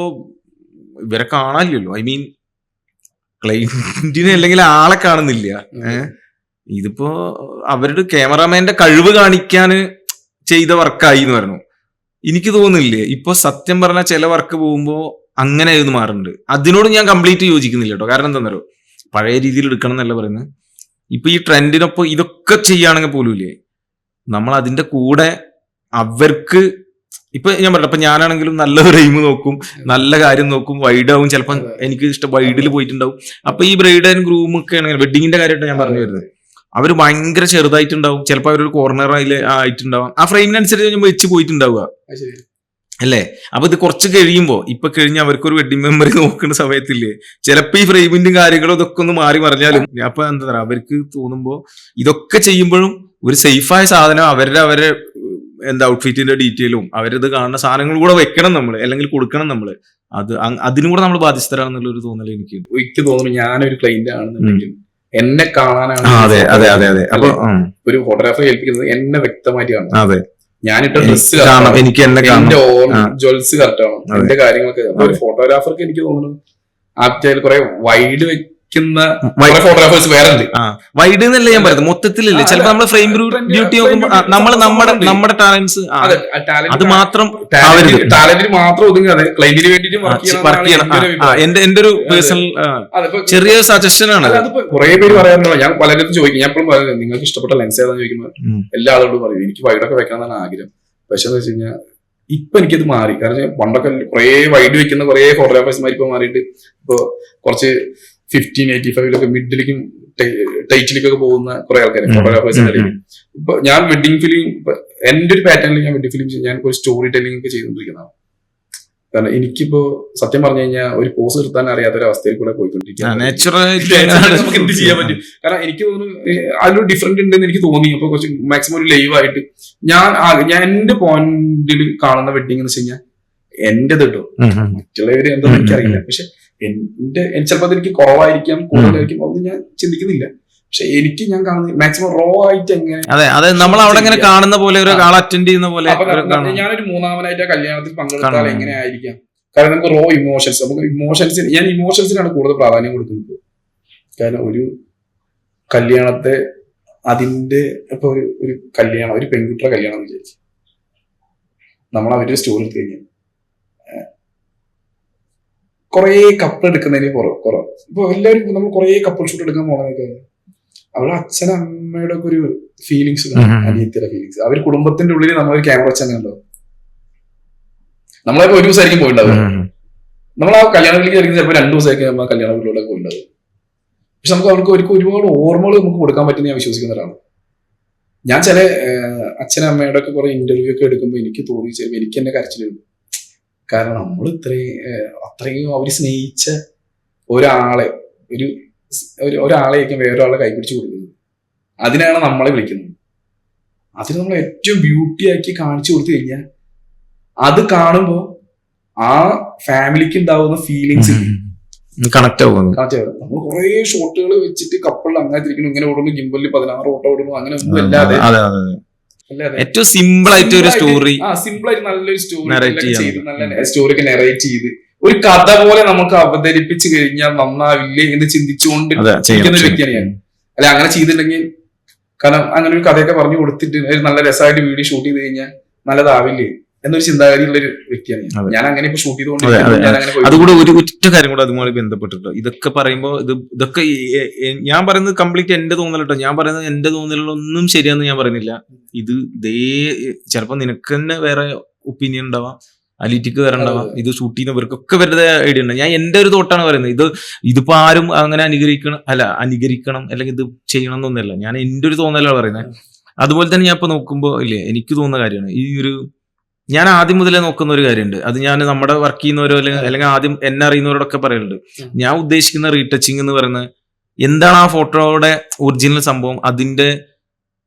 ഇവരെ കാണാനില്ലല്ലോ. ഐ മീൻ ക്ലൈന്റിനെ അല്ലെങ്കിൽ ആളെ കാണുന്നില്ല. ഇതിപ്പോ അവരുടെ ക്യാമറാമാന്റെ കഴിവ് കാണിക്കാന് ചെയ്ത വർക്കായി എന്ന് പറഞ്ഞു. എനിക്ക് തോന്നുന്നില്ലേ ഇപ്പൊ സത്യം പറഞ്ഞാൽ ചില വർക്ക് പോകുമ്പോ അങ്ങനെ ഇത് മാറുന്നുണ്ട്. അതിനോട് ഞാൻ കംപ്ലീറ്റ് യോജിക്കുന്നില്ല കേട്ടോ. കാരണം എന്താണെന്നറിയോ, പഴയ രീതിയിൽ എടുക്കണം എന്നല്ല പറയുന്നത്. ഇപ്പൊ ഈ ട്രെൻഡിനൊപ്പം ഇതൊക്കെ ചെയ്യുകയാണെങ്കിൽ പോലും ഇല്ലേ, നമ്മൾ അതിന്റെ കൂടെ അവർക്ക് ഇപ്പൊ ഞാൻ പറഞ്ഞു, അപ്പൊ ഞാനാണെങ്കിലും നല്ല ഒരു എയിം നോക്കും, നല്ല കാര്യം നോക്കും, വൈഡ് ആവും. ചിലപ്പോൾ എനിക്ക് ഇഷ്ടം വൈഡിൽ പോയിട്ടുണ്ടാവും. അപ്പൊ ഈ ബ്രൈഡ് ആൻഡ് ഗ്രൂം ഒക്കെ ആണെങ്കിൽ വെഡിങ്ങിന്റെ കാര്യമായിട്ട് ഞാൻ പറഞ്ഞു വരുന്നത്, അവർ ഭയങ്കര ചെറുതായിട്ടുണ്ടാവും. ചിലപ്പോൾ അവരൊരു കോർണർ ആയിട്ടുണ്ടാവും. ആ ഫ്രെയിമിനനുസരിച്ച് ഞാൻ വെച്ച് പോയിട്ടുണ്ടാവുക അല്ലേ. അപ്പൊ ഇത് കുറച്ച് കഴിയുമ്പോ ഇപ്പൊ കഴിഞ്ഞ് അവർക്കൊരു വെഡിങ് മെമ്മറി നോക്കുന്ന സമയത്തില്ലേ, ചിലപ്പോ ഈ ഫ്രെയിമിന്റെ കാര്യങ്ങളും ഇതൊക്കെ ഒന്ന് മാറി മറിഞ്ഞാലും അപ്പൊ എന്താ പറയാ, അവർക്ക് തോന്നുമ്പോ ഇതൊക്കെ ചെയ്യുമ്പോഴും ഒരു സേഫായ സാധനം അവരുടെ എന്താ ഔട്ട്ഫിറ്റിന്റെ ഡീറ്റെയിലും അവരത് കാണുന്ന സാധനങ്ങൾ കൂടെ വെക്കണം നമ്മള്, അല്ലെങ്കിൽ കൊടുക്കണം നമ്മള്. അതിനും കൂടെ നമ്മൾ ബാധ്യസ്ഥരാണെന്നുള്ള ഒരു തോന്നൽ എനിക്ക് തോന്നുന്നു. ഞാനൊരു ക്ലൈന്റ് ആണെന്നുണ്ടെങ്കിൽ എന്നെ കാണാനാണ് അപ്പൊ ഒരു ഫോട്ടോഗ്രാഫറെ ഏൽപ്പിക്കുന്നത് എന്നെ വ്യക്തമായിട്ട് കാണണം. അതെ, ഞാനിട്ട ഡ്രസ് എനിക്ക് എന്റെ ജ്വൽസ് കറക്റ്റ് ആണോ, എന്റെ കാര്യങ്ങളൊക്കെ. ഒരു ഫോട്ടോഗ്രാഫർക്ക് എനിക്ക് തോന്നുന്നു ആപ്റ്റായി കുറെ വൈഡ് വെക്കുന്ന ഫോട്ടോഗ്രാഫേഴ്സ് വേറെ ഉണ്ട്. വൈഡ് എന്നല്ല ഞാൻ പറയുന്നത്, മൊത്തത്തിലല്ലേ. ചിലപ്പോ നമ്മള് ഫ്രെയിം ബ്യൂട്ടി നോക്കുമ്പോൾ നമ്മൾ നമ്മുടെ ടാലൻസ് അത് മാത്രം ടാലന്റിന് മാത്രം ഒതുങ്ങാതെ ക്ലൈന്റിന് വേണ്ടിയിട്ട് വർക്ക് ചെയ്യണം. എന്റെ ഒരു പേഴ്സണൽ ചെറിയ സജഷൻ ആണ്. കുറെ പേര് പറയാറുണ്ടോ, ഞാൻ പലരും ചോദിക്കും, ഞാൻ എപ്പോഴും പറയുന്നത് നിങ്ങൾക്ക് ഇഷ്ടപ്പെട്ട ലെൻസ് ഏതാന്ന് ചോദിക്കുമ്പോൾ എല്ലാ ആളുകളും പറയും എനിക്ക് വൈഡൊക്കെ വെക്കണമെന്നാണ് ആഗ്രഹം. പക്ഷെ എന്ന് വെച്ച് കഴിഞ്ഞാൽ ഇപ്പൊ എനിക്കത് മാറി. കാരണം പണ്ടൊക്കെ കുറെ വൈഡ് വെക്കുന്ന കുറെ ഫോട്ടോഗ്രാഫേഴ്സ്മാർ ഇപ്പൊ മാറിയിട്ട് ഇപ്പൊ കുറച്ച് 1585 മിഡിലേക്കും ടൈറ്റിലേക്കൊക്കെ പോകുന്ന കുറെ ആൾക്കാർ ഫോട്ടോഗ്രാഫേഴ്സിന്റെ ഇടയിൽ. ഇപ്പൊ ഞാൻ വെഡിങ് ഫിലിം, എന്റെ ഒരു പാറ്റേണിൽ ഞാൻ വെഡിങ് ഫിലിം ഞാൻ ഒരു സ്റ്റോറി ടെല്ലിംഗ് ഒക്കെ ചെയ്തുകൊണ്ടിരിക്കുന്നതാണ്. കാരണം എനിക്കിപ്പോ സത്യം പറഞ്ഞു കഴിഞ്ഞാൽ ഒരു പോസ് നിർത്താൻ അറിയാത്തൊരവസ്ഥയിൽ കൂടെ പോയിക്കൊണ്ടിരിക്കുകയാണ്. നമുക്ക് എന്ത് ചെയ്യാൻ പറ്റും? കാരണം എനിക്ക് തോന്നുന്നു അതിലൊരു ഡിഫറൻറ്റ് ഉണ്ടെന്ന് എനിക്ക് തോന്നി. അപ്പൊ കുറച്ച് മാക്സിമം ഒരു ലൈവായിട്ട് ഞാൻ എന്റെ പോയിന്റിൽ കാണുന്ന വെഡിങ് എന്ന് വെച്ച് കഴിഞ്ഞാൽ എന്റേത് കേട്ടോ, മറ്റുള്ളവര് എന്താണെന്ന് എനിക്കറിയില്ല. പക്ഷെ ചിലപ്പോൾ അതെനിക്ക് കുറവായിരിക്കാം, കൂടുതലായിരിക്കും, ഒന്നും ഞാൻ ചിന്തിക്കുന്നില്ല. പക്ഷെ എനിക്ക് ഞാൻ കാണുന്നത് മാക്സിമം റോ ആയിട്ട് എങ്ങനെ, അതെ നമ്മൾ അവിടെ ഇങ്ങനെ കാണുന്ന പോലെ ഒരു ആൾ അറ്റൻഡ് ചെയ്യുന്ന പോലെ. ഞാനൊരു മൂന്നാമനായിട്ട് ആ കല്യാണത്തിൽ പങ്കെടുത്താൽ എങ്ങനെ ആയിരിക്കാം? കാരണം നമുക്ക് റോ ഇമോഷൻസ്, നമുക്ക് ഞാൻ ഇമോഷൻസിനാണ് കൂടുതൽ പ്രാധാന്യം കൊടുക്കുന്നത്. കാരണം ഒരു കല്യാണത്തെ അതിന്റെ ഇപ്പൊ ഒരു കല്യാണം, ഒരു പെൺകുട്ടിയുടെ കല്യാണം എന്ന് വിചാരിച്ചു, നമ്മൾ അവരുടെ സ്റ്റോറി എടുത്തു കഴിഞ്ഞാൽ കുറെ കപ്പിൾ എടുക്കുന്നതിന് കുറവ്. ഇപ്പൊ എല്ലാവരും നമ്മൾ കുറെ കപ്പിൾ ഷൂട്ട് എടുക്കാൻ പോകണമെന്നൊക്കെ അവരുടെ അച്ഛനമ്മയുടെ ഒക്കെ ഒരു ഫീലിങ്സ്, അനിയത്തിയുടെ ഫീലിങ്സ്, അവർ കുടുംബത്തിന്റെ ഉള്ളിൽ നമ്മളൊരു ക്യാമറ വെച്ച് അങ്ങനെ ഉണ്ടാവും. നമ്മളെ ഒരു ദിവസമായിരിക്കും പോയിണ്ടാവുക, നമ്മൾ ആ കല്യാണ വീട്ടിലേക്ക് ആയിരിക്കും ചിലപ്പോൾ 2 ദിവസമായിരിക്കും നമ്മൾ കല്യാണ വീട്ടിലൂടെ പോയിണ്ടാവും. പക്ഷെ നമുക്ക് അവർക്ക് ഒരുപാട് ഓർമ്മകൾ നമുക്ക് കൊടുക്കാൻ പറ്റുന്ന ഞാൻ വിശ്വസിക്കുന്ന ഒരാളാണ്. ഞാൻ ചില അച്ഛനമ്മയുടെ ഒക്കെ കുറെ ഇന്റർവ്യൂ ഒക്കെ എടുക്കുമ്പോൾ എനിക്ക് തോന്നി ചിലപ്പോൾ എനിക്ക് എന്നെ കരച്ചിലുണ്ട്. കാരണം നമ്മൾ അത്രയും അവർ സ്നേഹിച്ച ഒരാളെ ഒരാളെയൊക്കെ വേറൊരാളെ കൈപിടിച്ച് കൊടുക്കുന്നത്, അതിനാണ് നമ്മളെ വിളിക്കുന്നത്. അതിന് നമ്മൾ ഏറ്റവും ബ്യൂട്ടി ആക്കി കാണിച്ചു കൊടുത്തു കഴിഞ്ഞാൽ അത് കാണുമ്പോൾ ആ ഫാമിലിക്ക് ഉണ്ടാവുന്ന ഫീലിങ്സ് കണക്ട് ആവും. നമ്മൾ കുറെ ഷോട്ടുകൾ വെച്ചിട്ട് കപ്പിൾ അങ്ങനെ തിരിക്കുന്നു, ഇങ്ങനെ ഓടുന്നു, ഗിംബലിൽ 16 ഓട്ടം ഓടുന്നു, അങ്ങനെ ഒന്നും അല്ലാതെ ഏറ്റവും സിമ്പിൾ ആയിട്ട് ഒരു സ്റ്റോറി, സിമ്പിൾ ആയിട്ട് നല്ലൊരു സ്റ്റോറി ചെയ്ത് നല്ല സ്റ്റോറി ഒക്കെ നെറേറ്റ് ചെയ്ത് ഒരു കഥ പോലെ നമുക്ക് അവതരിപ്പിച്ചു കഴിഞ്ഞാൽ നന്നാവില്ലേ എന്ന് ചിന്തിച്ചുകൊണ്ട് ഇരിക്കുന്ന ഒരു വ്യക്തിയാണ് ഞാൻ. അല്ലെ അങ്ങനെ ചെയ്തിട്ടുണ്ടെങ്കിൽ, കാരണം അങ്ങനെ ഒരു കഥയൊക്കെ പറഞ്ഞു കൊടുത്തിട്ട് നല്ല രസമായിട്ട് വീഡിയോ ഷൂട്ട് ചെയ്ത് കഴിഞ്ഞാൽ നല്ലതാവില്ലേ എന്നൊരു ചിന്താഗതിയുള്ള ഒരു വ്യക്തിയാണ് ഞാൻ. അങ്ങനെ ഇപ്പൊ ഷൂട്ട് ചെയ്തുകൊണ്ട് അതുകൂടെ ഒരു ഒറ്റ കാര്യം കൂടെ അതുമായി ബന്ധപ്പെട്ടിട്ടോ, ഇതൊക്കെ പറയുമ്പോ ഇതൊക്കെ ഞാൻ പറയുന്നത് കംപ്ലീറ്റ് എന്റെ തോന്നലട്ടോ. ഞാൻ പറയുന്നത് എന്റെ തോന്നലുകളൊന്നും ശരിയാന്ന് ഞാൻ പറയുന്നില്ല. ഇതേ ചിലപ്പോ നിനക്ക് തന്നെ വേറെ ഒപ്പീനിയൻ ഉണ്ടാവാം, അലിറ്റിക്ക് വേറെ ഉണ്ടാവാം, ഇത് ഷൂട്ട് ചെയ്യുന്നവർക്കൊക്കെ വെറുതെ ഐഡിയ ഉണ്ട്. ഞാൻ എന്റെ ഒരു തോട്ടാണ് പറയുന്നത്. ഇതിപ്പോ ആരും അങ്ങനെ അനുകരിക്കണം അല്ലെങ്കിൽ ഇത് ചെയ്യണം എന്നൊന്നുമല്ല, ഞാൻ എന്റെ ഒരു തോന്നലാണ് പറയുന്നത്. അതുപോലെ തന്നെ ഞാൻ ഇപ്പൊ നോക്കുമ്പോ ഇല്ലേ, എനിക്ക് തോന്നുന്ന കാര്യമാണ് ഈ ഒരു, ഞാൻ ആദ്യം മുതലേ നോക്കുന്ന ഒരു കാര്യമുണ്ട്. അത് ഞാൻ നമ്മുടെ വർക്ക് ചെയ്യുന്നവരോ അല്ലെങ്കിൽ ആദ്യം എന്നെ അറിയുന്നവരോടൊക്കെ പറയുന്നുണ്ട്. ഞാൻ ഉദ്ദേശിക്കുന്ന റീടച്ചിങ് എന്ന് പറയുന്നത് എന്താണ് ആ ഫോട്ടോയുടെ ഒറിജിനൽ സംഭവം,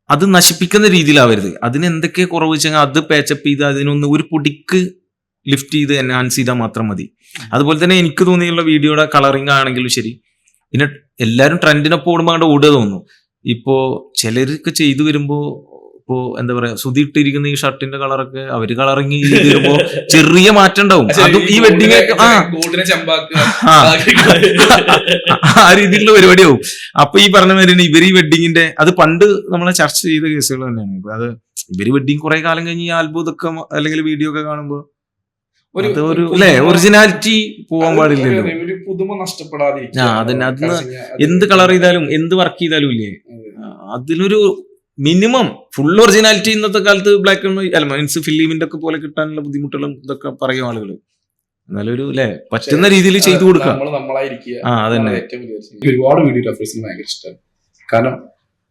അത് നശിപ്പിക്കുന്ന രീതിയിലാവരുത്. അതിന് എന്തൊക്കെ കുറവ് വെച്ചാൽ അത് പാച്ചപ്പ് ചെയ്ത് അതിനൊന്ന് ഒരു പൊടിക്ക് ലിഫ്റ്റ് ചെയ്ത് എൻഹാൻസ് ചെയ്താൽ മാത്രം മതി. അതുപോലെ തന്നെ എനിക്ക് തോന്നിയുള്ള വീഡിയോയുടെ കളറിങ് ആണെങ്കിലും ശരി, പിന്നെ എല്ലാവരും ട്രെൻഡിനൊപ്പം ഓടുമ്പോൾ അങ്ങോട്ട് ഓടുക തോന്നുന്നു. ഇപ്പോ ചിലരൊക്കെ ചെയ്തു വരുമ്പോ ഇപ്പോ എന്താ പറയാ, സുതിയിട്ടിരിക്കുന്ന ഈ ഷർട്ടിന്റെ കളറൊക്കെ അവര് കളറിങ് ചെയ്ത് വരുമ്പോ ചെറിയ മാറ്റം ഉണ്ടാവും. അതും ഈ വെഡിങ് ആ രീതിയിലുള്ള പരിപാടിയാവും. അപ്പൊ ഈ പറഞ്ഞ മാതിരി ഇവര് ഈ വെഡിങ്ങിന്റെ അത് പണ്ട് നമ്മളെ ചർച്ച ചെയ്ത കേസുകൾ തന്നെയാണ്. ഇപ്പൊ അത് ഇവര് വെഡിങ് കുറെ കാലം കഴിഞ്ഞ് ഈ ആൽബം ഇതൊക്കെ അല്ലെങ്കിൽ വീഡിയോ ഒക്കെ കാണുമ്പോ ഒരു അല്ലെ ഒറിജിനാലിറ്റി പോകാൻ പാടില്ലല്ലോ, ഒരു പുതുമ നഷ്ടപ്പെടാതിരിക്കുക. അതന്നെ. അതിന് എന്ത് കളർ ചെയ്താലും എന്ത് വർക്ക് ചെയ്താലും ഇല്ലേ, അതിലൊരു മിനിമം ഫുൾ ഒറിജിനാലിറ്റി ഇന്നത്തെ കാലത്ത് ബ്ലാക്ക് ആൻഡ് വൈറ്റ് അല്ല മീൻസ് ഫിലിമിന്റെ ഒക്കെ പോലെ കിട്ടാനുള്ള ബുദ്ധിമുട്ടുകളും ഇതൊക്കെ പറയും ആളുകൾ. എന്നാലും ഒരു അല്ലെ പറ്റുന്ന രീതിയിൽ ചെയ്തു കൊടുക്കുക. അതന്നെ. ഒരുപാട് വീഡിയോഗ്രാഫേഴ്സിന് ഭയങ്കര ഇഷ്ടമാണ്. കാരണം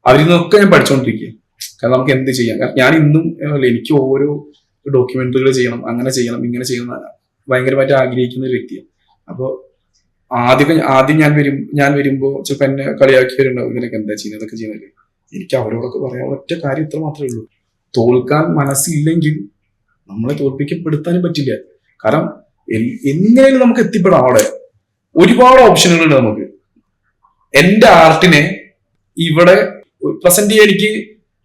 അവരിൽ നിന്നൊക്കെ ഞാൻ പഠിച്ചുകൊണ്ടിരിക്കുക. കാരണം നമുക്ക് എന്ത് ചെയ്യാം. ഞാൻ ഇന്നും എനിക്ക് ഓരോ ഡോക്യുമെന്ററികൾ ചെയ്യണം, അങ്ങനെ ചെയ്യണം, ഇങ്ങനെ ചെയ്യണം ഭയങ്കരമായിട്ട് ആഗ്രഹിക്കുന്ന ഒരു വ്യക്തിയാണ്. അപ്പോൾ ആദ്യം ഞാൻ വരുമ്പോൾ ചിലപ്പോൾ എന്നെ കളിയാക്കിയവരുണ്ടാവും, ഇവരൊക്കെ എന്താ ചെയ്യുന്നത്, ഇതൊക്കെ ചെയ്യുന്നത്. എനിക്ക് അവരോടൊക്കെ പറയാൻ ഒറ്റ കാര്യം ഇത്ര മാത്രമേ ഉള്ളൂ. തോൽക്കാൻ മനസ്സില്ലെങ്കിൽ നമ്മളെ തോൽപ്പിക്കപ്പെടുത്താനും പറ്റില്ല. കാരണം എങ്ങനെയും നമുക്ക് എത്തിപ്പെടാം. അവിടെ ഒരുപാട് ഓപ്ഷനുകളുണ്ട് നമുക്ക്. എന്റെ ആർട്ടിനെ ഇവിടെ പ്രസന്റ് ചെയ്യാൻ എനിക്ക്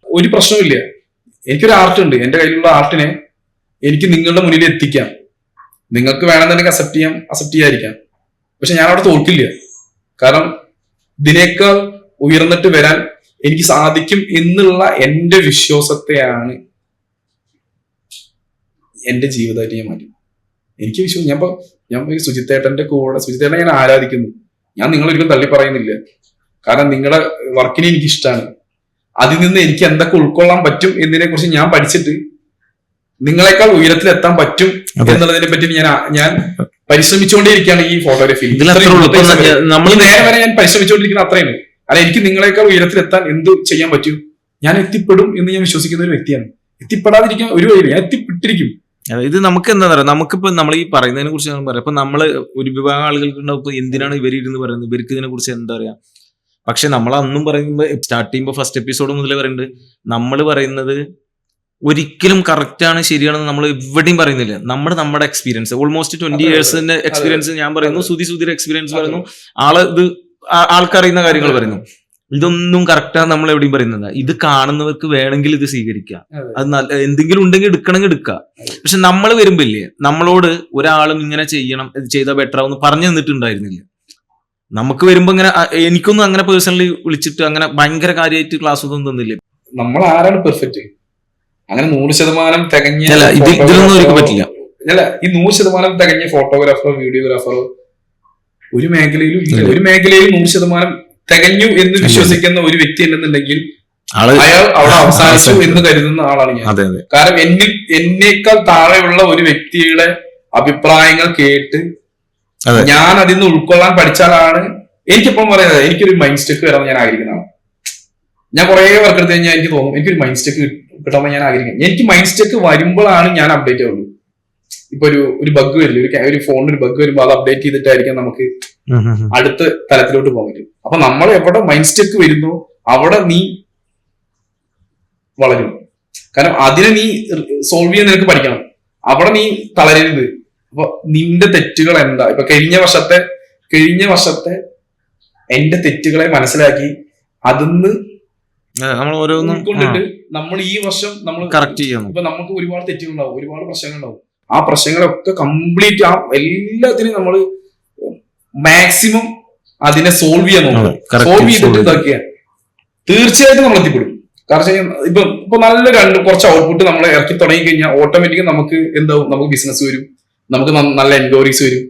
ഒരു പ്രശ്നമില്ല. എനിക്കൊരു ആർട്ട് ഉണ്ട്. എന്റെ കയ്യിലുള്ള ആർട്ടിനെ എനിക്ക് നിങ്ങളുടെ മുന്നിൽ എത്തിക്കാം. നിങ്ങൾക്ക് വേണമെന്നുണ്ടെങ്കിൽ അക്സെപ്റ്റ് ചെയ്യാതിരിക്കാം. പക്ഷെ ഞാൻ അവിടെ തോൽക്കില്ല. കാരണം ഇതിനേക്കാൾ ഉയർന്നിട്ട് വരാൻ എനിക്ക് സാധിക്കും എന്നുള്ള എന്റെ വിശ്വാസത്തെയാണ് എന്റെ ജീവിതമായിട്ട് ഞാൻ മാറ്റി. എനിക്ക് വിശ്വാസം. ഞാൻ സുജിത്തേട്ടന്റെ കൂടെ, സുജിത്തേട്ടനെ ഞാൻ ആരാധിക്കുന്നു. ഞാൻ നിങ്ങളൊരിക്കലും തള്ളി പറയുന്നില്ല. കാരണം നിങ്ങളുടെ വർക്കിനെ എനിക്ക് ഇഷ്ടമാണ്. അതിൽ നിന്ന് എനിക്ക് എന്തൊക്കെ ഉൾക്കൊള്ളാൻ പറ്റും എന്നതിനെ കുറിച്ച് ഞാൻ പഠിച്ചിട്ട് നിങ്ങളെക്കാൾ ഉയരത്തിലെത്താൻ പറ്റും എന്നുള്ളതിനെ പറ്റി ഞാൻ പരിശ്രമിച്ചുകൊണ്ടേയിരിക്കുകയാണ് ഈ ഫോട്ടോഗ്രാഫിയിൽ. നേരെ വരെ ഞാൻ പരിശ്രമിച്ചുകൊണ്ടിരിക്കുന്ന അത്രയാണ്. അല്ല, എനിക്ക് നിങ്ങളെക്കാൾ ഉയരത്തിലെത്താൻ എന്ത് ചെയ്യാൻ പറ്റും, ഞാൻ എത്തിപ്പെടും എന്ന് ഞാൻ വിശ്വസിക്കുന്ന ഒരു വ്യക്തിയാണ്. എത്തിപ്പെടാതിരിക്കാൻ ഒരു വഴിയില്ല, ഞാൻ എത്തിപ്പെട്ടിരിക്കും. ഇത് നമുക്ക് എന്താ പറയുക, നമുക്കിപ്പോ നമ്മൾ ഈ പറയുന്നതിനെ കുറിച്ച് പറയാം. ഇപ്പൊ നമ്മള് ഒരു വിഭാഗം ആളുകൾക്കുണ്ടാവും ഇപ്പൊ എന്തിനാണ് ഇവരിരുന്ന് പറയുന്നത്, ഇവർക്ക് ഇതിനെ കുറിച്ച് എന്താ പറയാ. പക്ഷെ നമ്മൾ അന്നും പറയുമ്പോൾ സ്റ്റാർട്ട് ചെയ്യുമ്പോൾ ഫസ്റ്റ് എപ്പിസോഡ് മുതലേ പറയുന്നുണ്ട്, നമ്മൾ പറയുന്നത് ഒരിക്കലും കറക്റ്റ് ആണ് ശരിയാണെന്ന് നമ്മൾ എവിടെയും പറയുന്നില്ല. നമ്മുടെ എക്സ്പീരിയൻസ് ഓൾമോസ്റ്റ് 20 yearsന്റെ എക്സ്പീരിയൻസ് ഞാൻ പറയുന്നു, സുധിയുടെ എക്സ്പീരിയൻസ് പറയുന്നു, ആൾക്കറിയുന്ന കാര്യങ്ങൾ പറയുന്നു. ഇതൊന്നും കറക്റ്റാണ് നമ്മൾ എവിടെയും പറയുന്നത്. ഇത് കാണുന്നവർക്ക് വേണമെങ്കിൽ ഇത് സ്വീകരിക്കാം, അത് എന്തെങ്കിലും ഉണ്ടെങ്കിൽ എടുക്കണമെങ്കിൽ എടുക്കുക. പക്ഷെ നമ്മൾ വരുമ്പോ ഇല്ലേ, നമ്മളോട് ഒരാളും ഇങ്ങനെ ചെയ്യണം, ഇത് ചെയ്താൽ ബെറ്റർ ആവും പറഞ്ഞു തന്നിട്ടുണ്ടായിരുന്നില്ല. നമുക്ക് വരുമ്പോ ഇങ്ങനെ എനിക്കൊന്നും അങ്ങനെ പേഴ്സണലി വിളിച്ചിട്ട് അങ്ങനെ ഭയങ്കര കാര്യമായിട്ട് ക്ലാസ് ഒന്നും തന്നില്ല. നമ്മൾ ആരാണ് പെർഫെക്റ്റ്? അങ്ങനെ 100% തികഞ്ഞ ഇതിലൊന്നും ഒരിക്കലും പറ്റില്ല. അല്ല, ഈ 100% തികഞ്ഞ ഫോട്ടോഗ്രാഫറോ വീഡിയോഗ്രാഫറോ ഒരു മേഖലയിലും ഇല്ല. ഒരു മേഖലയിൽ 100% തികഞ്ഞു എന്ന് വിശ്വസിക്കുന്ന ഒരു വ്യക്തി ഉണ്ടെന്നുണ്ടെങ്കിൽ അയാൾ അവിടെ അവസാനിച്ചു എന്ന് കരുതുന്ന ആളാണ് ഞാൻ. കാരണം എന്നേക്കാൾ താഴെയുള്ള ഒരു വ്യക്തിയുടെ അഭിപ്രായങ്ങൾ കേട്ട് ഞാൻ അതിൽ നിന്ന് ഉൾക്കൊള്ളാൻ പഠിച്ചാലാണ് എനിക്കിപ്പം പറയുന്നത്. എനിക്കൊരു മൈൻഡ് സ്റ്റെക്ക് വരാൻ ഞാൻ ആഗ്രഹിക്കുന്നതാണ്. ഞാൻ കുറെ വർക്ക് എടുത്തു കഴിഞ്ഞാൽ എനിക്ക് തോന്നും എനിക്കൊരു മൈൻഡ് സ്റ്റെക്ക് കിട്ടാൻ ഞാൻ ആഗ്രഹിക്കുന്നത്. എനിക്ക് മൈൻഡ് സ്റ്റെക്ക് വരുമ്പോഴാണ് ഞാൻ അപ്ഡേറ്റ് ആവുള്ളൂ. ഇപ്പൊ ഒരു ബഗ് വരില്ല, ഒരു ഫോണിൽ ഒരു ബഗ് വരുമ്പോൾ അത് അപ്ഡേറ്റ് ചെയ്തിട്ടായിരിക്കും നമുക്ക് അടുത്ത തലത്തിലോട്ട് പോകാൻ പറ്റും. അപ്പൊ നമ്മൾ എവിടെ മൈൻഡ് സ്റ്റെക്ക് വരുന്നോ അവിടെ നീ വളരും. കാരണം അതിനെ നീ സോൾവ് ചെയ്യാൻ നിനക്ക് പഠിക്കണം. അവിടെ നീ തളരരുത്. അപ്പൊ നിന്റെ തെറ്റുകൾ എന്താ, ഇപ്പൊ കഴിഞ്ഞ വർഷത്തെ എന്റെ തെറ്റുകളെ മനസ്സിലാക്കി അതിന്ന് നമ്മൾ ഓരോന്നും ഉൾക്കൊണ്ടിട്ട് നമ്മൾ ഈ വർഷം നമ്മൾ കറക്റ്റ് ചെയ്യണം. ഇപ്പൊ നമുക്ക് ഒരുപാട് തെറ്റുകളുണ്ടാവും, ഒരുപാട് പ്രശ്നങ്ങളുണ്ടാവും. ആ പ്രശ്നങ്ങളൊക്കെ കംപ്ലീറ്റ് എല്ലാത്തിനും നമ്മൾ മാക്സിമം അതിനെ സോൾവ് ചെയ്യാൻ നോക്കുക. സോൾവ് ചെയ്തിട്ട് ഇതാക്കിയ തീർച്ചയായിട്ടും നമ്മൾ എത്തിപ്പെടും. കാരണം ഇപ്പൊ നല്ല കുറച്ച് ഔട്ട്പുട്ട് നമ്മൾ ഇറക്കി തുടങ്ങി കഴിഞ്ഞാൽ ഓട്ടോമാറ്റിക്കലി നമുക്ക് എന്താവും, നമുക്ക് ബിസിനസ് വരും, നമുക്ക് നല്ല എൻക്വയറീസ് വരും.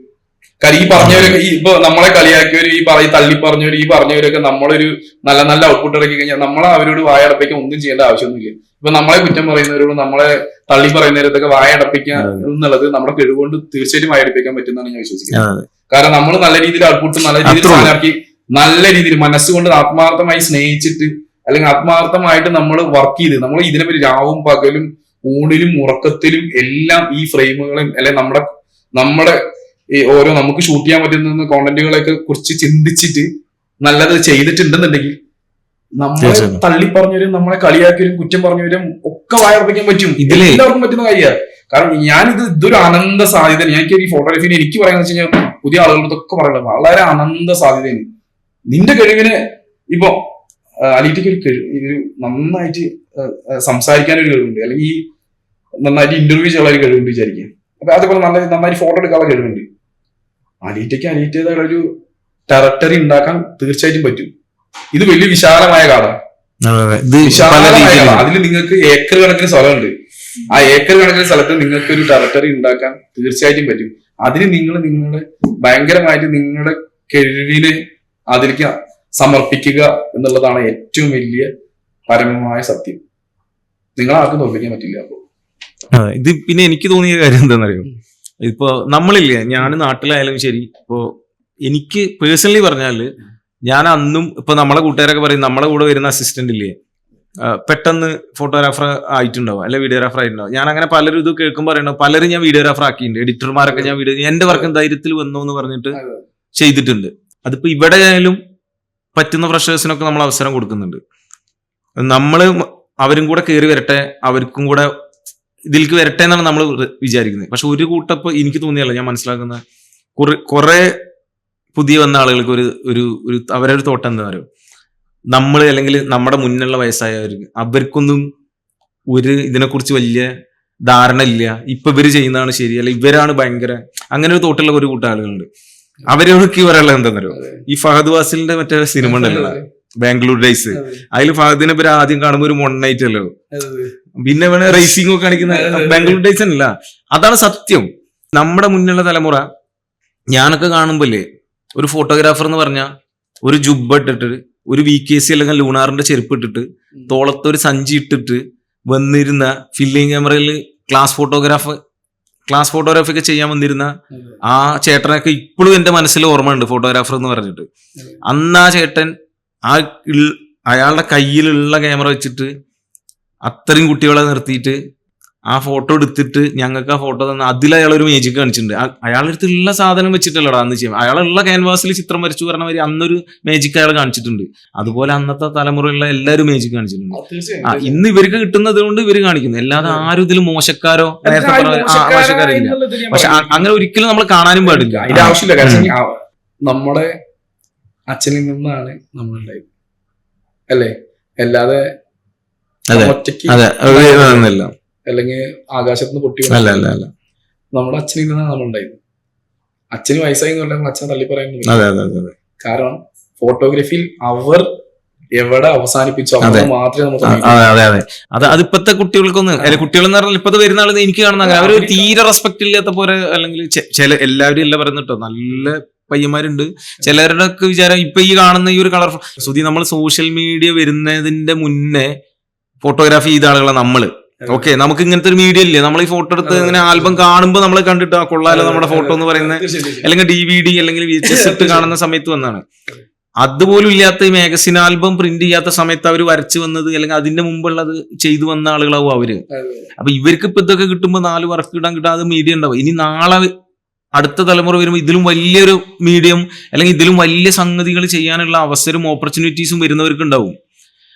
കാര്യം ഈ പറഞ്ഞവരൊക്കെ ഇപ്പൊ നമ്മളെ കളിയാക്കിയവര്, തള്ളി പറഞ്ഞവര്, ഈ പറഞ്ഞവരൊക്കെ നമ്മളൊരു നല്ല ഔട്ട്പുട്ട് ഇറക്കി കഴിഞ്ഞാൽ നമ്മളെ അവരോട് വായടപ്പിക്കാൻ ഒന്നും ചെയ്യേണ്ട ആവശ്യമൊന്നുമില്ല. ഇപ്പൊ നമ്മളെ കുറ്റം പറയുന്നവരോട് നമ്മളെ തള്ളി പറയുന്നവരൊക്കെ വായടപ്പിക്കുക എന്നുള്ളത് നമ്മുടെ കഴിവുകൊണ്ട് തീർച്ചയായിട്ടും വായടപ്പിക്കാൻ പറ്റുന്നതാണ് ഞാൻ വിശ്വസിക്കുന്നത്. കാരണം നമ്മൾ നല്ല രീതിയിൽ ഔട്ട്പുട്ട് നല്ല രീതിയിൽ സാധനമാക്കി നല്ല രീതിയിൽ മനസ്സുകൊണ്ട് ആത്മാർത്ഥമായി സ്നേഹിച്ചിട്ട് അല്ലെങ്കിൽ ആത്മാർത്ഥമായിട്ട് നമ്മൾ വർക്ക് ചെയ്ത് നമ്മൾ ഇതിനെപ്പറ്റി രാവും പകലും ഊണിലും ഉറക്കത്തിലും എല്ലാം ഈ ഫ്രെയിമുകളും അല്ലെങ്കിൽ നമ്മുടെ ഈ ഓരോ നമുക്ക് ഷൂട്ട് ചെയ്യാൻ പറ്റുന്ന കോണ്ടന്റുകളെയൊക്കെ കുറിച്ച് ചിന്തിച്ചിട്ട് നല്ലത് ചെയ്തിട്ടുണ്ടെന്നുണ്ടെങ്കിൽ നമ്മളെ തീർച്ചയായും. തള്ളി പറഞ്ഞവരും നമ്മളെ കളിയാക്കിയവരും കുറ്റം പറഞ്ഞവരും ഒക്കെ വായർപ്പിക്കാൻ പറ്റും. ഇതിലേ എല്ലാവർക്കും പറ്റുന്ന കാര്യമാണ്. കാരണം ഇതൊരു അനന്ത സാധ്യത. എനിക്ക് ഈ ഫോട്ടോഗ്രാഫിനെ എനിക്ക് പറയാന്ന് വെച്ച് കഴിഞ്ഞാൽ പുതിയ ആളുകളൊക്കെ പറയുന്നത് വളരെ അനന്ത സാധ്യതയാണ്. നിന്റെ കഴിവിന് ഇപ്പൊ അലീറ്റയ്ക്ക് ഒരു കഴിവ്, നന്നായിട്ട് സംസാരിക്കാൻ ഒരു കഴിവുണ്ട്, അല്ലെങ്കിൽ ഈ നന്നായിട്ട് ഇന്റർവ്യൂ ചെയ്യാൻ ഒരു കഴിവുണ്ട് വിചാരിക്കുക. അപ്പൊ അതേപോലെ നന്നായി ഫോട്ടോ എടുക്കാനുള്ള കഴിവുണ്ട്. അലീറ്റേതായ ഒരു ടെറിട്ടറി ഉണ്ടാക്കാൻ തീർച്ചയായിട്ടും പറ്റും. ഇത് വലിയ വിശാലമായ കാടാണ്. അതിൽ നിങ്ങൾക്ക് ഏക്കർ കണക്കിന് സ്ഥലമുണ്ട്. ആ ഏക്കർ കണക്കിന് സ്ഥലത്ത് നിങ്ങൾക്ക് ഒരു ടെറിട്ടറി ഉണ്ടാക്കാൻ തീർച്ചയായിട്ടും പറ്റും. അതിന് നിങ്ങൾ നിങ്ങളുടെ ഭയങ്കരമായിട്ട് നിങ്ങളുടെ കഴിവിനെ അതിലേക്ക് സമർപ്പിക്കുക എന്നുള്ളതാണ് ഏറ്റവും വലിയ പരമമായ സത്യം. നിങ്ങളാർക്കും തോൽപ്പിക്കാൻ പറ്റില്ല. അപ്പൊ ഇത് പിന്നെ എനിക്ക് തോന്നിയ കാര്യം എന്താണെന്നറിയോ, ഇപ്പൊ നമ്മളില്ലേ, ഞാൻ നാട്ടിലായാലും ശരി, ഇപ്പോ എനിക്ക് പേഴ്സണലി പറഞ്ഞാല് ഞാൻ അന്നും ഇപ്പൊ നമ്മളെ കൂട്ടുകാരൊക്കെ പറയും, നമ്മളെ കൂടെ വരുന്ന അസിസ്റ്റന്റ് ഇല്ലേ, പെട്ടെന്ന് ഫോട്ടോഗ്രാഫർ ആയിട്ടുണ്ടാവും അല്ലെ വീഡിയോഗ്രാഫർ ആയിട്ടുണ്ടാവും. ഞാൻ അങ്ങനെ പലരും ഇത് കേൾക്കുമ്പോൾ പറയണോ, പലരും ഞാൻ വീഡിയോഗ്രാഫർ ആക്കിയിട്ടുണ്ട്. എഡിറ്റർമാരൊക്കെ ഞാൻ എന്റെ വർക്കും ധൈര്യത്തിൽ വന്നു എന്ന് പറഞ്ഞിട്ട് ചെയ്തിട്ടുണ്ട്. അതിപ്പോ ഇവിടെ ആയാലും പറ്റുന്ന ഫ്രഷേഴ്സിനൊക്കെ നമ്മൾ അവസരം കൊടുക്കുന്നുണ്ട്. നമ്മള് അവരും കൂടെ കയറി വരട്ടെ, അവർക്കും കൂടെ ഇതിലേക്ക് വരട്ടെ എന്നാണ് നമ്മൾ വിചാരിക്കുന്നത്. പക്ഷെ ഒരു കൂട്ടപ്പോ എനിക്ക് തോന്നിയല്ല, ഞാൻ മനസ്സിലാക്കുന്ന കുറെ പുതിയ വന്ന ആളുകൾക്ക് ഒരു അവരൊരു തോട്ടം എന്താ പറയുക, നമ്മൾ അല്ലെങ്കിൽ നമ്മുടെ മുന്നുള്ള വയസ്സായവർക്ക് അവർക്കൊന്നും ഒരു ഇതിനെക്കുറിച്ച് വലിയ ധാരണ ഇല്ല. ഇപ്പൊ ഇവര് ചെയ്യുന്നതാണ് ശരി, അല്ല ഇവരാണ് ഭയങ്കര അങ്ങനെ ഒരു തോട്ടുള്ള ഒരു കൂട്ടം ആളുകളുണ്ട്. അവരോടൊക്കെ പറയാനുള്ളത് എന്താണെന്നറിയോ, ഈ ഫഹദ് വാസിലിന്റെ മറ്റേ സിനിമ ഉണ്ടല്ലോ ബാംഗ്ലൂർ ഡേയ്സ്, അതിൽ ഫഹദിനെ പേര് ആദ്യം കാണുമ്പോൾ ഒരു മൊണ്ണായിട്ട് അല്ലോ, പിന്നെ വേണേ റേസിംഗ് ഒക്കെ കാണിക്കുന്ന ബാംഗ്ലൂർ ഡേയ്സ് അല്ല. അതാണ് സത്യം. നമ്മുടെ മുന്നുള്ള തലമുറ ഞാനൊക്കെ കാണുമ്പോല്ലേ, ഒരു ഫോട്ടോഗ്രാഫർ എന്ന് പറഞ്ഞാൽ ഒരു ജുബ്ബ ഇട്ടിട്ട് ഒരു VKC അല്ലെങ്കിൽ ലൂണാറിന്റെ ചെരുപ്പ് ഇട്ടിട്ട് തോളത്തൊരു സഞ്ചി ഇട്ടിട്ട് വന്നിരുന്ന ഫില്ലിംഗ് ക്യാമറയിൽ ക്ലാസ് ഫോട്ടോഗ്രാഫി ഒക്കെ ചെയ്യാൻ വന്നിരുന്ന ആ ചേട്ടനൊക്കെ ഇപ്പോഴും എന്റെ മനസ്സിൽ ഓർമ്മയുണ്ട്, ഫോട്ടോഗ്രാഫർ എന്ന് പറഞ്ഞിട്ട്. അന്ന് ആ ചേട്ടൻ അയാളുടെ കയ്യിലുള്ള ക്യാമറ വെച്ചിട്ട് അത്രയും കുട്ടികളെ നിർത്തിയിട്ട് ആ ഫോട്ടോ എടുത്തിട്ട് ഞങ്ങൾക്ക് ആ ഫോട്ടോ തന്നെ അതിൽ അയാൾ ഒരു മേജിക് കാണിച്ചിട്ടുണ്ട്. അയാളുടെ അടുത്തുള്ള സാധനം വെച്ചിട്ടല്ലടാ അന്ന് ചെയ്യാം, അയാളുള്ള ക്യാൻവാസിൽ ചിത്രം വരച്ചു പറഞ്ഞ മാതിരി അന്നൊരു മേജിക് അയാൾ കാണിച്ചിട്ടുണ്ട്. അതുപോലെ അന്നത്തെ തലമുറയുള്ള എല്ലാവരും മേജിക് കാണിച്ചിട്ടുണ്ട്. ഇന്ന് ഇവർക്ക് കിട്ടുന്നത് കൊണ്ട് ഇവര് കാണിക്കുന്നു, അല്ലാതെ ആരും ഇതിൽ മോശക്കാരോ നേരത്തെ മോശക്കാരോ ഇല്ല. പക്ഷെ അങ്ങനെ ഒരിക്കലും നമ്മൾ കാണാനും പാടില്ല. അതിന്റെ ആവശ്യമില്ല. കാരണം നമ്മുടെ അച്ഛനിൽ നിന്നാണ് നമ്മളുണ്ടായത് അല്ലേ, അല്ലാതെ ഒറ്റയ്ക്ക് അല്ലെങ്കിൽ ആകാശത്തുനിന്ന് പൊട്ടി നമ്മുടെ അച്ഛനിൽ നിന്നാണ് നമ്മളുണ്ടായത്. അച്ഛന് വയസ്സായി അച്ഛനെ തള്ളി പറയുന്നത്. കാരണം ഫോട്ടോഗ്രാഫിയിൽ അവർ എവിടെ അവസാനിപ്പിച്ചു അവിടെ മാത്രമേ നമുക്ക് അതിപ്പത്തെ കുട്ടികൾക്കൊന്നും അല്ലെ, കുട്ടികളെന്ന് പറഞ്ഞാൽ ഇപ്പത്തെ വരുന്ന ആള് എനിക്ക് കാണുന്ന അവർ തീരെ റെസ്പെക്ട് ഇല്ലാത്ത പോലെ, അല്ലെങ്കിൽ ചില എല്ലാവരും എല്ലാം പറയുന്നിട്ടോ, നല്ല പയ്യന്മാരുണ്ട്. ചിലരുടെ ഒക്കെ വിചാരം ഇപ്പൊ ഈ കാണുന്ന ഈ ഒരു കളർഫുൾ നമ്മൾ സോഷ്യൽ മീഡിയ വരുന്നതിന്റെ മുന്നേ ഫോട്ടോഗ്രാഫി ചെയ്ത ആളുകളെ നമ്മള് ഓക്കെ, നമുക്ക് ഇങ്ങനത്തെ ഒരു മീഡിയ ഇല്ലേ, നമ്മൾ ഈ ഫോട്ടോ എടുത്ത് ഇങ്ങനെ ആൽബം കാണുമ്പോൾ നമ്മൾ കണ്ടിട്ട് ആ കൊള്ളാലോ നമ്മുടെ ഫോട്ടോ എന്ന് പറയുന്നത്, അല്ലെങ്കിൽ DVD അല്ലെങ്കിൽ VHS ഇട്ട് കാണുന്ന സമയത്ത് വന്നാണ്. അതുപോലും ഇല്ലാത്ത ഈ മാഗസിൻ ആൽബം പ്രിന്റ് ചെയ്യാത്ത സമയത്ത് അവർ വരച്ചു വന്നത്, അല്ലെങ്കിൽ അതിന്റെ മുമ്പുള്ളത് ചെയ്തു വന്ന ആളുകളാവും അവര്. അപ്പൊ ഇവർക്ക് ഇപ്പൊ ഇതൊക്കെ കിട്ടുമ്പോൾ 4 വർക്ക് ഇടാൻ കിട്ടാതെ മീഡിയ ഉണ്ടാവും. ഇനി നാളെ അടുത്ത തലമുറ വരുമ്പോൾ ഇതിലും വലിയൊരു മീഡിയം അല്ലെങ്കിൽ ഇതിലും വലിയ സംഗതികൾ ചെയ്യാനുള്ള അവസരവും ഓപ്പർച്യൂണിറ്റീസും വരുന്നവർക്ക് ഉണ്ടാവും.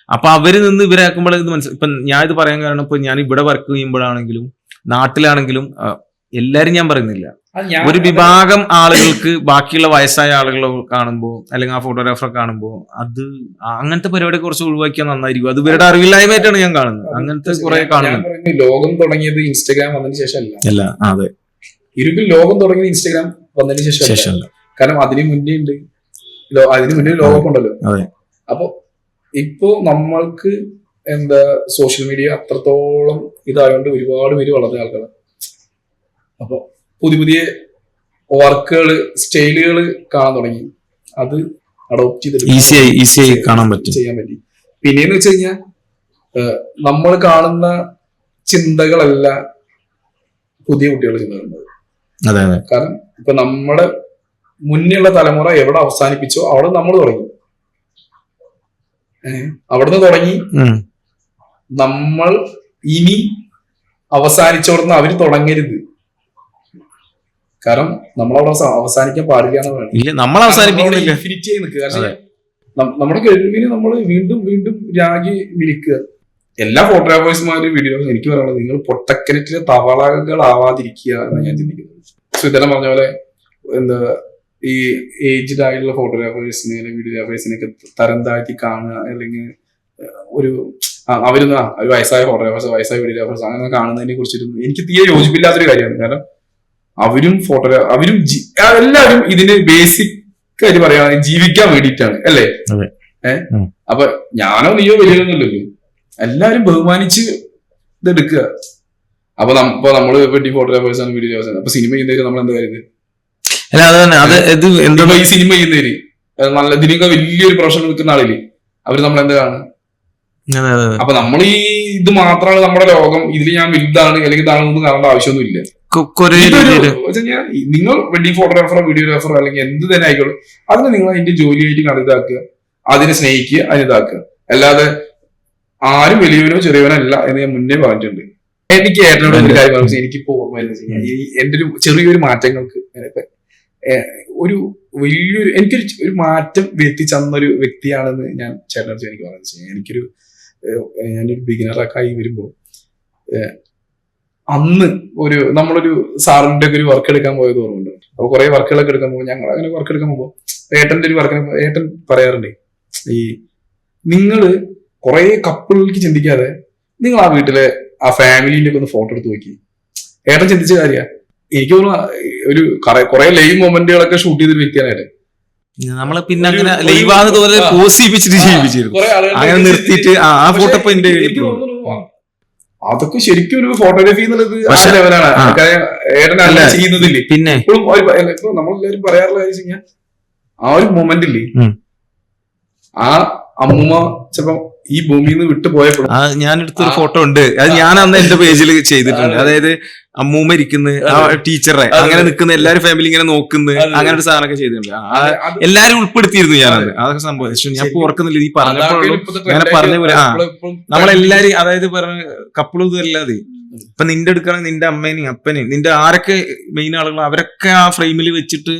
അപ്പൊ അവര് നിന്ന് ഇവരാക്കുമ്പോൾ ഇത് മനസ്സിലായി. ഇപ്പൊ ഞാൻ ഇത് പറയാൻ കാരണം, ഇപ്പൊ ഞാൻ ഇവിടെ വർക്ക് ചെയ്യുമ്പോഴാണെങ്കിലും നാട്ടിലാണെങ്കിലും എല്ലാരും ഞാൻ പറയുന്നില്ല, ഒരു വിഭാഗം ആളുകൾക്ക് ബാക്കിയുള്ള വയസ്സായ ആളുകളെ കാണുമ്പോൾ അല്ലെങ്കിൽ ആ ഫോട്ടോഗ്രാഫറെ കാണുമ്പോൾ അത് അങ്ങനത്തെ പരിപാടി കുറച്ച് ഒഴിവാക്കിയാൽ നന്നായിരിക്കും. അത് ഇവരുടെ അറിവില്ലായ്മയായിട്ടാണ് ഞാൻ കാണുന്നത്. അങ്ങനത്തെ കുറെ കാണുന്നത്. ലോകം തുടങ്ങിയത് ഇൻസ്റ്റാഗ്രാം വന്നതിന് ശേഷം അല്ല, അതെ, ഇരുപ്പിൽ ലോകം തുടങ്ങിയത് ഇൻസ്റ്റാഗ്രാം വന്നതിന് ശേഷം. കാരണം അതിന് മുന്നേ ലോകം ഉണ്ടല്ലോ. അപ്പൊ ഇപ്പോ നമ്മൾക്ക് സോഷ്യൽ മീഡിയ അത്രത്തോളം ഇതായതുകൊണ്ട് ഒരുപാട് പേര് വളർന്ന ആൾക്കാരാണ്. അപ്പൊ പുതിയ വർക്കുകള് സ്റ്റൈലുകൾ കാണാൻ തുടങ്ങി, അത് അഡോപ്റ്റ് ചെയ്തിട്ട് ഈസിയായി കാണാൻ പറ്റും, ചെയ്യാൻ പറ്റി. പിന്നെന്ന് വെച്ച് കഴിഞ്ഞാൽ നമ്മൾ കാണുന്ന ചിന്തകളല്ല പുതിയ കുട്ടികളുടെ ചിന്തകളുണ്ട്. കാരണം ഇപ്പൊ നമ്മുടെ മുന്നിലുള്ള തലമുറ എവിടെ അവസാനിപ്പിച്ചോ അവിടെ നമ്മൾ തുടങ്ങി. അവിടുന്ന് തുടങ്ങി നമ്മൾ ഇനി അവസാനിച്ചോടുന്ന് അവര് തുടങ്ങരുത്. കാരണം നമ്മളവിടെ അവസാനിക്കാൻ പാടില്ല എന്ന് പറയുന്നത്. നമ്മൾ അവസാനിപ്പിക്കുന്നില്ല. ഇൻഫിനിറ്റി ആയി നിൽക്കുക. കാരണം നമ്മുടെ കഴിവിന് നമ്മൾ വീണ്ടും വീണ്ടും രാഗി വിളിക്കുക. എല്ലാ ഫോട്ടോഗ്രാഫേഴ്സുമാരും വീഡിയോഗ്രാഫേഴ്സും എനിക്ക് പറയാനുള്ളത്, നിങ്ങൾ പൊട്ടക്കിണറ്റിലെ തവളകളാവാതിരിക്കുക എന്ന് ഞാൻ ചിന്തിക്കുന്നത്. സുധനം പറഞ്ഞ പോലെ എന്താ ഈ ഏജ്ഡ് ആയിട്ടുള്ള ഫോട്ടോഗ്രാഫേഴ്സിനെ അല്ലെങ്കിൽ വീഡിയോഗ്രാഫേഴ്സിനെയൊക്കെ തരം താഴ്ത്തി കാണുക, അല്ലെങ്കിൽ ഒരു അവരൊന്നും ഒരു വയസ്സായ ഫോട്ടോഗ്രാഫേഴ്സ്, വയസ്സായ വീഡിയോഗ്രാഫേഴ്സ് അങ്ങനെ കാണുന്നതിനെ കുറിച്ചിട്ടൊന്നും എനിക്ക് തീരെ യോജിപ്പില്ലാത്തൊരു കാര്യമാണ്. കാരണം അവരും എല്ലാവരും ഇതിന് ബേസിക് ആയിട്ട് പറയുകയാണെങ്കിൽ ജീവിക്കാൻ വേണ്ടിയിട്ടാണ്, അല്ലേ? അപ്പൊ ഞാനോ നീയോ വലിയൊന്നുമില്ലല്ലോ, എല്ലാരും ബഹുമാനിച്ച് ഇതെടുക്കുക. അപ്പൊ നമ്മള് വെഡ്ഡിങ് ഫോട്ടോഗ്രാഫേഴ്സ് ആണ്, വീഡിയോഗ്രാഫേഴ്സ്. അപ്പൊ സിനിമ ചെയ്യുന്നവര് നമ്മൾ എന്താ പറയുന്നത്? ഈ സിനിമ ചെയ്യുന്നവര് നല്ല ഇതിനൊക്കെ വലിയൊരു പ്രൊഫഷൻ നിൽക്കുന്ന ആളില്ലേ, അവര് നമ്മളെന്താ കാണുക? അപ്പൊ നമ്മൾ ഈ ഇത് മാത്രമാണ് നമ്മുടെ ലോകം, ഇതിൽ ഞാൻ വലുതാണ് അല്ലെങ്കിൽ ഇതാണെന്നൊന്നും കാണേണ്ട ആവശ്യമൊന്നുമില്ല. നിങ്ങൾ വെഡ്ഡിങ് ഫോട്ടോഗ്രാഫറോ വീഡിയോഗ്രാഫറോ അല്ലെങ്കിൽ എന്ത് തന്നെ ആയിക്കോളൂ, അതിനെ നിങ്ങൾ അതിന്റെ ജോലിയായിട്ട് കണ്ടിതാക്കുക, അതിനെ സ്നേഹിക്കുക, അതിനിതാക്കുക. അല്ലാതെ ആരും വലിയവനോ ചെറിയവനോ അല്ല എന്ന് ഞാൻ മുന്നേ പറഞ്ഞിട്ടുണ്ട്. എനിക്ക് ഏറ്റവും ഒരു കാര്യം പറഞ്ഞു, എനിക്കിപ്പോ ഓർമ്മ എന്റെ ഒരു ചെറിയൊരു മാറ്റങ്ങൾക്ക് ഒരു വലിയൊരു എനിക്കൊരു മാറ്റം വരുത്തിച്ചെന്നൊരു വ്യക്തിയാണെന്ന് ഞാൻ ചേട്ടനടുത്ത് എനിക്ക് പറഞ്ഞു. ഞാനൊരു ബിഗിനറൊക്കെ ആയി വരുമ്പോ അന്ന് നമ്മളൊരു സാറിന്റെ ഒക്കെ ഒരു വർക്ക് എടുക്കാൻ പോയത് ഓർമ്മയുണ്ട്. അപ്പൊ കുറെ വർക്കുകളൊക്കെ എടുക്കാൻ പോകുമ്പോൾ ഞങ്ങൾ അങ്ങനെ വർക്ക് എടുക്കാൻ പോകുമ്പോൾ ഏട്ടന്റെ ഒരു വർക്കിന് ഏട്ടൻ പറയാറുണ്ട്, ഈ നിങ്ങള് കുറെ കപ്പിൾക്ക് ചിന്തിക്കാതെ നിങ്ങൾ ആ വീട്ടിലെ ആ ഫാമിലിന്റെ ഒക്കെ ഒന്ന് ഫോട്ടോ എടുത്ത് നോക്കി. ഏട്ടൻ ചിന്തിച്ച കാര്യ എനിക്ക് തോന്നുന്നു ഒരു കുറെ ലൈവ് മൊമെന്റുകളൊക്കെ ഷൂട്ട് ചെയ്തൊരു വ്യക്തിയാണ്. നമ്മള് പിന്നെ അങ്ങനെ ലൈവാന്ന് തോന്നുന്നത് പോസിപ്പിച്ചിട്ട് ജീവിച്ചിരുന്നു, അങ്ങനെ നിർത്തിയിട്ട് ആ ഫോട്ടോ എനിക്ക് തോന്നുന്നു അതൊക്കെ ശരിക്കും ഒരു ഫോട്ടോഗ്രാഫി എന്നുള്ളത് ലെവലാണ്. ഏട്ടനല്ല ചെയ്യുന്നതില്ലേ. പിന്നെ ഇപ്പോഴും ഇപ്പൊ നമ്മളെല്ലാരും പറയാറുള്ള കാര്യം കഴിഞ്ഞാൽ ആ ഒരു മൊമെന്റ് ഇല്ലേ, ആ അമ്മൂമ്മ ചിലപ്പോ ഈ ഭൂമിയിൽ നിന്ന് വിട്ടു പോയപ്പോഴും ഞാൻ എടുത്തൊരു ഫോട്ടോ ഉണ്ട്, അത് ഞാൻ അന്ന് എന്റെ പേജിൽ ചെയ്തിട്ടുണ്ട്. അതായത് അമ്മൂമ്മ ഇരിക്കുന്ന ആ ടീച്ചറെ അങ്ങനെ നിൽക്കുന്ന എല്ലാരും ഫാമിലി ഇങ്ങനെ നോക്കുന്ന അങ്ങനെ ഒരു സാധനമൊക്കെ ചെയ്തിട്ടുണ്ട്. എല്ലാരും ഉൾപ്പെടുത്തിയിരുന്നു ഞാനത്. അതൊക്കെ സംഭവിച്ചു. ഞാൻ ഓർക്കുന്നില്ല, നീ പറഞ്ഞപ്പോഴും അങ്ങനെ പറഞ്ഞ പോലെ നമ്മളെല്ലാരും അതായത് പറഞ്ഞ കപ്പിളും ഇതല്ലാതെ ഇപ്പൊ നിന്റെ എടുക്കുകയാണെങ്കിൽ നിന്റെ അമ്മേനെയും അപ്പനെയും നിന്റെ ആരൊക്കെ മെയിൻ ആളുകൾ അവരൊക്കെ ആ ഫ്രെയിമിൽ വെച്ചിട്ട്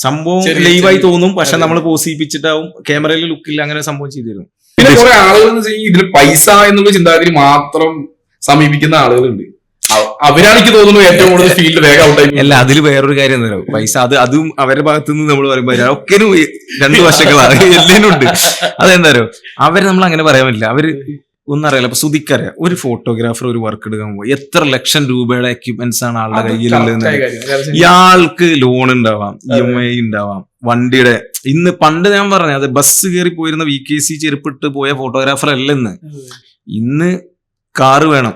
സംഭവം ലൈവായി തോന്നും. പക്ഷെ നമ്മൾ പോസിപ്പിച്ചിട്ടാവും, ക്യാമറയിൽ ലുക്കിൽ അങ്ങനെ സംഭവം ചെയ്തിരുന്നു. പിന്നെ കുറെ ആളുകൾ ഇതിൽ പൈസ എന്നുള്ള ചിന്താഗതി മാത്രം സമീപിക്കുന്ന ആളുകളുണ്ട്. അവരാണ് എനിക്ക് തോന്നുന്നു ഏറ്റവും കൂടുതൽ ഫീൽഡ് വേഗം ഔട്ടായി. അല്ല, അതിൽ വേറൊരു കാര്യം എന്താ പറയുക, പൈസ അതും അവരുടെ ഭാഗത്തു നിന്ന് നമ്മൾ പറയുമ്പോൾ ഒക്കെ രണ്ടു വശങ്ങളാണ്, എല്ലാം ഉണ്ട്. അതെന്താ പറയുക, അവര് നമ്മൾ അങ്ങനെ പറയാൻ പറ്റില്ല. അവര് ഒന്നും അറിയില്ല. അപ്പൊ സുധിക്കറിയാം, ഒരു ഫോട്ടോഗ്രാഫർ ഒരു വർക്ക് എടുക്കാൻ പോകും, എത്ര ലക്ഷം രൂപയുടെ എക്യുപ്മെന്റ്സ് ആണ് ആളുടെ കയ്യിലുള്ളത്. ഇയാൾക്ക് ലോൺ ഉണ്ടാവാം, EMI ഉണ്ടാവാം, വണ്ടിയുടെ ഇന്ന് പണ്ട് ഞാൻ പറഞ്ഞ അത് ബസ് കയറി പോയിരുന്ന VKC ചെരുപ്പിട്ട് പോയ ഫോട്ടോഗ്രാഫർ അല്ല ഇന്ന് കാറ് വേണം,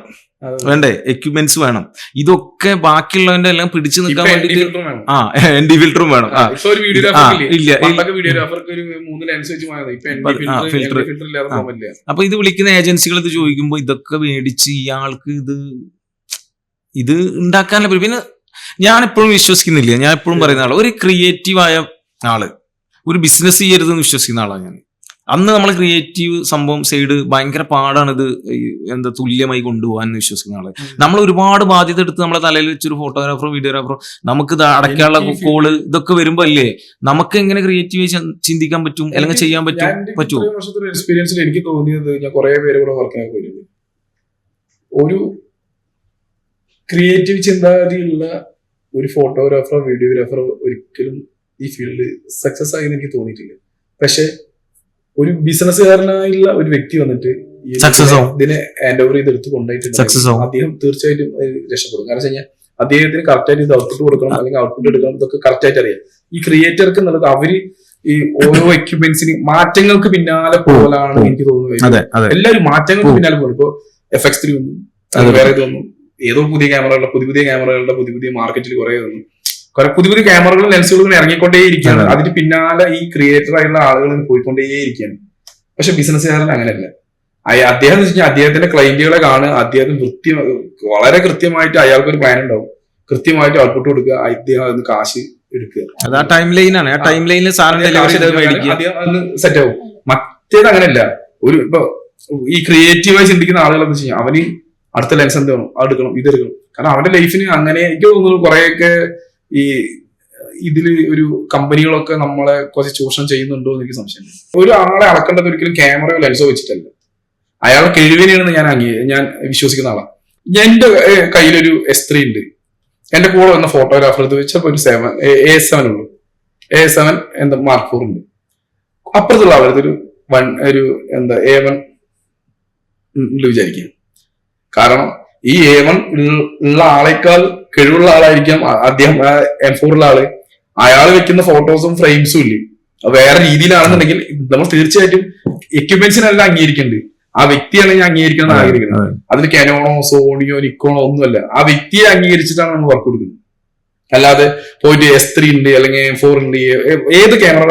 വേണ്ടേ, എക്യുപ്മെന്റ്സ് വേണം. ഇതൊക്കെ ബാക്കിയുള്ളവന്റെ എല്ലാം പിടിച്ചു നിൽക്കാൻ വേണ്ടിട്ട് ND ഫിൽറ്ററും വേണം. അപ്പൊ ഇത് വിളിക്കുന്ന ഏജൻസികൾ ഇത് ചോദിക്കുമ്പോ ഇതൊക്കെ മേടിച്ച് ഇയാൾക്ക് ഇത് ഉണ്ടാക്കാനല്ല. പിന്നെ ഞാൻ എപ്പോഴും വിശ്വസിക്കുന്നില്ല, ഞാൻ എപ്പോഴും പറയുന്ന ആള് ഒരു ക്രിയേറ്റീവായ ആള് ഒരു ബിസിനസ് ചെയ്യരുതെന്ന് വിശ്വസിക്കുന്ന ആളാണ് ഞാൻ. അന്ന് നമ്മൾ ക്രിയേറ്റീവ് സംഭവം സൈഡ് ഭയങ്കര പാടാണ് ഇത് തുല്യമായി കൊണ്ടുപോകാൻ വിശ്വസിക്കുന്ന ആള്. നമ്മൾ ഒരുപാട് ബാധ്യത എടുത്ത് നമ്മളെ തലയിൽ വെച്ചൊരു ഫോട്ടോഗ്രാഫറോ വീഡിയോഗ്രാഫറോ നമുക്ക് ഇത് അടയ്ക്കാനുള്ള കോള് ഇതൊക്കെ വരുമ്പോ അല്ലേ നമുക്ക് എങ്ങനെ ക്രിയേറ്റീവ് ചിന്തിക്കാൻ പറ്റും അല്ലെങ്കിൽ ചെയ്യാൻ പറ്റുമോ? എക്സ്പീരിയൻസിൽ എനിക്ക് തോന്നിയത്, ഞാൻ കുറെ പേര് കൂടെ വർക്ക് പോയിരുന്നു, ഒരു ക്രിയേറ്റീവ് ചിന്താഗതിയുള്ള ഒരു ഫോട്ടോഗ്രാഫറോ വീഡിയോഗ്രാഫറോ ഒരിക്കലും ഈ ഫീൽഡിൽ സക്സസ് ആയി എനിക്ക് തോന്നിയിട്ടില്ല. പക്ഷെ ഒരു ബിസിനസ്സുകാരനായുള്ള ഒരു വ്യക്തി വന്നിട്ട് ഇതിനെ ഹാൻഡ് ഓവർ ചെയ്തെടുത്ത് കൊണ്ടുപോയിട്ട് അദ്ദേഹം തീർച്ചയായിട്ടും രക്ഷപ്പെടും. കാരണം വെച്ച് കഴിഞ്ഞാൽ അദ്ദേഹത്തിന് കറക്റ്റായിട്ട് ഇത് ഔട്ട്പുട്ട് കൊടുക്കണം അല്ലെങ്കിൽ ഔട്ട്പുട്ട് എടുക്കണം, ഇതൊക്കെ കറക്റ്റായിട്ട് അറിയാം. ഈ ക്രിയേറ്റർക്ക് എന്നുള്ളത് അവര് ഈ ഓരോ എക്യുപ്മെന്റ്സിന് മാറ്റങ്ങൾക്ക് പിന്നാലെ പോലാണ് എനിക്ക് തോന്നുന്നത്. എല്ലാവരും മാറ്റങ്ങൾക്ക് പിന്നാലെ പോകും. ഇപ്പൊ FX3 വന്നു, വേറെ തോന്നും, ഏതോ പുതിയ ക്യാമറകളുടെ പുതിയ മാർക്കറ്റിൽ കുറെ വന്നു, പുതിയ ക്യാമറകളും ലെൻസുകളും ഇറങ്ങിക്കൊണ്ടേയിരിക്കുകയാണ്. അതിന് പിന്നാലെ ഈ ക്രിയേറ്റർ ആയിട്ടുള്ള ആളുകൾ പോയിക്കൊണ്ടേയിരിക്കുകയാണ്. പക്ഷെ ബിസിനസ്സുകാരൻ അങ്ങനെയല്ല. അദ്ദേഹം എന്ന് വെച്ച് കഴിഞ്ഞാൽ അദ്ദേഹത്തിന്റെ ക്ലയന്റുകളെ കാണുക, അദ്ദേഹത്തിന് വളരെ കൃത്യമായിട്ട് അയാൾക്കൊരു പ്ലാൻ ഉണ്ടാവും, കൃത്യമായിട്ട് ഔട്ട്പുട്ട് കൊടുക്കുക, അദ്ദേഹം അതിന് കാശ് എടുക്കുക. അത് ആ ടൈം ലൈനാണ്, ആ ടൈം ലൈനിൽ സെറ്റ് ആവും. മറ്റേത് അങ്ങനെയല്ല. ഇപ്പൊ ഈ ക്രിയേറ്റീവായി ചിന്തിക്കുന്ന ആളുകൾ എന്ന് വെച്ച് കഴിഞ്ഞാൽ അവന് അടുത്ത ലെൻസ് എന്ത് വേണം, അതെടുക്കണം, ഇതെടുക്കണം. കാരണം അവന്റെ ലൈഫിന് അങ്ങനെ എനിക്ക് തോന്നുന്നു കുറെയൊക്കെ ഈ ഇതില് ഒരു കമ്പനികളൊക്കെ നമ്മളെ കുറച്ച് ചൂഷണം ചെയ്യുന്നുണ്ടോ എന്ന് എനിക്ക് സംശയമുണ്ട്. ഒരു ആളെ അളക്കേണ്ടത് ഒരിക്കലും ക്യാമറയോ ലെൻസോ വെച്ചിട്ടല്ല, അയാളെ കഴിവിനെയാണെന്ന് ഞാൻ വിശ്വസിക്കുന്ന ആളാണ്. എന്റെ കയ്യിലൊരു S3 ഉണ്ട്, എന്റെ കൂടെ വന്ന ഫോട്ടോഗ്രാഫർ ഇത് വെച്ചപ്പോ ഒരു A7 ഉള്ളൂ, A7 Mark 4 ഉണ്ട്. അപ്പുറത്തുള്ള ആളൊരു A1 വിചാരിക്കും. കാരണം ഈ A1 ഉള്ള ആളേക്കാൾ കഴിവുള്ള ആളായിരിക്കാം അദ്ദേഹം M4 ഉള്ള ആള്. അയാൾ വെക്കുന്ന ഫോട്ടോസും ഫ്രെയിംസും ഇല്ലേ വേറെ രീതിയിലാണെന്നുണ്ടെങ്കിൽ നമ്മൾ തീർച്ചയായിട്ടും എക്യുപ്മെന്റ്സിനെല്ലാം അംഗീകരിക്കുന്നുണ്ട്. ആ വ്യക്തിയാണ് ഞാൻ അംഗീകരിക്കണം എന്ന് ആഗ്രഹിക്കുന്നത്. അതിൽ കനോണോ സോണിയോ നിക്കോണോ ഒന്നുമല്ല, ആ വ്യക്തിയെ അംഗീകരിച്ചിട്ടാണ് നമ്മൾ വർക്ക് കൊടുക്കുന്നത്. അല്ലാതെ പോയിട്ട് S3 ഉണ്ട് അല്ലെങ്കിൽ M4 ഉണ്ട്, ഏത് ക്യാമറ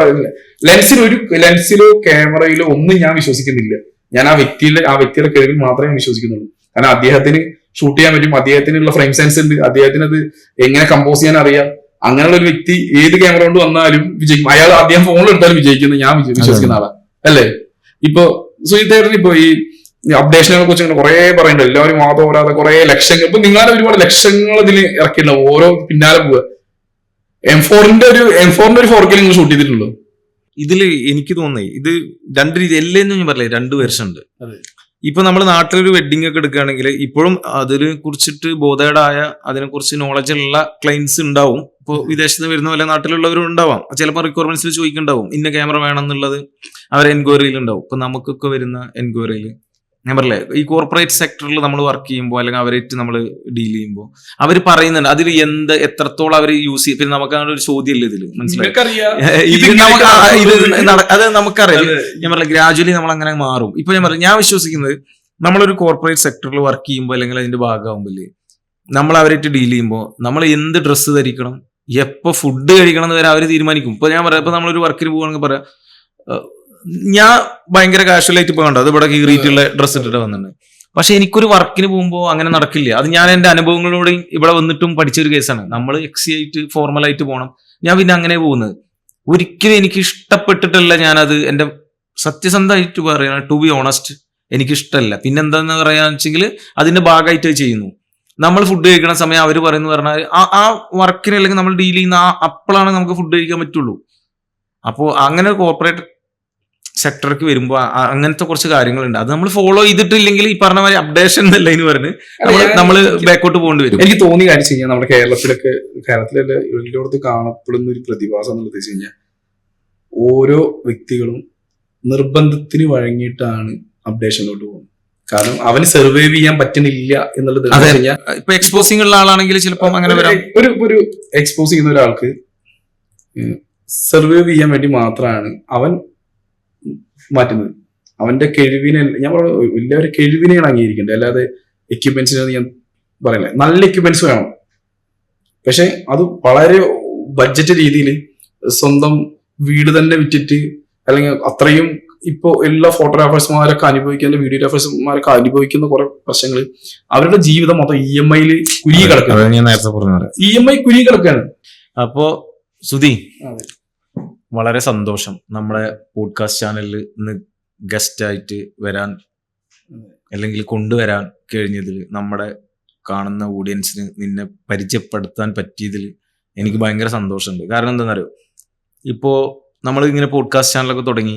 ലെൻസിലോ ക്യാമറയിലോ ഒന്നും ഞാൻ വിശ്വസിക്കുന്നില്ല. ഞാൻ ആ വ്യക്തിയുടെ കഴിവിൽ മാത്രമേ വിശ്വസിക്കുന്നുള്ളൂ. കാരണം അദ്ദേഹത്തിന് ഷൂട്ട് ചെയ്യാൻ പറ്റും, അദ്ദേഹത്തിനുള്ള ഫ്രെയിം സെൻസ് ഉണ്ട്, അദ്ദേഹത്തിന് അത് എങ്ങനെ കമ്പോസ് ചെയ്യാൻ അറിയാം. അങ്ങനെയുള്ള ഒരു വ്യക്തി ഏത് ക്യാമറ കൊണ്ട് വന്നാലും വിജയിക്കും. അദ്ദേഹം ഫോണിൽ എടുത്താലും വിജയിക്കുന്നത് ഞാൻ വിശ്വസിക്കുന്ന ആളാണ്, അല്ലേ? ഇപ്പൊ സുജിത്തേട്ടൻ ഇപ്പൊ ഈ അപ്ഡേഷനെ കുറിച്ച് ഇങ്ങനെ കുറെ പറയുന്നുണ്ട്, എല്ലാവരും മാത്രം ഓരാതെ കുറെ ലക്ഷങ്ങൾ, ഇപ്പൊ നിങ്ങളെ ഒരുപാട് ലക്ഷങ്ങൾ ഇതിൽ ഇറക്കിയിട്ടുണ്ടാവും, ഓരോ പിന്നാലെ പോവുക. M4ന്റെ ഒരു 4K നിങ്ങൾ ഷൂട്ട് ചെയ്തിട്ടുള്ളൂ. ഇതില് എനിക്ക് തോന്നുന്നത് ഇത് രണ്ട് രീതി എല്ലാം ഞാൻ പറയില്ല, 2 വേർഷൻ ഉണ്ട്. ഇപ്പൊ നമ്മൾ നാട്ടിലൊരു വെഡിങ് ഒക്കെ എടുക്കുകയാണെങ്കിൽ ഇപ്പോഴും അതിനെ കുറിച്ചിട്ട് ബോധേഡായ അതിനെക്കുറിച്ച് നോളജ് ഉള്ള ക്ലയൻസ് ഉണ്ടാവും. ഇപ്പോൾ വിദേശത്ത് വരുന്ന പോലെ നാട്ടിലുള്ളവരും ഉണ്ടാവാം. ചിലപ്പോൾ റിക്വയർമെന്റ്സിൽ ചോദിക്കുന്നുണ്ടാവും ഇന്ന ക്യാമറ വേണം എന്നുള്ളത്, അവരെ എൻക്വയറിയിൽ ഉണ്ടാവും. ഇപ്പൊ നമുക്കൊക്കെ വരുന്ന എൻക്വയറിയിൽ ഞാൻ പറയല്ലേ, ഈ കോർപ്പറേറ്റ് സെക്ടറിൽ നമ്മൾ വർക്ക് ചെയ്യുമ്പോൾ അല്ലെങ്കിൽ അവരായിട്ട് നമ്മൾ ഡീൽ ചെയ്യുമ്പോൾ അവർ പറയുന്നുണ്ട് അതിൽ എത്രത്തോളം അവർ യൂസ് ചെയ്യും. പിന്നെ നമുക്ക് അങ്ങനെ ഒരു ചോദ്യമല്ലേ ഇതില്, മനസ്സിലായി? അത് നമുക്കറിയാം. ഞാൻ പറയാം ഗ്രാജുവലി നമ്മൾ അങ്ങനെ മാറും. ഇപ്പൊ ഞാൻ വിശ്വസിക്കുന്നത് നമ്മളൊരു കോർപ്പറേറ്റ് സെക്ടറിൽ വർക്ക് ചെയ്യുമ്പോൾ അല്ലെങ്കിൽ അതിന്റെ ഭാഗമാകുമ്പോൾ നമ്മൾ അവരായിട്ട് ഡീൽ ചെയ്യുമ്പോൾ നമ്മൾ എന്ത് ഡ്രസ്സ് ധരിക്കണം, എപ്പോ ഫുഡ് കഴിക്കണം എന്ന് വരെ അവർ തീരുമാനിക്കും. ഇപ്പൊ ഞാൻ പറയാം, ഇപ്പൊ നമ്മളൊരു വർക്കിന് പോകുകയാണെങ്കിൽ പറയാം, ഞാൻ ഭയങ്കര കാഷ്വലായിട്ട് ഇപ്പൊ കണ്ടോ അത് ഇവിടെ കീറിയിട്ടുള്ള ഡ്രസ്സ് ഇട്ടിട്ട് വന്നിട്ടുണ്ട്. പക്ഷെ എനിക്കൊരു വർക്കിന് പോകുമ്പോൾ അങ്ങനെ നടക്കില്ല. അത് ഞാൻ എന്റെ അനുഭവങ്ങളോടെയും ഇവിടെ വന്നിട്ടും പഠിച്ചൊരു കേസാണ്. നമ്മൾ ആയിട്ട് ഫോർമലായിട്ട് പോകണം. ഞാൻ പിന്നെ അങ്ങനെ പോകുന്നത് ഒരിക്കലും എനിക്ക് ഇഷ്ടപ്പെട്ടിട്ടല്ല. ഞാനത് എന്റെ സത്യസന്ധമായിട്ട് പറയണം, ടു ബി ഓണസ്റ്റ്, എനിക്ക് ഇഷ്ടമല്ല. പിന്നെ എന്താന്ന് പറയാന്ന് വെച്ചെങ്കിൽ അതിന്റെ ഭാഗമായിട്ട് ചെയ്യുന്നു. നമ്മൾ ഫുഡ് കഴിക്കുന്ന സമയം അവർ പറയുന്നു പറഞ്ഞാൽ ആ വർക്കിന് അല്ലെങ്കിൽ നമ്മൾ ഡീൽ ചെയ്യുന്ന അപ്പോഴാണ് നമുക്ക് ഫുഡ് കഴിക്കാൻ പറ്റുള്ളൂ. അപ്പോൾ അങ്ങനെ ഒരു കോർപ്പറേറ്റ് സെക്ടർക്ക് വരുമ്പോൾ അങ്ങനത്തെ കുറച്ച് കാര്യങ്ങളുണ്ട്. അത് നമ്മൾ ഫോളോ ചെയ്തിട്ടില്ലെങ്കിൽ ഈ പറഞ്ഞ മാതിരി അപ്ഡേഷൻ എന്നല്ല എന്ന് പറഞ്ഞ് നമ്മൾ ബാക്കോട്ട് പോകേണ്ടി വരും. എനിക്ക് തോന്നി കാര്യം കഴിഞ്ഞാൽ നമ്മുടെ കേരളത്തിലല്ല എല്ലായിടത്തും കാണപ്പെടുന്ന ഒരു പ്രതിഭാസം എന്നുള്ളത് വെച്ച് കഴിഞ്ഞാൽ ഓരോ വ്യക്തികളും നിർബന്ധത്തിന് വഴങ്ങിയിട്ടാണ് അപ്ഡേഷനിലോട്ട് പോകുന്നത്. കാരണം അവന് സർവൈവ് ചെയ്യാൻ പറ്റുന്നില്ല എന്നുള്ളത്. ഇപ്പൊ എക്സ്പോസിംഗ് ഉള്ള ആളാണെങ്കിൽ ചിലപ്പോൾ അങ്ങനെ വരാം. ഒരു എക്സ്പോസ് ചെയ്യുന്ന ഒരാൾക്ക് സർവൈവ് ചെയ്യാൻ വേണ്ടി മാത്രമാണ് അവൻ മാറ്റുന്നത്. അവന്റെ കഴിവിനെ ഞാൻ എല്ലാവരും കഴിവിനെയാണ് അംഗീകരിക്കേണ്ടത്, അല്ലാതെ എക്യുപ്മെന്റ്സിനെ ഞാൻ പറയല്ലേ. നല്ല എക്യുപ്മെന്റ്സ് വേണം, പക്ഷെ അത് വളരെ ബഡ്ജറ്റ് രീതിയിൽ സ്വന്തം വീട് തന്നെ വിറ്റിട്ട് അല്ലെങ്കിൽ അത്രയും ഇപ്പോ എല്ലാ ഫോട്ടോഗ്രാഫേഴ്സ്മാരൊക്കെ അനുഭവിക്കുന്ന വീഡിയോഗ്രാഫേഴ്സ്മാരൊക്കെ അനുഭവിക്കുന്ന കുറെ പ്രശ്നങ്ങൾ, അവരുടെ ജീവിതം മൊത്തം EMI കുരുങ്ങി കിടക്കുകയാണ്. EMI കുരുങ്ങി കിടക്കുകയാണ്. അപ്പോ സുധി, വളരെ സന്തോഷം നമ്മുടെ പോഡ്കാസ്റ്റ് ചാനലിൽ ഇന്ന് ഗസ്റ്റായിട്ട് വരാൻ അല്ലെങ്കിൽ കൊണ്ടുവരാൻ കഴിഞ്ഞതിൽ, നമ്മുടെ കാണുന്ന ഓഡിയൻസിന് നിന്നെ പരിചയപ്പെടുത്താൻ പറ്റിയതിൽ എനിക്ക് ഭയങ്കര സന്തോഷമുണ്ട്. കാരണം എന്താണെന്നറിയോ, ഇപ്പോൾ നമ്മൾ ഇങ്ങനെ പോഡ്കാസ്റ്റ് ചാനലൊക്കെ തുടങ്ങി,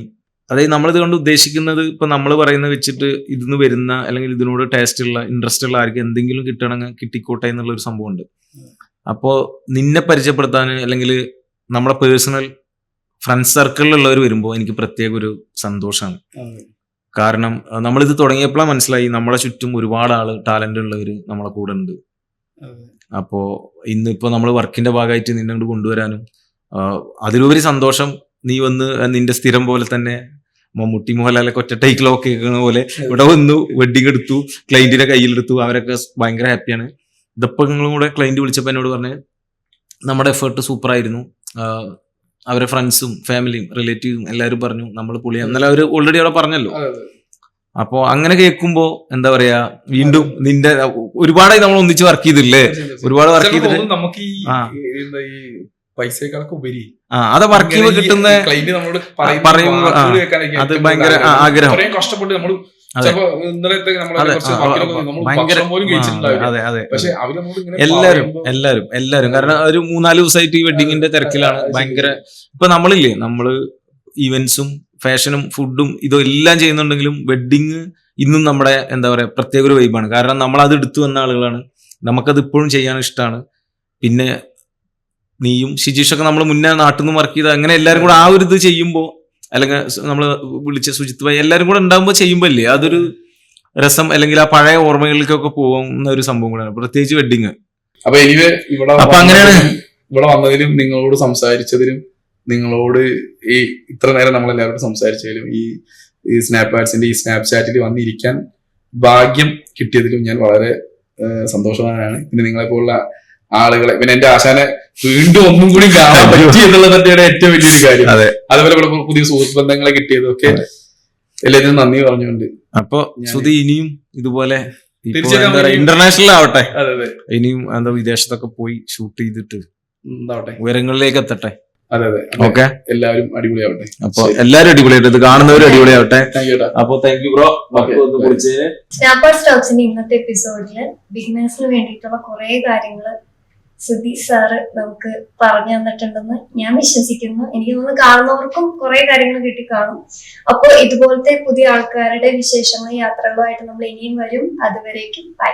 അതായത് നമ്മളിത് കൊണ്ട് ഉദ്ദേശിക്കുന്നത് ഇപ്പൊ നമ്മൾ പറയുന്നത് വെച്ചിട്ട് ഇതിന്ന് വരുന്ന അല്ലെങ്കിൽ ഇതിനോട് ടേസ്റ്റ് ഉള്ള ഇൻട്രസ്റ്റ് ഉള്ള ആർക്ക് എന്തെങ്കിലും കിട്ടണമെങ്കിൽ കിട്ടിക്കോട്ടെ എന്നുള്ളൊരു സംഭവമുണ്ട്. അപ്പോൾ നിന്നെ പരിചയപ്പെടുത്താൻ അല്ലെങ്കിൽ നമ്മുടെ പേഴ്സണൽ ഫ്രണ്ട് സർക്കിളിലുള്ളവർ വരുമ്പോൾ എനിക്ക് പ്രത്യേക ഒരു സന്തോഷമാണ്. കാരണം നമ്മളിത് തുടങ്ങിയപ്പോഴാണ് മനസ്സിലായി നമ്മളെ ചുറ്റും ഒരുപാട് ടാലന്റ് ഉള്ളവർ നമ്മളെ കൂടെ ഉണ്ട്. അപ്പോൾ ഇന്നിപ്പോൾ നമ്മൾ വർക്കിന്റെ ഭാഗമായിട്ട് നിന്നെ കൊണ്ട് കൊണ്ടുവരാനും അതിലുപരി സന്തോഷം, നീ വന്ന് നിന്റെ സ്ഥിരം പോലെ തന്നെ മമ്മൂട്ടി മോഹൻലാലൊക്കെ ഒറ്റ ടേക്കിലൊക്കെ കേൾക്കുന്ന പോലെ ഇവിടെ വന്നു, വെഡിങ് എടുത്തു, ക്ലൈന്റിനെ കയ്യിലെടുത്തു, അവരൊക്കെ ഭയങ്കര ഹാപ്പിയാണ്. ഇതപ്പം കൂടെ ക്ലൈന്റ് വിളിച്ചപ്പോൾ എന്നോട് പറഞ്ഞ് നമ്മുടെ എഫേർട്ട് സൂപ്പറായിരുന്നു, അവരെ ഫ്രണ്ട്സും ഫാമിലിയും റിലേറ്റീവും എല്ലാവരും പറഞ്ഞു നമ്മൾ പൊളിയാ. എന്നാലും അവർ ഓൾറെഡി അവിടെ പറഞ്ഞല്ലോ. അപ്പോ അങ്ങനെ കേൾക്കുമ്പോ എന്താ പറയാ, വീണ്ടും നിന്റെ ഒരുപാടായി നമ്മൾ ഒന്നിച്ച് വർക്ക് ചെയ്തില്ലേ, ഒരുപാട് വർക്ക് ചെയ്തിട്ട് നമുക്ക് പൈസക്കാർക്ക് ഉപരി അത് വർക്ക് ചെയ്യുമ്പോൾ കിട്ടുന്ന ക്ലൈന്റ് നമ്മളോട് പറയുമ്പോൾ അത് ഭയങ്കര ആഗ്രഹം. കഷ്ടപ്പെട്ട് നമ്മൾ ചിലപ്പോ ഇന്നലത്തെ നമ്മളെ അതെ, കുറച്ച് ആ, വാക്കിലൊക്കെ നമ്മൾ ഭയങ്കര ഭക്ഷണം പോലും കഴിച്ചിട്ടുണ്ടാവില്ല. അതെ അതെ പക്ഷെ അവര് നമ്മളോട് ഇങ്ങനെ എല്ലാരും പറയുമ്പോ എല്ലാരും കാരണം ഒരു 3-4 ദിവസമായിട്ട് ഈ വെഡിങ്ങിന്റെ തിരക്കിലാണ്. ഭയങ്കര ഇപ്പൊ നമ്മളില്ലേ, നമ്മള് ഇവന്റ്സും ഫാഷനും ഫുഡും ഇതെല്ലാം ചെയ്യുന്നുണ്ടെങ്കിലും വെഡിങ് ഇന്നും നമ്മുടെ എന്താ പറയാ പ്രത്യേക ഒരു വൈബാണ്. കാരണം നമ്മൾ അത് എടുത്തു വന്ന ആളുകളാണ്, നമുക്കത് ഇപ്പോഴും ചെയ്യാൻ ഇഷ്ടമാണ്. പിന്നെ നീയും ഷിജീഷൊക്കെ നമ്മൾ മുന്നേ നാട്ടിൽ നിന്ന് വർക്ക് ചെയ്ത അങ്ങനെ എല്ലാവരും കൂടെ ആ ഒരു ഇത് ചെയ്യുമ്പോൾ, അല്ലെങ്കിൽ നമ്മൾ വിളിച്ച സുജിത് ഭായി എല്ലാവരും കൂടെ ഉണ്ടാകുമ്പോൾ ചെയ്യുമ്പോൾ അല്ലേ അതൊരു രസം, അല്ലെങ്കിൽ ആ പഴയ ഓർമ്മകളിലേക്കൊക്കെ പോകുന്ന ഒരു സംഭവം കൂടെയാണ്, പ്രത്യേകിച്ച് വെഡിങ്. അപ്പൊ എനിവേ അപ്പൊ അങ്ങനെയാണ് ഇവിടെ വന്നതിലും നിങ്ങളോട് സംസാരിച്ചതിലും നിങ്ങളോട് ഈ ഇത്ര നേരം നമ്മൾ എല്ലാവരോടും സംസാരിച്ചതിലും ഈ സ്നാപ്ചാറ്റ്സിന്റെ ഈ സ്നാപ്ചാറ്റിൽ വന്നിരിക്കാൻ ഭാഗ്യം കിട്ടിയതിലും ഞാൻ വളരെ സന്തോഷവാനാണ്. പിന്നെ നിങ്ങളെ പോലുള്ള ആളുകളെ, പിന്നെ എന്റെ ആശാനെ വീണ്ടും ഒന്നും കൂടി കാണാൻ പറ്റി എന്നുള്ളത് തന്നെയാണ് ഏറ്റവും വലിയൊരു കാര്യം. അതുപോലെ ഇവിടെ പുതിയ സുഹൃത്ത് ബന്ധങ്ങളെ കിട്ടിയതും ഒക്കെ എല്ലാത്തിനും നന്ദി പറഞ്ഞുകൊണ്ട് അപ്പൊ ശ്രുതി ഇനിയും ഇതുപോലെ തീർച്ചയായിട്ടും ഇന്റർനാഷണൽ ആവട്ടെ, അതെ അതെ ഇനിയും എന്താ വിദേശത്തൊക്കെ പോയി ഷൂട്ട് ചെയ്തിട്ട് എന്താവട്ടെ, ഉയരങ്ങളിലേക്ക് എത്തട്ടെ. അതെ അതെ ഓക്കെ, എല്ലാവരും അടിപൊളിയാവട്ടെ. അപ്പൊ എല്ലാരും അടിപൊളിയായിട്ട്, ഇത് കാണുന്നവരും അടിപൊളിയാവട്ടെ. Thank you. അപ്പൊ താങ്ക് യു ബ്രോ. സ്നാപ്പർ സ്റ്റോക്സിന്റെ ഇന്നത്തെ എപ്പിസോഡില് ബിഗിനേഴ്സിന് വേണ്ടിയിട്ടുള്ള കുറെ കാര്യങ്ങൾ സുധി സാറ് നമുക്ക് പറഞ്ഞു തന്നിട്ടുണ്ടെന്ന് ഞാൻ വിശ്വസിക്കുന്നു. എനിക്ക് തോന്നുന്നു കാണുന്നവർക്കും കുറെ കാര്യങ്ങൾ കിട്ടി കാണും. അപ്പോൾ ഇതുപോലത്തെ പുതിയ ആൾക്കാരുടെ വിശേഷങ്ങളും യാത്രകളുമായിട്ട് നമ്മൾ ഇനിയും വരും. അതുവരേക്കും ബൈ.